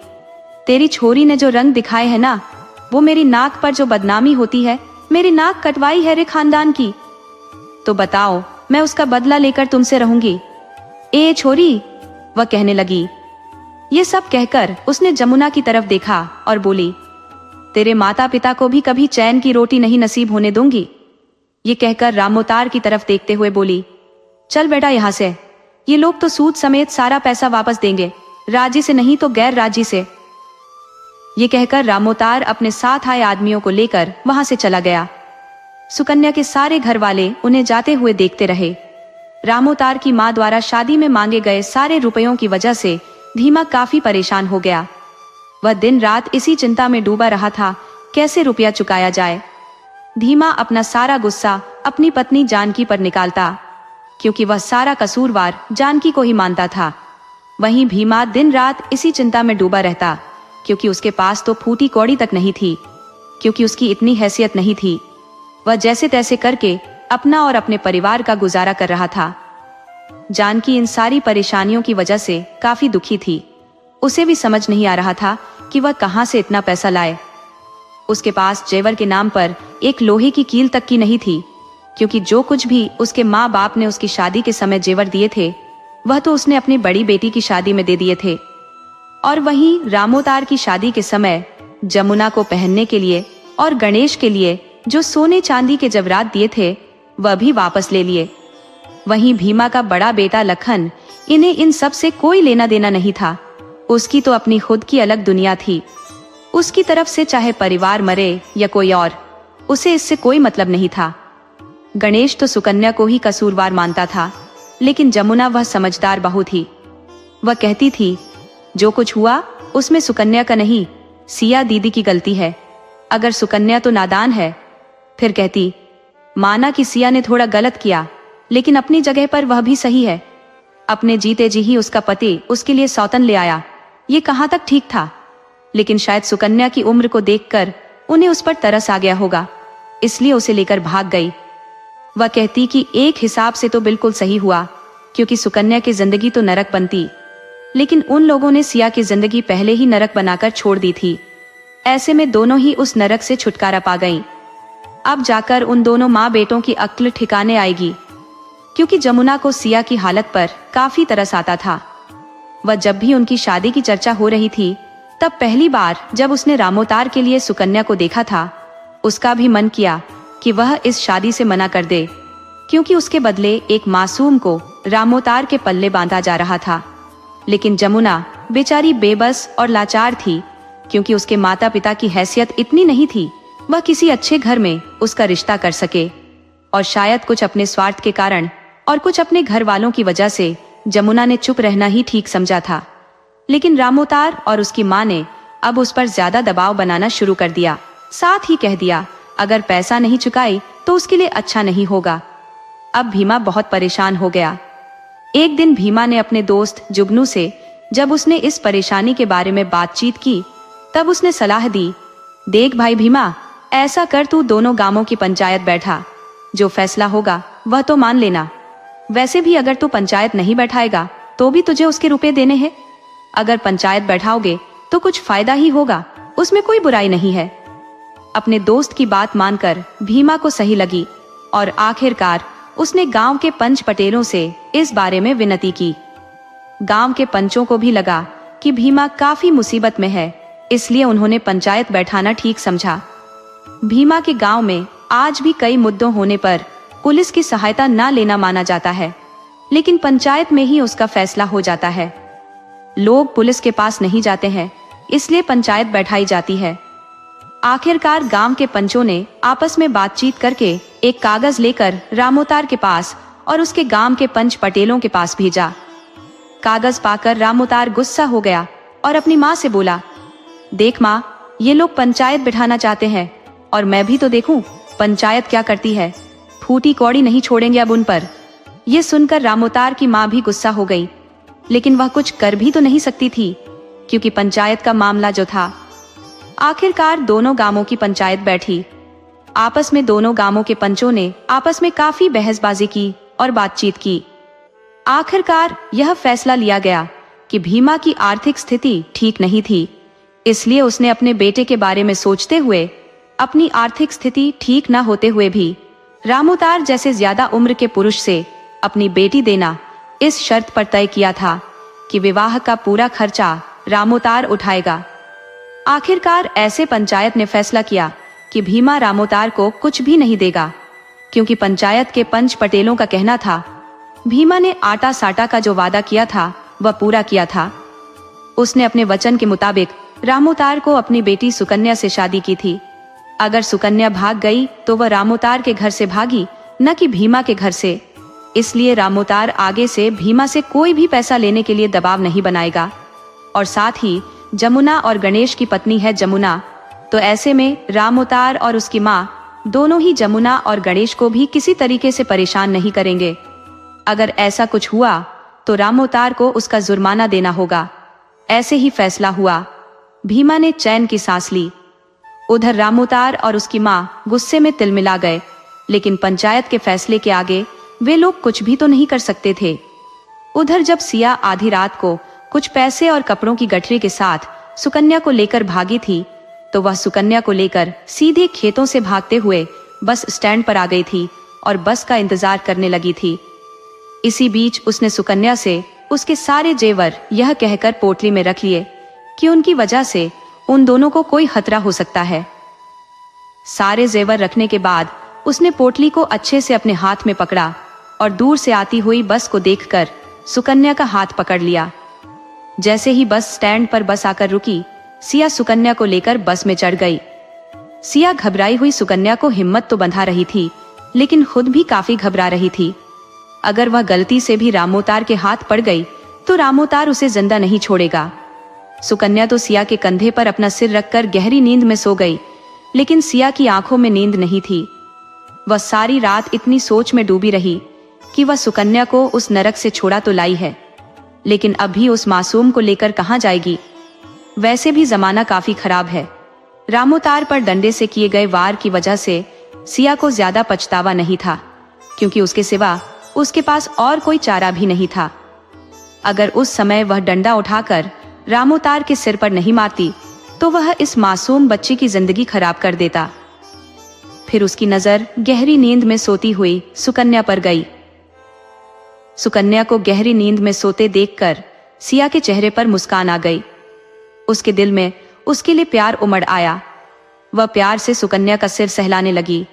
तेरी छोरी ने जो रंग दिखाए है ना, वो मेरी नाक पर जो बदनामी होती है, मेरी नाक कटवाई है रे खानदान की, तो बताओ मैं उसका बदला लेकर तुमसे रहूंगी। ए छोरी, वह कहने लगी। ये सब कहकर उसने जमुना की तरफ देखा और बोली, तेरे माता पिता को भी कभी चैन की रोटी नहीं नसीब होने दूंगी। ये कहकर रामोतार की तरफ देखते हुए बोली, चल बेटा यहाँ से, ये लोग तो सूद समेत सारा पैसा वापस देंगे, राजी से नहीं तो गैर राजी से। ये कहकर रामोतार अपने साथ आए आदमियों को लेकर वहां से चला गया। सुकन्या के सारे घर वाले उन्हें जाते हुए देखते रहे। रामोतार की मां द्वारा शादी में मांगे गए सारे रुपयों की वजह से भीमा काफी परेशान हो गया। वह दिन रात इसी चिंता में डूबा रहा था, कैसे रुपया चुकाया जाए। भीमा अपना सारा गुस्सा अपनी पत्नी जानकी पर निकालता, क्योंकि वह सारा कसूरवार जानकी को ही मानता था। वहीं भीमा दिन रात इसी चिंता में डूबा रहता, क्योंकि उसके पास तो फूटी कौड़ी तक नहीं थी, क्योंकि उसकी इतनी हैसियत नहीं थी। वह जैसे तैसे करके अपना और अपने परिवार का गुजारा कर रहा था। जानकी इन सारी परेशानियों की वजह से काफी दुखी थी। उसे भी समझ नहीं आ रहा था कि वह कहां से इतना पैसा लाए। उसके पास जेवर के नाम पर एक लोहे की कील तक की नहीं थी, क्योंकि जो कुछ भी उसके माँ बाप ने उसकी शादी के समय जेवर दिए थे वह तो उसने अपनी बड़ी बेटी की शादी में दे दिए थे। और वहीं रामोतार की शादी के समय जमुना को पहनने के लिए और गणेश के लिए जो सोने चांदी के जवरात दिए थे वह भी वापस ले लिए। वहीं भीमा का बड़ा बेटा लखन, इन्हें इन सब से कोई लेना देना नहीं था। उसकी तो अपनी खुद की अलग दुनिया थी। उसकी तरफ से चाहे परिवार मरे या कोई और, उसे इससे कोई मतलब नहीं था। गणेश तो सुकन्या को ही कसूरवार मानता था, लेकिन जमुना वह समझदार बहू थी। वह कहती थी, जो कुछ हुआ उसमें सुकन्या का नहीं, सिया दीदी की गलती है। अगर सुकन्या तो नादान है। फिर कहती, माना कि सिया ने थोड़ा गलत किया, लेकिन अपनी जगह पर वह भी सही है। अपने जीते जी ही उसका पति उसके लिए सौतन ले आया, ये कहाँ तक ठीक था। लेकिन शायद सुकन्या की उम्र को देखकर उन्हें उस पर तरस आ गया होगा, इसलिए उसे लेकर भाग गई। वह कहती कि एक हिसाब से तो बिल्कुल सही हुआ, क्योंकि सुकन्या की जिंदगी तो नरक बनती, लेकिन उन लोगों ने सिया की जिंदगी पहले ही नरक बनाकर छोड़ दी थी। ऐसे में दोनों ही उस नरक से छुटकारा पा गईं। अब जाकर उन दोनों माँ बेटों की अक्ल ठिकाने आएगी, क्योंकि जमुना को सिया की हालत पर काफी तरस आता था। वह जब भी उनकी शादी की चर्चा हो रही थी, तब पहली बार जब उसने रामोतार के लिए सुकन्या को देखा था, उसका भी मन किया कि वह इस शादी से मना कर दे, क्योंकि उसके बदले एक मासूम को रामोतार के पल्ले बांधा जा रहा था। लेकिन जमुना बेचारी बेबस और लाचार थी, क्योंकि उसके माता पिता की हैसियत इतनी नहीं थी वह किसी अच्छे घर में उसका रिश्ता कर सके। और शायद कुछ अपने स्वार्थ के कारण और कुछ अपने घर वालों की वजह से जमुना ने चुप रहना ही ठीक समझा था। लेकिन रामोतार और उसकी माँ ने अब उस पर ज्यादा दबाव बनाना शुरू कर दिया। साथ ही कह दिया, अगर पैसा नहीं चुकाई तो उसके लिए अच्छा नहीं होगा। अब भीमा बहुत परेशान हो गया। एक दिन भीमा ने अपने दोस्त जुगनू से जब उसने इस परेशानी के बारे में बातचीत की, तब उसने सलाह दी, देख भाई भीमा, ऐसा कर तू दोनों गांवों की पंचायत बैठा, जो फैसला होगा वह तो मान लेना। वैसे भी अगर तू पंचायत नहीं बैठाएगा तो भी तुझे उसके रुपए देने हैं। अगर पंचायत बैठाओगे तो कुछ फायदा ही होगा, उसमें कोई बुराई नहीं है। अपने दोस्त की बात मानकर भीमा को सही लगी और आखिरकार उसने गांव के पंच पटेलों से इस बारे में विनती की। गांव के पंचों को भी लगा कि भीमा काफी मुसीबत में है, इसलिए उन्होंने पंचायत बैठाना ठीक समझा। भीमा के गांव में आज भी कई मुद्दों होने पर पुलिस की सहायता न लेना माना जाता है, लेकिन पंचायत में ही उसका फैसला हो जाता है। लोग पुलिस के पास नहीं जाते हैं, इसलिए पंचायत बैठाई जाती है। आखिरकार गांव के पंचों ने आपस में बातचीत करके एक कागज लेकर रामोतार के पास और उसके गांव के पंच पटेलों के पास भेजा। कागज पाकर रामोतार गुस्सा हो गया और अपनी माँ से बोला, देख माँ, ये लोग पंचायत बिठाना चाहते हैं और मैं भी तो देखूं पंचायत क्या करती है। फूटी कौड़ी नहीं छोड़ेंगे अब उन पर। ये सुनकर रामोतार की माँ भी गुस्सा हो गई, लेकिन वह कुछ कर भी तो नहीं सकती थी, क्योंकि पंचायत का मामला जो था। आखिरकार दोनों गांवों की पंचायत बैठी। आपस में दोनों गांवों के पंचों ने आपस में काफी बहसबाजी की और बातचीत की। आखिरकार यह फैसला लिया गया कि भीमा की आर्थिक स्थिति ठीक नहीं थी, इसलिए उसने अपने बेटे के बारे में सोचते हुए अपनी आर्थिक स्थिति ठीक न होते हुए भी रामोतार जैसे ज्यादा उम्र के पुरुष से अपनी बेटी देना इस शर्त पर तय किया था कि विवाह का पूरा खर्चा रामोतार उठाएगा। आखिरकार ऐसे पंचायत ने फैसला किया कि भीमा रामोतार को कुछ भी नहीं देगा, क्योंकि पंचायत के पंच पटेलों का कहना था भीमा ने आटा साटा का जो वादा किया था वह पूरा किया था। उसने अपने वचन के मुताबिक रामोतार को अपनी बेटी सुकन्या से शादी की थी। अगर सुकन्या भाग गई तो वह रामोतार के घर से भागी, न कि भीमा के घर से। इसलिए रामोतार आगे से भीमा से कोई भी पैसा लेने के लिए दबाव नहीं बनाएगा। और साथ ही जमुना और गणेश की पत्नी है जमुना, तो ऐसे में रामोतार और उसकी माँ दोनों ही जमुना और गणेश को भी किसी तरीके से परेशान नहीं करेंगे। अगर ऐसा कुछ हुआ तो रामोतार को उसका जुर्माना देना होगा। ऐसे ही फैसला हुआ। भीमा ने चैन की सांस ली। उधर रामोतार और उसकी माँ गुस्से में तिलमिला गए, लेकिन पंचायत के फैसले के आगे वे लोग कुछ भी तो नहीं कर सकते थे। उधर जब सिया आधी रात को कुछ पैसे और कपड़ों की गठरी के साथ सुकन्या को लेकर भागी थी, तो वह सुकन्या को लेकर सीधे खेतों से भागते हुए बस स्टैंड पर आ गई थी और बस का इंतजार करने लगी थी। इसी बीच उसने सुकन्या से उसके सारे जेवर यह कहकर पोटली में रख लिए कि उनकी वजह से उन दोनों को कोई खतरा हो सकता है। सारे जेवर रखने के बाद उसने पोटली को अच्छे से अपने हाथ में पकड़ा और दूर से आती हुई बस को देखकर सुकन्या का हाथ पकड़ लिया। जैसे ही बस स्टैंड पर बस आकर रुकी, सिया सुकन्या को लेकर बस में चढ़ गई। सिया घबराई हुई सुकन्या को हिम्मत तो बंधा रही थी, लेकिन खुद भी काफी घबरा रही थी। अगर वह गलती से भी रामोतार के हाथ पड़ गई तो रामोतार उसे जिंदा नहीं छोड़ेगा। सुकन्या तो सिया के कंधे पर अपना सिर रखकर गहरी नींद में सो गई, लेकिन सिया की आंखों में नींद नहीं थी। वह सारी रात इतनी सोच में डूबी रही कि वह सुकन्या को उस नरक से छोड़ा तो लाई है, लेकिन अभी उस मासूम को लेकर कहां जाएगी। वैसे भी जमाना काफी खराब है। रामोतार पर डंडे से किए गए वार की वजह से सिया को ज्यादा पछतावा नहीं था, क्योंकि उसके सिवा उसके पास और कोई चारा भी नहीं था। अगर उस समय वह डंडा उठाकर रामोतार के सिर पर नहीं मारती तो वह इस मासूम बच्ची की जिंदगी खराब कर देता। फिर उसकी नजर गहरी नींद में सोती हुई सुकन्या पर गई। सुकन्या को गहरी नींद में सोते देखकर सिया के चेहरे पर मुस्कान आ गई। उसके दिल में उसके लिए प्यार उमड़ आया। वह प्यार से सुकन्या का सिर सहलाने लगी।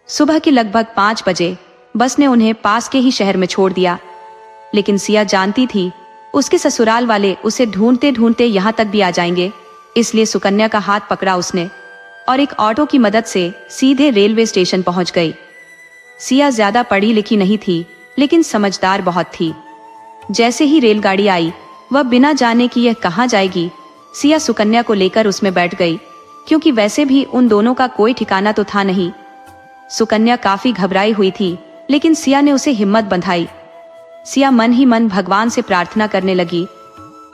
सुबह के लगभग 5 बजे बस ने उन्हें पास के ही शहर में छोड़ दिया, लेकिन सिया जानती थी उसके ससुराल वाले उसे ढूंढते ढूंढते यहाँ तक भी आ जाएंगे। इसलिए सुकन्या का हाथ पकड़ा उसने और एक ऑटो की मदद से सीधे रेलवे स्टेशन पहुंच गई। सिया ज्यादा पढ़ी लिखी नहीं थी, लेकिन समझदार बहुत थी। जैसे ही रेलगाड़ी आई, वह बिना जाने कि यह कहां जाएगी, सिया सुकन्या को लेकर उसमें बैठ गई, क्योंकि वैसे भी उन दोनों का कोई ठिकाना तो था नहीं। सुकन्या काफी घबराई हुई थी, लेकिन सिया ने उसे हिम्मत बंधाई। सिया मन ही मन भगवान से प्रार्थना करने लगी,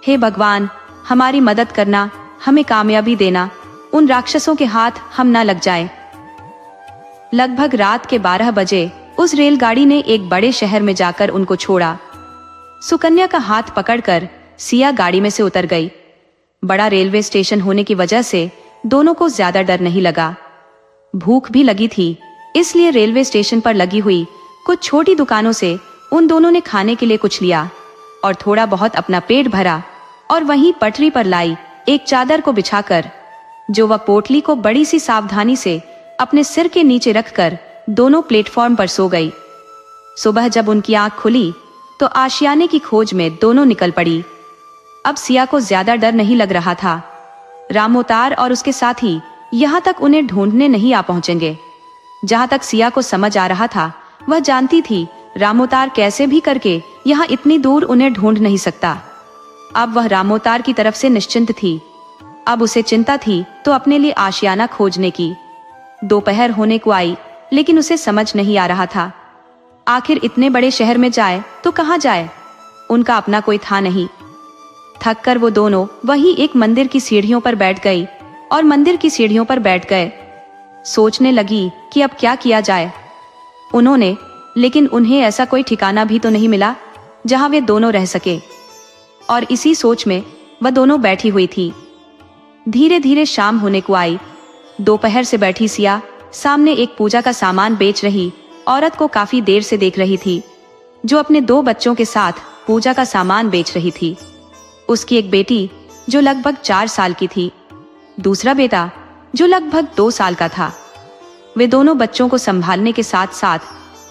हे भगवान, हमारी मदद करना, हमें कामयाबी देना, उन राक्षसों के हाथ हम ना लग जाएं। लगभग रात के 12 बजे उस रेलगाड़ी ने एक बड़े शहर में जाकर उनको छोड़ा। सुकन्या का हाथ पकड़कर सिया गाड़ी में से उतर गई। बड़ा रेलवे स्टेशन होने की वजह से दोनों को ज्यादा डर नहीं लगा। भूख भी लगी थी, इसलिए रेलवे स्टेशन पर लगी हुई कुछ छोटी दुकानों से उन दोनों ने खाने के लिए कुछ लिया और थोड़ा बहुत अपना पेट भरा, और वहीं पटरी पर लाई एक चादर को बिछाकर, जो वह पोटली को बड़ी सी सावधानी से अपने सिर के नीचे रखकर दोनों प्लेटफॉर्म पर सो गई। सुबह जब उनकी आंख खुली तो आशियाने की खोज में दोनों निकल पड़ी। अब सिया को ज्यादा डर नहीं लग रहा था। रामोतार और उसके साथी यहाँ तक उन्हें ढूंढने नहीं आ पहुंचेंगे। जहां तक सिया को समझ आ रहा था, वह जानती थी रामोतार कैसे भी करके यहाँ इतनी दूर उन्हें ढूंढ नहीं सकता। अब वह रामोतार की तरफ से निश्चिंत थी। अब उसे चिंता थी तो अपने लिए आशियाना खोजने की। दोपहर होने को आई, लेकिन उसे समझ नहीं आ रहा था आखिर इतने बड़े शहर में जाए तो कहाँ जाए। उनका अपना कोई था नहीं। थक कर वो दोनों वहीं एक मंदिर की सीढ़ियों पर बैठ गई और मंदिर की सीढ़ियों पर बैठ गए। सोचने लगी कि अब क्या किया जाए उन्होंने, लेकिन उन्हें ऐसा कोई ठिकाना भी तो नहीं मिला जहां वे दोनों रह सके। और इसी सोच में वह दोनों बैठी हुई थी। धीरे धीरे शाम होने को आई। दोपहर से बैठी सिया सामने एक पूजा का सामान बेच रही औरत को काफी देर से देख रही थी, जो अपने 2 बच्चों के साथ पूजा का सामान बेच रही थी। उसकी एक बेटी जो लगभग 4 साल की थी, दूसरा बेटा जो लगभग 2 साल का था। वे दोनों बच्चों को संभालने के साथ साथ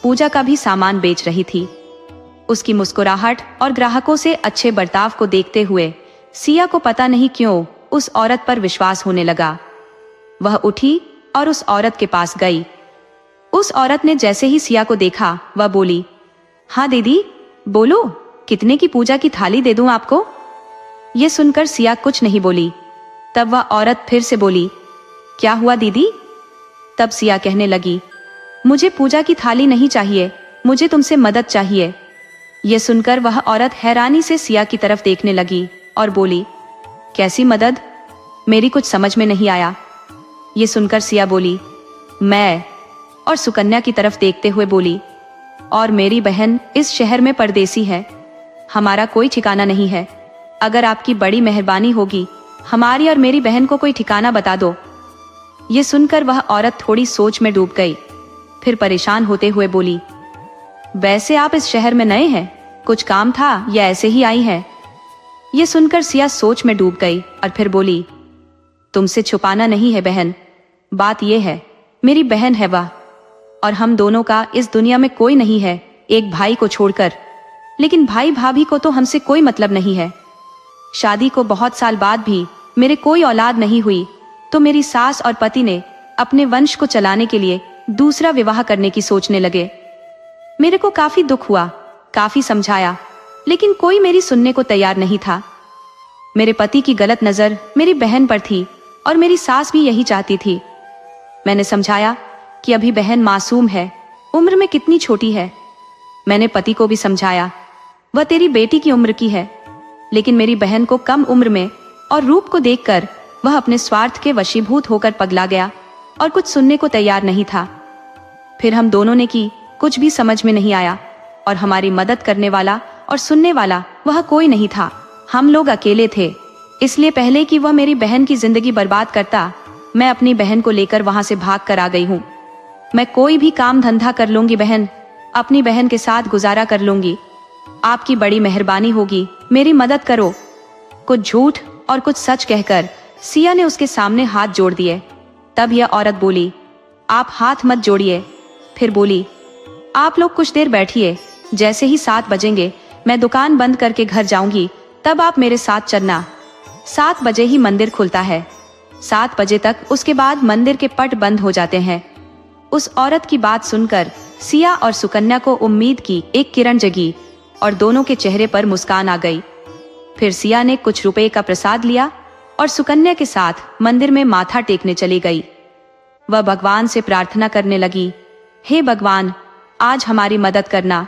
पूजा का भी सामान बेच रही थी। उसकी मुस्कुराहट और ग्राहकों से अच्छे बर्ताव को देखते हुए सिया को पता नहीं क्यों उस औरत पर विश्वास होने लगा। वह उठी और उस औरत के पास गई। उस औरत ने जैसे ही सिया को देखा, वह बोली, हाँ दीदी, बोलो, कितने की पूजा की थाली दे दूं आपको? ये सुनकर सिया कुछ नहीं बोली। तब वह औरत फिर से बोली, क्या हुआ दीदी? तब सिया कहने लगी, मुझे पूजा की थाली नहीं चाहिए, मुझे तुमसे मदद चाहिए। यह सुनकर वह औरत हैरानी से सिया की तरफ देखने लगी और बोली, कैसी मदद? मेरी कुछ समझ में नहीं आया। ये सुनकर सिया बोली, मैं, और सुकन्या की तरफ देखते हुए बोली, और मेरी बहन इस शहर में परदेसी है, हमारा कोई ठिकाना नहीं है। अगर आपकी बड़ी मेहरबानी होगी, हमारी और मेरी बहन को कोई ठिकाना बता दो। ये सुनकर वह औरत थोड़ी सोच में डूब गई, फिर परेशान होते हुए बोली, वैसे आप इस शहर में नए हैं, कुछ काम था या ऐसे ही आई है? ये सुनकर सिया सोच में डूब गई और फिर बोली, तुमसे छुपाना नहीं है बहन, बात यह है, मेरी बहन है वह, और हम दोनों का इस दुनिया में कोई नहीं है, एक भाई को छोड़कर। लेकिन भाई भाभी को तो हमसे कोई मतलब नहीं है। शादी को बहुत साल बाद भी मेरे कोई औलाद नहीं हुई तो मेरी सास और पति ने अपने वंश को चलाने के लिए दूसरा विवाह करने की सोचने लगे। मेरे को काफी दुख हुआ, काफी समझाया, लेकिन कोई मेरी सुनने को तैयार नहीं था। मेरे पति की गलत नजर मेरी बहन पर थी और मेरी सास भी यही चाहती थी। मैंने समझाया कि अभी बहन मासूम है, उम्र में कितनी छोटी है। मैंने पति को भी समझाया, वह तेरी बेटी की उम्र की है। लेकिन मेरी बहन को कम उम्र में और रूप को देखकर वह अपने स्वार्थ के वशीभूत होकर पगला गया और कुछ सुनने को तैयार नहीं था। फिर हम दोनों ने की, कुछ भी समझ में नहीं आया और हमारी मदद करने वाला और सुनने वाला वह कोई नहीं था। हम लोग अकेले थे, इसलिए पहले कि वह मेरी बहन की जिंदगी बर्बाद करता, मैं अपनी बहन को लेकर वहां से भाग कर आ गई हूँ। मैं कोई भी काम धंधा कर लूंगी बहन, अपनी बहन के साथ गुजारा कर लूंगी। आपकी बड़ी मेहरबानी होगी, मेरी मदद करो। कुछ झूठ और कुछ सच कहकर सिया ने उसके सामने हाथ जोड़ दिए। तब यह औरत बोली, आप हाथ मत जोड़िए। फिर बोली, आप लोग कुछ देर बैठिए, जैसे ही 7 बजेंगे मैं दुकान बंद करके घर जाऊंगी, तब आप मेरे साथ चलना। 7 बजे ही मंदिर खुलता है। 7 बजे तक, उसके बाद मंदिर के पट बंद हो जाते हैं। उस औरत की बात सुनकर सिया और सुकन्या को उम्मीद की एक किरण जगी और दोनों के चेहरे पर मुस्कान आ गई। फिर सिया ने कुछ रुपए का प्रसाद लिया और सुकन्या के साथ मंदिर में माथा टेकने चली गई। वह भगवान से प्रार्थना करने लगी, हे भगवान, आज हमारी मदद करना।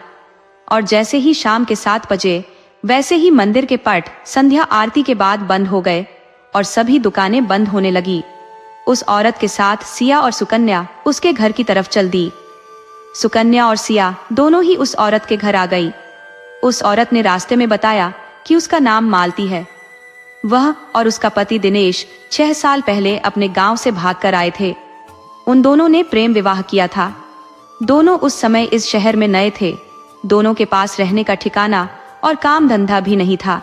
और जैसे ही शाम के 7 बजे, वैसे ही मंदिर के पट संध्या आरती के बाद बंद हो गए और सभी दुकानें बंद होने लगी। उस औरत के साथ सिया और सुकन्या उसके घर की तरफ चल दी। सुकन्या और सिया दोनों ही उस औरत के घर आ गई। उस औरत ने रास्ते में बताया कि उसका नाम मालती है। वह और उसका पति दिनेश 6 साल पहले अपने गांव से भागकर आए थे। उन दोनों ने प्रेम विवाह किया था। दोनों उस समय इस शहर में नए थे। दोनों के पास रहने का ठिकाना और काम धंधा भी नहीं था।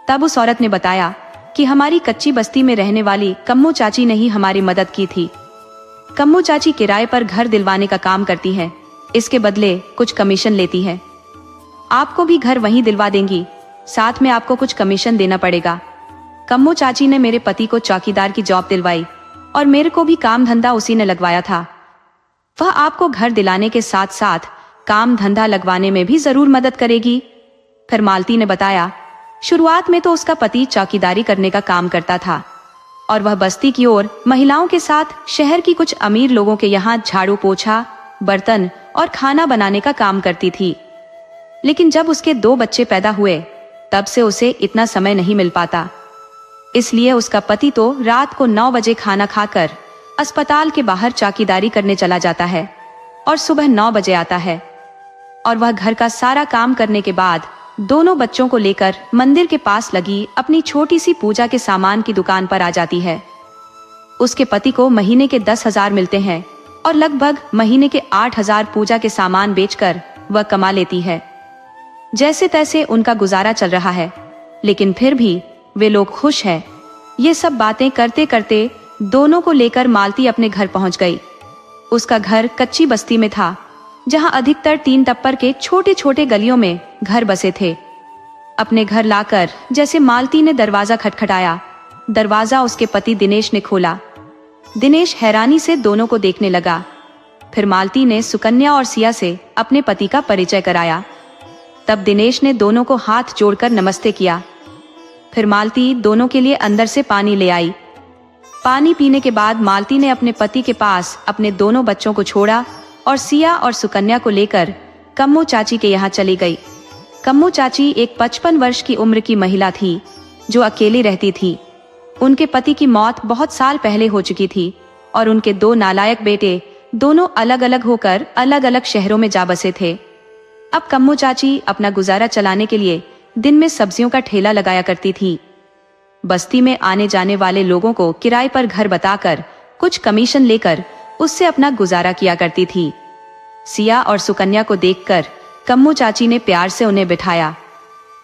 तब उस औरत ने बताया कि हमारी कच्ची बस्ती में रहने वाली कम्मू चाची ने ही हमारी मदद की थी। कम्मू चाची किराए पर घर दिलवाने का काम करती है, इसके बदले कुछ कमीशन लेती है। आपको भी घर वहीं दिलवा देंगी, साथ में आपको कुछ कमीशन देना पड़ेगा। कम्मू चाची ने मेरे पति को चौकीदार की जॉब दिलवाई और मेरे को भी काम धंधा उसी ने लगवाया था। वह आपको घर दिलाने के साथ साथ काम धंधा लगवाने में भी जरूर मदद करेगी। फिर मालती ने बताया, शुरुआत में तो उसका पति चौकीदारी करने का काम करता था और वह बस्ती की ओर महिलाओं के साथ शहर की कुछ अमीर लोगों के यहाँ झाड़ू पोछा, बर्तन और खाना बनाने का काम करती थी। लेकिन जब उसके 2 बच्चे पैदा हुए, तब से उसे इतना समय नहीं मिल पाता। इसलिए उसका पति तो रात को 9 बजे खाना खाकर अस्पताल के बाहर चौकीदारी करने चला जाता है और सुबह 9 बजे आता है। और वह घर का सारा काम करने के बाद दोनों बच्चों को लेकर मंदिर के पास लगी अपनी छोटी सी पूजा के सामान की दुकान पर आ जाती है। उसके पति को महीने के 10,000 मिलते हैं और लगभग महीने के 8,000 पूजा के सामान बेचकर वह कमा लेती है। जैसे तैसे उनका गुजारा चल रहा है, लेकिन फिर भी वे लोग खुश हैं। ये सब बातें करते करते दोनों को लेकर मालती अपने घर पहुंच गई। उसका घर कच्ची बस्ती में था, जहां अधिकतर 3 टप्पर के छोटे छोटे गलियों में घर बसे थे। अपने घर लाकर जैसे मालती ने दरवाजा खटखटाया, दरवाजा उसके पति दिनेश ने खोला। दिनेश हैरानी से दोनों को देखने लगा। फिर मालती ने सुकन्या और सिया से अपने पति का परिचय कराया। तब दिनेश ने दोनों को हाथ जोड़कर नमस्ते किया। फिर मालती दोनों के लिए अंदर से पानी ले आई। पानी पीने के बाद मालती ने अपने पति के पास अपने दोनों बच्चों को छोड़ा और सिया और सुकन्या को लेकर कम्मू चाची के यहाँ चली गई। कम्मू चाची एक 55 वर्ष की उम्र की महिला थी जो अकेली रहती थी। उनके पति की मौत बहुत साल पहले हो चुकी थी और उनके 2 नालायक बेटे दोनों अलग अलग होकर अलग अलग शहरों में जा बसे थे। अब कम्मू चाची अपना गुजारा चलाने के लिए दिन में सब्जियों का ठेला लगाया करती थी। बस्ती में आने जाने वाले लोगों को किराए पर घर बताकर कुछ कमीशन लेकर उससे अपना गुजारा किया करती थी। सिया और सुकन्या को देखकर कम्मू चाची ने प्यार से उन्हें बिठाया।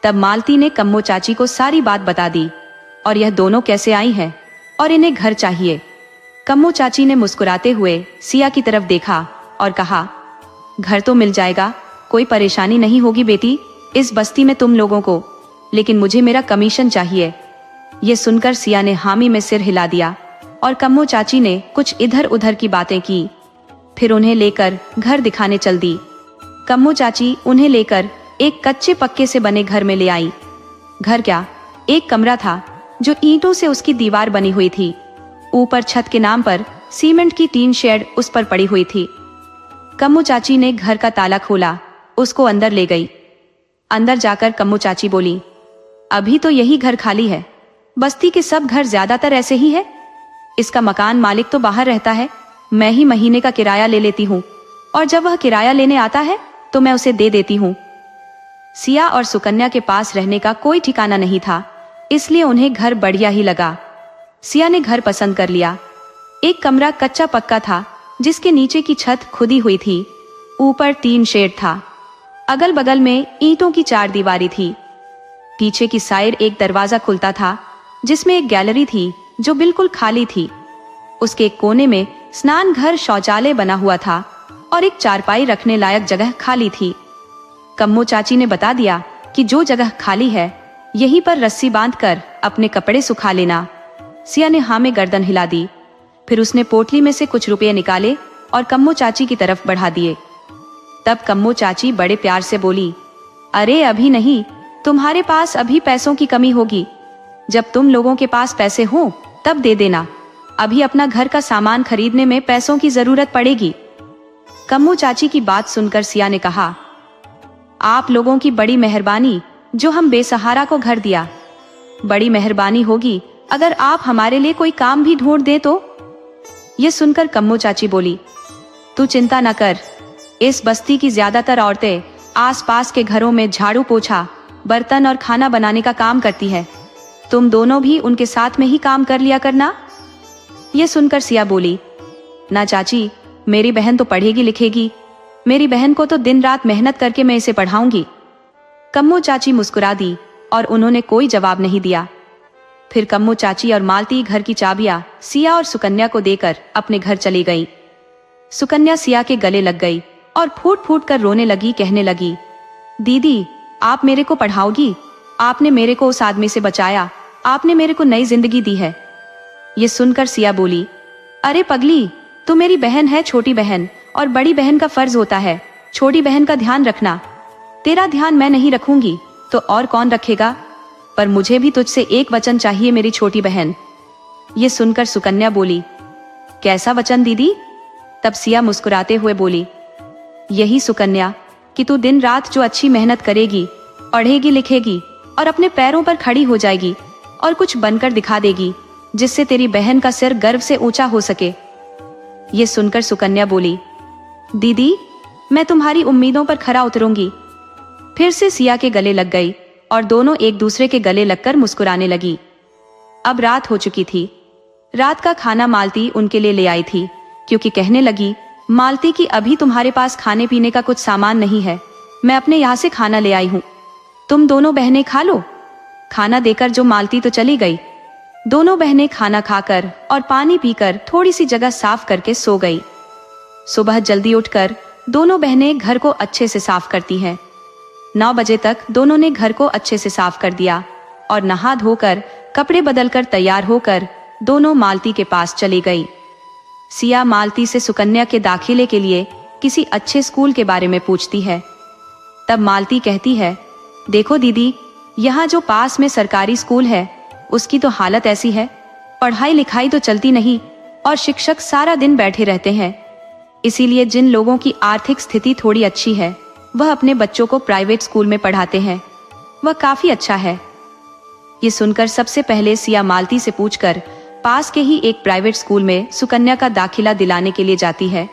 तब मालती ने कम्मू चाची को सारी बात बता दी और यह दोनों कैसे आई हैं और इन्हें घर चाहिए। कम्मू चाची ने मुस्कुराते हुए सिया की तरफ देखा और कहा, घर तो मिल जाएगा, कोई परेशानी नहीं होगी बेटी। इस बस्ती में तुम लोगों को लेकिन मुझे मेरा कमीशन चाहिए। ये सुनकर सिया ने हामी में सिर हिला दिया और कम्मो चाची ने कुछ इधर उधर की बातें की। फिर उन्हें लेकर घर दिखाने चल दी। कम्मो चाची उन्हें लेकर एक कच्चे पक्के से बने घर में ले आई। घर क्या, एक कमरा था जो ईंटों से उसकी दीवार बनी हुई थी। ऊपर छत के नाम पर सीमेंट की टीन शेड उस पर पड़ी हुई थी। कम्मो चाची ने घर का ताला खोला, उसको अंदर ले गई। अंदर जाकर कम्मो चाची बोली, अभी तो यही घर खाली है, बस्ती के सब घर ज्यादातर ऐसे ही है। इसका मकान मालिक तो बाहर रहता है, मैं ही महीने का किराया ले लेती हूँ और जब वह किराया लेने आता है तो मैं उसे दे देती हूँ। सिया और सुकन्या के पास रहने का कोई ठिकाना नहीं था, इसलिए उन्हें घर बढ़िया ही लगा। सिया ने घर पसंद कर लिया। एक कमरा कच्चा पक्का था जिसके नीचे की छत खुदी हुई थी। ऊपर टीन शेड था। अगल बगल में ईंटों की चार दीवारी थी। पीछे की साइड एक दरवाजा खुलता था जिसमें एक गैलरी थी जो बिल्कुल खाली थी। उसके एक कोने में स्नान घर शौचालय बना हुआ था और एक चारपाई रखने लायक जगह खाली थी। कम्मो चाची ने बता दिया कि जो जगह खाली है यहीं पर रस्सी बांधकर अपने कपड़े सुखा लेना। सिया ने हाँ में गर्दन हिला दी। फिर उसने पोटली में से कुछ रुपये निकाले और कम्मो चाची की तरफ बढ़ा दिए। तब कम्मो चाची बड़े प्यार से बोली, अरे अभी नहीं, तुम्हारे पास अभी पैसों की कमी होगी। जब तुम लोगों के पास पैसे हो तब दे देना, अभी अपना घर का सामान खरीदने में पैसों की जरूरत पड़ेगी। कम्मो चाची की बात सुनकर सिया ने कहा, आप लोगों की बड़ी मेहरबानी जो हम बेसहारा को घर दिया। बड़ी मेहरबानी होगी अगर आप हमारे लिए कोई काम भी ढूंढ दे तो। ये सुनकर कम्मो चाची बोली, तू चिंता न कर, इस बस्ती की ज्यादातर औरतें आसपास के घरों में झाड़ू पोछा, बर्तन और खाना बनाने का काम करती है। तुम दोनों भी उनके साथ में ही काम कर लिया करना। ये सुनकर सिया बोली, ना चाची, मेरी बहन तो पढ़ेगी लिखेगी, मेरी बहन को तो दिन रात मेहनत करके मैं इसे पढ़ाऊंगी। कम्मो चाची मुस्कुरा दी और उन्होंने कोई जवाब नहीं दिया। फिर कम्मो चाची और मालती घर की चाबियां सिया और सुकन्या को देकर अपने घर चली गई। सुकन्या सिया के गले लग गई और फूट फूट कर रोने लगी, कहने लगी, दीदी आप मेरे को पढ़ाओगी, आपने मेरे को उस आदमी से बचाया, आपने मेरे को नई जिंदगी दी है। ये सुनकर सिया बोली, अरे पगली, तू मेरी बहन है, छोटी बहन, और बड़ी बहन का फर्ज होता है छोटी बहन का ध्यान रखना। तेरा ध्यान मैं नहीं रखूंगी तो और कौन रखेगा, पर मुझे भी तुझसे एक वचन चाहिए मेरी छोटी बहन। ये सुनकर सुकन्या बोली, कैसा वचन दीदी? तब सिया मुस्कुराते हुए बोली, यही सुकन्या कि तू दिन रात जो अच्छी मेहनत करेगी, पढ़ेगी लिखेगी और अपने पैरों पर खड़ी हो जाएगी और कुछ बनकर दिखा देगी जिससे तेरी बहन का सिर गर्व से ऊंचा हो सके। ये सुनकर सुकन्या बोली, दीदी मैं तुम्हारी उम्मीदों पर खरा उतरूंगी। फिर से सिया के गले लग गई और दोनों एक दूसरे के गले लगकर मुस्कुराने लगी। अब रात हो चुकी थी। रात का खाना मालती उनके लिए ले आई थी, क्योंकि कहने लगी, मालती कि अभी तुम्हारे पास खाने पीने का कुछ सामान नहीं है, मैं अपने यहाँ से खाना ले आई हूँ, तुम दोनों बहनें खा लो। खाना देकर जो मालती तो चली गई। दोनों बहनें खाना खाकर और पानी पीकर थोड़ी सी जगह साफ करके सो गई। सुबह जल्दी उठकर दोनों बहनें घर को अच्छे से साफ करती हैं। 9 बजे तक दोनों ने घर को अच्छे से साफ कर दिया और नहा धोकर कपड़े बदलकर तैयार होकर दोनों मालती के पास चली गई। सिया मालती से सुकन्या के दाखिले के लिए किसी अच्छे स्कूल के बारे में पूछती है। तब मालती कहती है, देखो दीदी, यहाँ जो पास में सरकारी स्कूल है उसकी तो हालत ऐसी है, पढ़ाई लिखाई तो चलती नहीं और शिक्षक सारा दिन बैठे रहते हैं। इसीलिए जिन लोगों की आर्थिक स्थिति थोड़ी अच्छी है वह अपने बच्चों को प्राइवेट स्कूल में पढ़ाते हैं, वह काफी अच्छा है। ये सुनकर सबसे पहले सिया मालती से पूछकर पास के ही एक प्राइवेट स्कूल में सुकन्या का दाखिला दिलाने के लिए जाती है।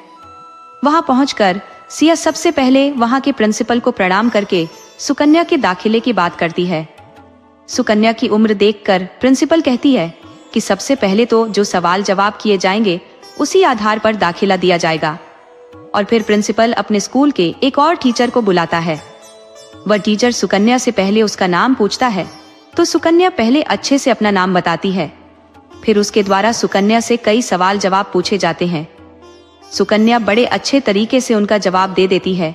वहां पहुंचकर सिया सबसे पहले वहां के प्रिंसिपल को प्रणाम करके सुकन्या के दाखिले की बात करती है। सुकन्या की उम्र देखकर प्रिंसिपल कहती है कि सबसे पहले तो जो सवाल जवाब किए जाएंगे उसी आधार पर दाखिला दिया जाएगा। और फिर प्रिंसिपल अपने स्कूल के एक और टीचर को बुलाता है। वह टीचर सुकन्या से पहले उसका नाम पूछता है, तो सुकन्या पहले अच्छे से अपना नाम बताती है। फिर उसके द्वारा सुकन्या से कई सवाल जवाब पूछे जाते हैं। सुकन्या बड़े अच्छे तरीके से उनका जवाब दे देती है।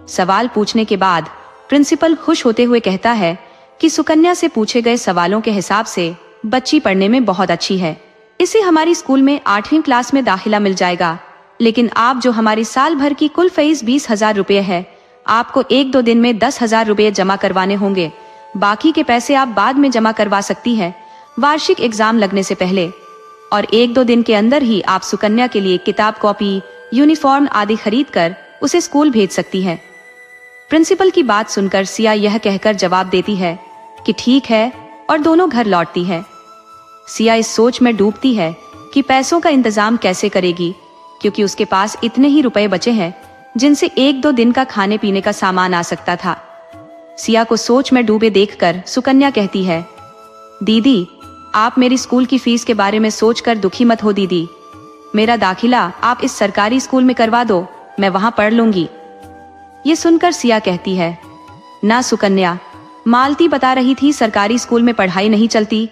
सवाल पूछने के बाद प्रिंसिपल खुश होते हुए कहता है कि सुकन्या से पूछे गए सवालों के हिसाब से बच्ची पढ़ने में बहुत अच्छी है, इसे हमारी स्कूल में 8वीं क्लास में दाखिला मिल जाएगा। लेकिन आप जो हमारी साल भर की कुल फीस 20,000 रुपये है, आपको 1-2 दिन में 10,000 रुपये जमा करवाने होंगे। बाकी के पैसे आप बाद में जमा करवा सकती है, वार्षिक एग्जाम लगने से पहले। और 1-2 दिन के अंदर ही आप सुकन्या के लिए किताब, कॉपी, यूनिफॉर्म आदि खरीद कर उसे स्कूल भेज सकती है। प्रिंसिपल की बात सुनकर सिया यह कहकर जवाब देती है कि ठीक है, और दोनों घर लौटती है। सिया इस सोच में डूबती है कि पैसों का इंतजाम कैसे करेगी, क्योंकि उसके पास इतने ही रुपए बचे हैं जिनसे 1-2 दिन का खाने पीने का सामान आ सकता था। सिया को सोच में डूबे देखकर सुकन्या कहती है, दीदी, आप मेरी स्कूल की फीस के बारे में सोचकर दुखी मत हो दीदी। मेरा दाखिला आप इस सरकारी स्कूल में करवा दो, मैं वहां पढ़ लूंगी। ये सुनकर सिया कहती है, ना सुकन्या, मालती बता रही थी सरकारी स्कूल में पढ़ाई नहीं चलती।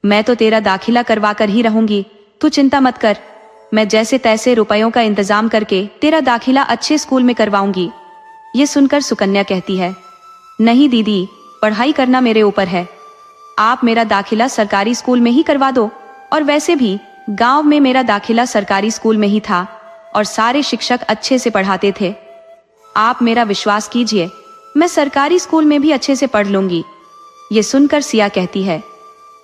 मैं तो तेरा दाखिला करवा कर ही रहूंगी, तू चिंता मत कर। मैं जैसे तैसे रुपयों का इंतजाम करके तेरा दाखिला अच्छे स्कूल में करवाऊंगी। ये सुनकर सुकन्या कहती है, नहीं दीदी, पढ़ाई करना मेरे ऊपर है। आप मेरा दाखिला सरकारी स्कूल में ही करवा दो। और वैसे भी गांव में मेरा दाखिला सरकारी स्कूल में ही था और सारे शिक्षक अच्छे से पढ़ाते थे। आप मेरा विश्वास कीजिए, मैं सरकारी स्कूल में भी अच्छे से पढ़ लूंगी। ये सुनकर सिया कहती है,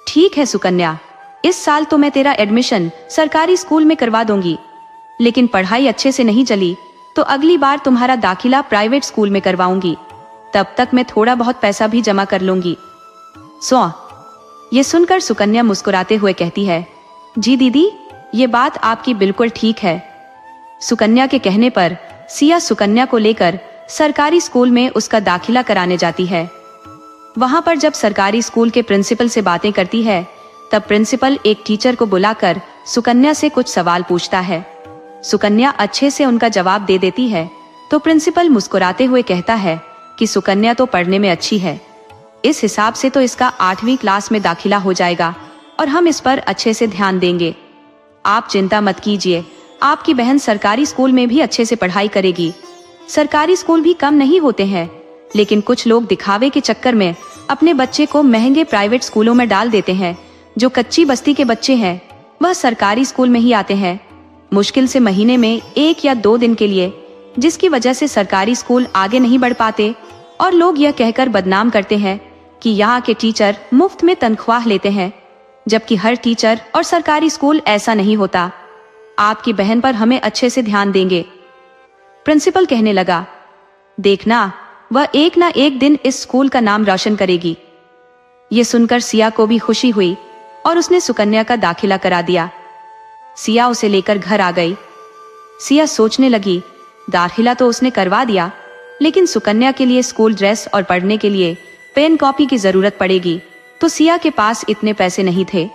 ठीक है सुकन्या, इस साल तो मैं तेरा एडमिशन सरकारी स्कूल में करवा दूंगी, लेकिन पढ़ाई अच्छे से नहीं चली तो अगली बार तुम्हारा दाखिला प्राइवेट स्कूल में करवाऊंगी। तब तक मैं थोड़ा बहुत पैसा भी जमा कर लूंगी। ये सुनकर सुकन्या मुस्कुराते हुए कहती है, जी दीदी, ये बात आपकी बिल्कुल ठीक है। सुकन्या के कहने पर सिया सुकन्या को लेकर सरकारी स्कूल में उसका दाखिला कराने जाती है। वहां पर जब सरकारी स्कूल के प्रिंसिपल से बातें करती है, तब प्रिंसिपल एक टीचर को बुलाकर सुकन्या से कुछ सवाल पूछता है। सुकन्या अच्छे से उनका जवाब दे देती है तो प्रिंसिपल मुस्कुराते हुए कहता है कि सुकन्या तो पढ़ने में अच्छी है, इस हिसाब से तो इसका 8वीं क्लास में दाखिला हो जाएगा और हम इस पर अच्छे से ध्यान देंगे। आप चिंता मत कीजिए, आपकी बहन सरकारी स्कूल में भी अच्छे से पढ़ाई करेगी। सरकारी स्कूल भी कम नहीं होते हैं, लेकिन कुछ लोग दिखावे के चक्कर में अपने बच्चे को महंगे प्राइवेट स्कूलों में डाल देते हैं। जो कच्ची बस्ती के बच्चे हैं वह सरकारी स्कूल में ही आते हैं, मुश्किल से महीने में 1 या 2 दिन के लिए, जिसकी वजह से सरकारी स्कूल आगे नहीं बढ़ पाते और लोग यह कहकर बदनाम करते हैं कि यहाँ के टीचर मुफ्त में तनख्वाह लेते हैं, जबकि हर टीचर और सरकारी स्कूल ऐसा नहीं होता। आपकी बहन पर हमें अच्छे से ध्यान देंगे। प्रिंसिपल कहने लगा, देखना, वह एक ना एक दिन इस स्कूल का नाम रोशन करेगी। ये सुनकर सिया को भी खुशी हुई और उसने सुकन्या का दाखिला करा दिया। सिया उसे लेकर घर आ गई। सिया सोचने लगी, दाखिला तो उसने करवा दिया, लेकिन सुकन्या के लिए स्कूल ड्रेस और पढ़ने के लिए पेन कॉपी की जरूरत पड़ेगी, तो सिया के पास इतने पैसे नहीं थे।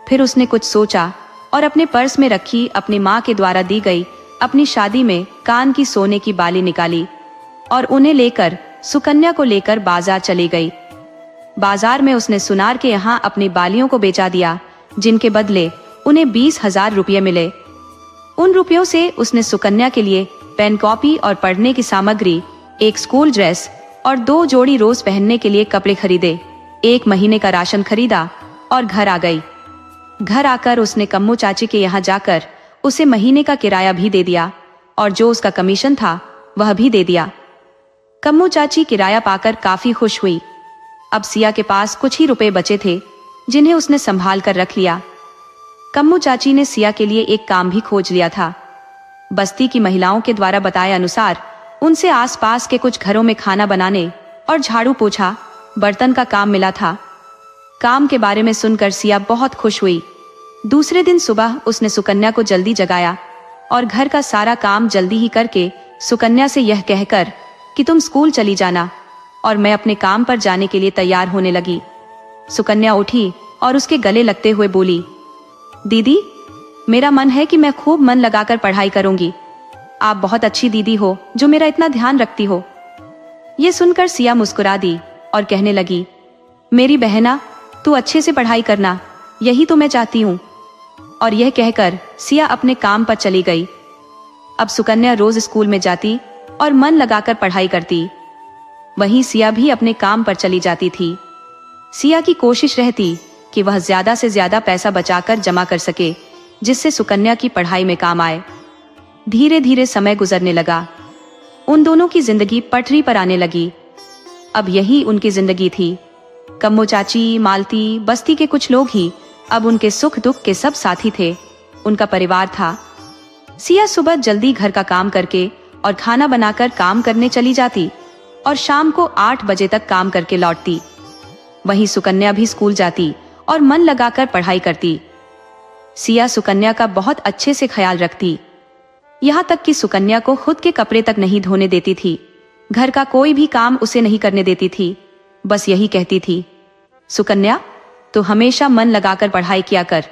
फिर उसने कुछ सोचा और अपने पर्स में रखी अपनी माँ के द्वारा दी गई अपनी शादी में कान की सोने की बाली निकाली और उन्हें लेकर सुकन्या को लेकर बाजार चली गई। बाजार में उसने सुनार के यहाँ अपनी बालियों को बेचा दिया, जिनके बदले उन्हें 20,000 रुपये मिले। उन रुपयों से उसने सुकन्या के लिए पेन कॉपी और पढ़ने की सामग्री, एक स्कूल ड्रेस और 2 जोड़ी रोज पहनने के लिए कपड़े खरीदे, 1 महीने का राशन खरीदा और घर आ गई। घर आकर उसने कम्मू चाची के यहाँ जाकर उसे महीने का किराया भी दे दिया और जो उसका कमीशन था वह भी दे दिया। कम्मू चाची किराया पाकर काफी खुश हुई। अब सिया के पास कुछ ही रुपए बचे थे, जिन्हें उसने संभाल कर रख लिया। कम्मू चाची ने सिया के लिए एक काम भी खोज लिया था। बस्ती की महिलाओं के द्वारा बताए अनुसार उनसे आसपास के कुछ घरों में खाना बनाने और झाड़ू पोछा, बर्तन का काम मिला था। काम के बारे में सुनकर सिया बहुत खुश हुई। दूसरे दिन सुबह उसने सुकन्या को जल्दी जगाया और घर का सारा काम जल्दी ही करके सुकन्या से यह कहकर कि तुम स्कूल चली जाना और मैं अपने काम पर जाने के लिए तैयार होने लगी। सुकन्या उठी और उसके गले लगते हुए बोली, दीदी, मेरा मन है कि मैं खूब मन लगाकर पढ़ाई करूंगी। आप बहुत अच्छी दीदी हो जो मेरा इतना ध्यान रखती हो। ये सुनकर सिया मुस्कुरा दी और कहने लगी, मेरी बहना, तू अच्छे से पढ़ाई करना, यही तो मैं चाहती हूँ। और यह कहकर सिया अपने काम पर चली गई। अब सुकन्या रोज स्कूल में जाती और मन लगाकर पढ़ाई करती। वहीं सिया भी अपने काम पर चली जाती थी। सिया की कोशिश रहती कि वह ज्यादा से ज्यादा पैसा बचाकर जमा कर सके, जिससे सुकन्या की पढ़ाई में काम आए। धीरे धीरे समय गुजरने लगा। उन दोनों की जिंदगी पटरी पर आने लगी। अब यही उनकी जिंदगी थी। कम्मो चाची, मालती, बस्ती के कुछ लोग ही अब उनके सुख दुख के सब साथी थे, उनका परिवार था। सिया सुबह जल्दी घर का काम करके और खाना बनाकर काम करने चली जाती और शाम को 8 बजे तक काम करके लौटती। वहीं सुकन्या भी स्कूल जाती और मन लगाकर पढ़ाई करती। सिया सुकन्या का बहुत अच्छे से ख्याल रखती, यहाँ तक कि सुकन्या को खुद के कपड़े तक नहीं धोने देती थी। घर का कोई भी काम उसे नहीं करने देती थी। बस यही कहती थी, सुकन्या तो हमेशा मन लगाकर पढ़ाई किया कर।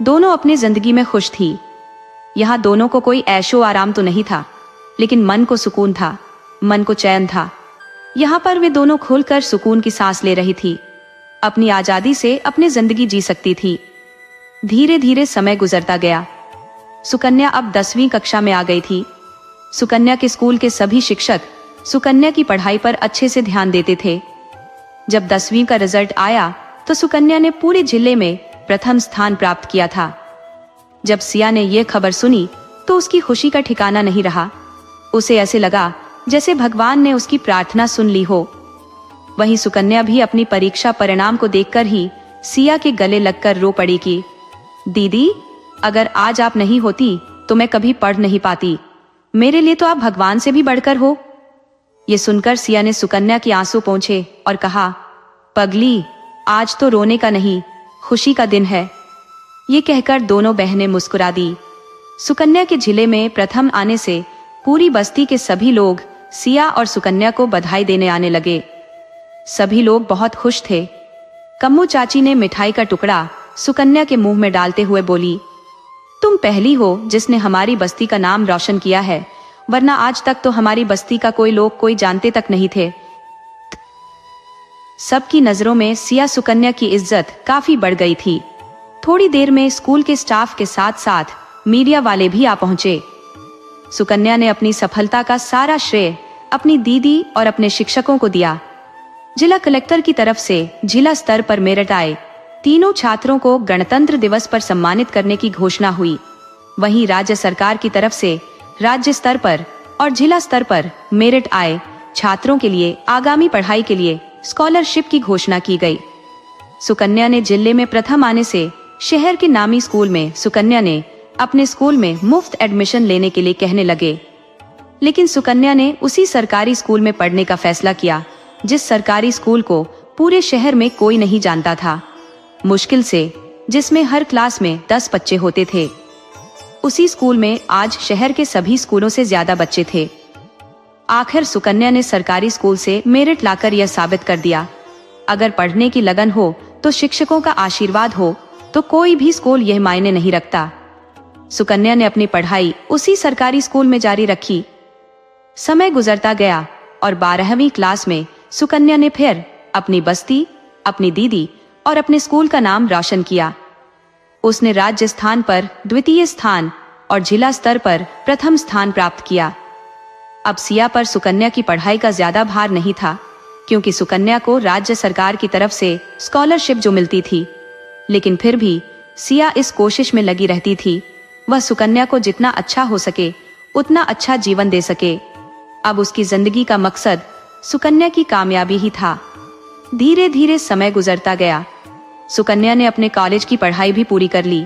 दोनों अपनी जिंदगी में खुश थी। यहाँ दोनों को कोई ऐशो आराम तो नहीं था, लेकिन मन को सुकून था, मन को चैन था। यहाँ पर वे दोनों खुलकर सुकून की सांस ले रही थी। अपनी आजादी से अपनी जिंदगी जी सकती थी। धीरे धीरे समय गुजरता गया। सुकन्या अब 10वीं कक्षा में आ गई थी। सुकन्या के स्कूल के सभी शिक्षक सुकन्या की पढ़ाई पर अच्छे से ध्यान देते थे। जब 10वीं का रिजल्ट आया तो सुकन्या ने पूरे जिले में प्रथम स्थान प्राप्त किया था। जब सिया ने यह खबर सुनी तो उसकी खुशी का ठिकाना नहीं रहा। उसे ऐसे लगा जैसे भगवान ने उसकी प्रार्थना सुन ली हो। वहीं सुकन्या भी अपनी परीक्षा परिणाम को देखकर ही सिया के गले लगकर रो पड़ी कि दीदी, अगर आज आप नहीं होती तो मैं कभी पढ़ नहीं पाती। मेरे लिए तो आप भगवान से भी बढ़कर हो। ये सुनकर सिया ने सुकन्या की आंसू पोंछे और कहा, पगली, आज तो रोने का नहीं, खुशी का दिन है। ये कहकर दोनों बहनें मुस्कुरा दी। सुकन्या के जिले में प्रथम आने से पूरी बस्ती के सभी लोग सिया और सुकन्या को बधाई देने आने लगे। सभी लोग बहुत खुश थे। कम्मू चाची ने मिठाई का टुकड़ा सुकन्या के मुंह में डालते हुए बोली, तुम पहली हो जिसने हमारी बस्ती का नाम रोशन किया है, वरना आज तक तो हमारी बस्ती का कोई लोग कोई जानते तक नहीं थे। सबकी नजरों में सिया सुकन्या की इज्जत काफी बढ़ गई थी। थोड़ी देर में स्कूल के स्टाफ के साथ साथ मीडिया वाले भी आ पहुंचे। सुकन्या ने अपनी सफलता का सारा श्रेय अपनी दीदी और अपने शिक्षकों को दिया। जिला कलेक्टर की तरफ से जिला स्तर पर मेरिट आए तीनों छात्रों को गणतंत्र दिवस पर सम्मानित करने की घोषणा हुई। वहीं राज्य सरकार की तरफ से राज्य स्तर पर और जिला स्तर पर मेरिट आए छात्रों के लिए आगामी पढ़ाई के लिए स्कॉलरशिप की घोषणा की गई। सुकन्या ने जिले में प्रथम आने से शहर के नामी स्कूल में सुकन्या ने अपने स्कूल में मुफ्त एडमिशन लेने के लिए कहने लगे। लेकिन सुकन्या ने उसी सरकारी स्कूल में पढ़ने का फैसला किया जिस सरकारी स्कूल को पूरे शहर में कोई नहीं जानता था, मुश्किल से, जिसमें हर क्लास में 10 बच्चे होते थे। उसी स्कूल में आज शहर के सभी स्कूलों से ज्यादा बच्चे थे। आखिर सुकन्या ने सरकारी स्कूल से मेरिट लाकर यह साबित कर दिया, अगर पढ़ने की लगन हो तो शिक्षकों का आशीर्वाद हो तो कोई भी स्कूल यह मायने नहीं रखता। सुकन्या ने अपनी पढ़ाई उसी सरकारी स्कूल में जारी रखी। समय गुजरता गया और 12वीं क्लास में सुकन्या ने फिर अपनी बस्ती, अपनी दीदी और अपने स्कूल का नाम रोशन किया। उसने राज्य स्थान पर द्वितीय स्थान और जिला स्तर पर प्रथम स्थान प्राप्त किया। अब सिया पर सुकन्या की पढ़ाई का ज्यादा भार नहीं था, क्योंकि सुकन्या को राज्य सरकार की तरफ से स्कॉलरशिप जो मिलती थी। लेकिन फिर भी सिया इस कोशिश में लगी रहती थी, वह सुकन्या को जितना अच्छा हो सके उतना अच्छा जीवन दे सके। अब उसकी जिंदगी का मकसद सुकन्या की कामयाबी ही था। धीरे धीरे समय गुजरता गया। सुकन्या ने अपने कॉलेज की पढ़ाई भी पूरी कर ली।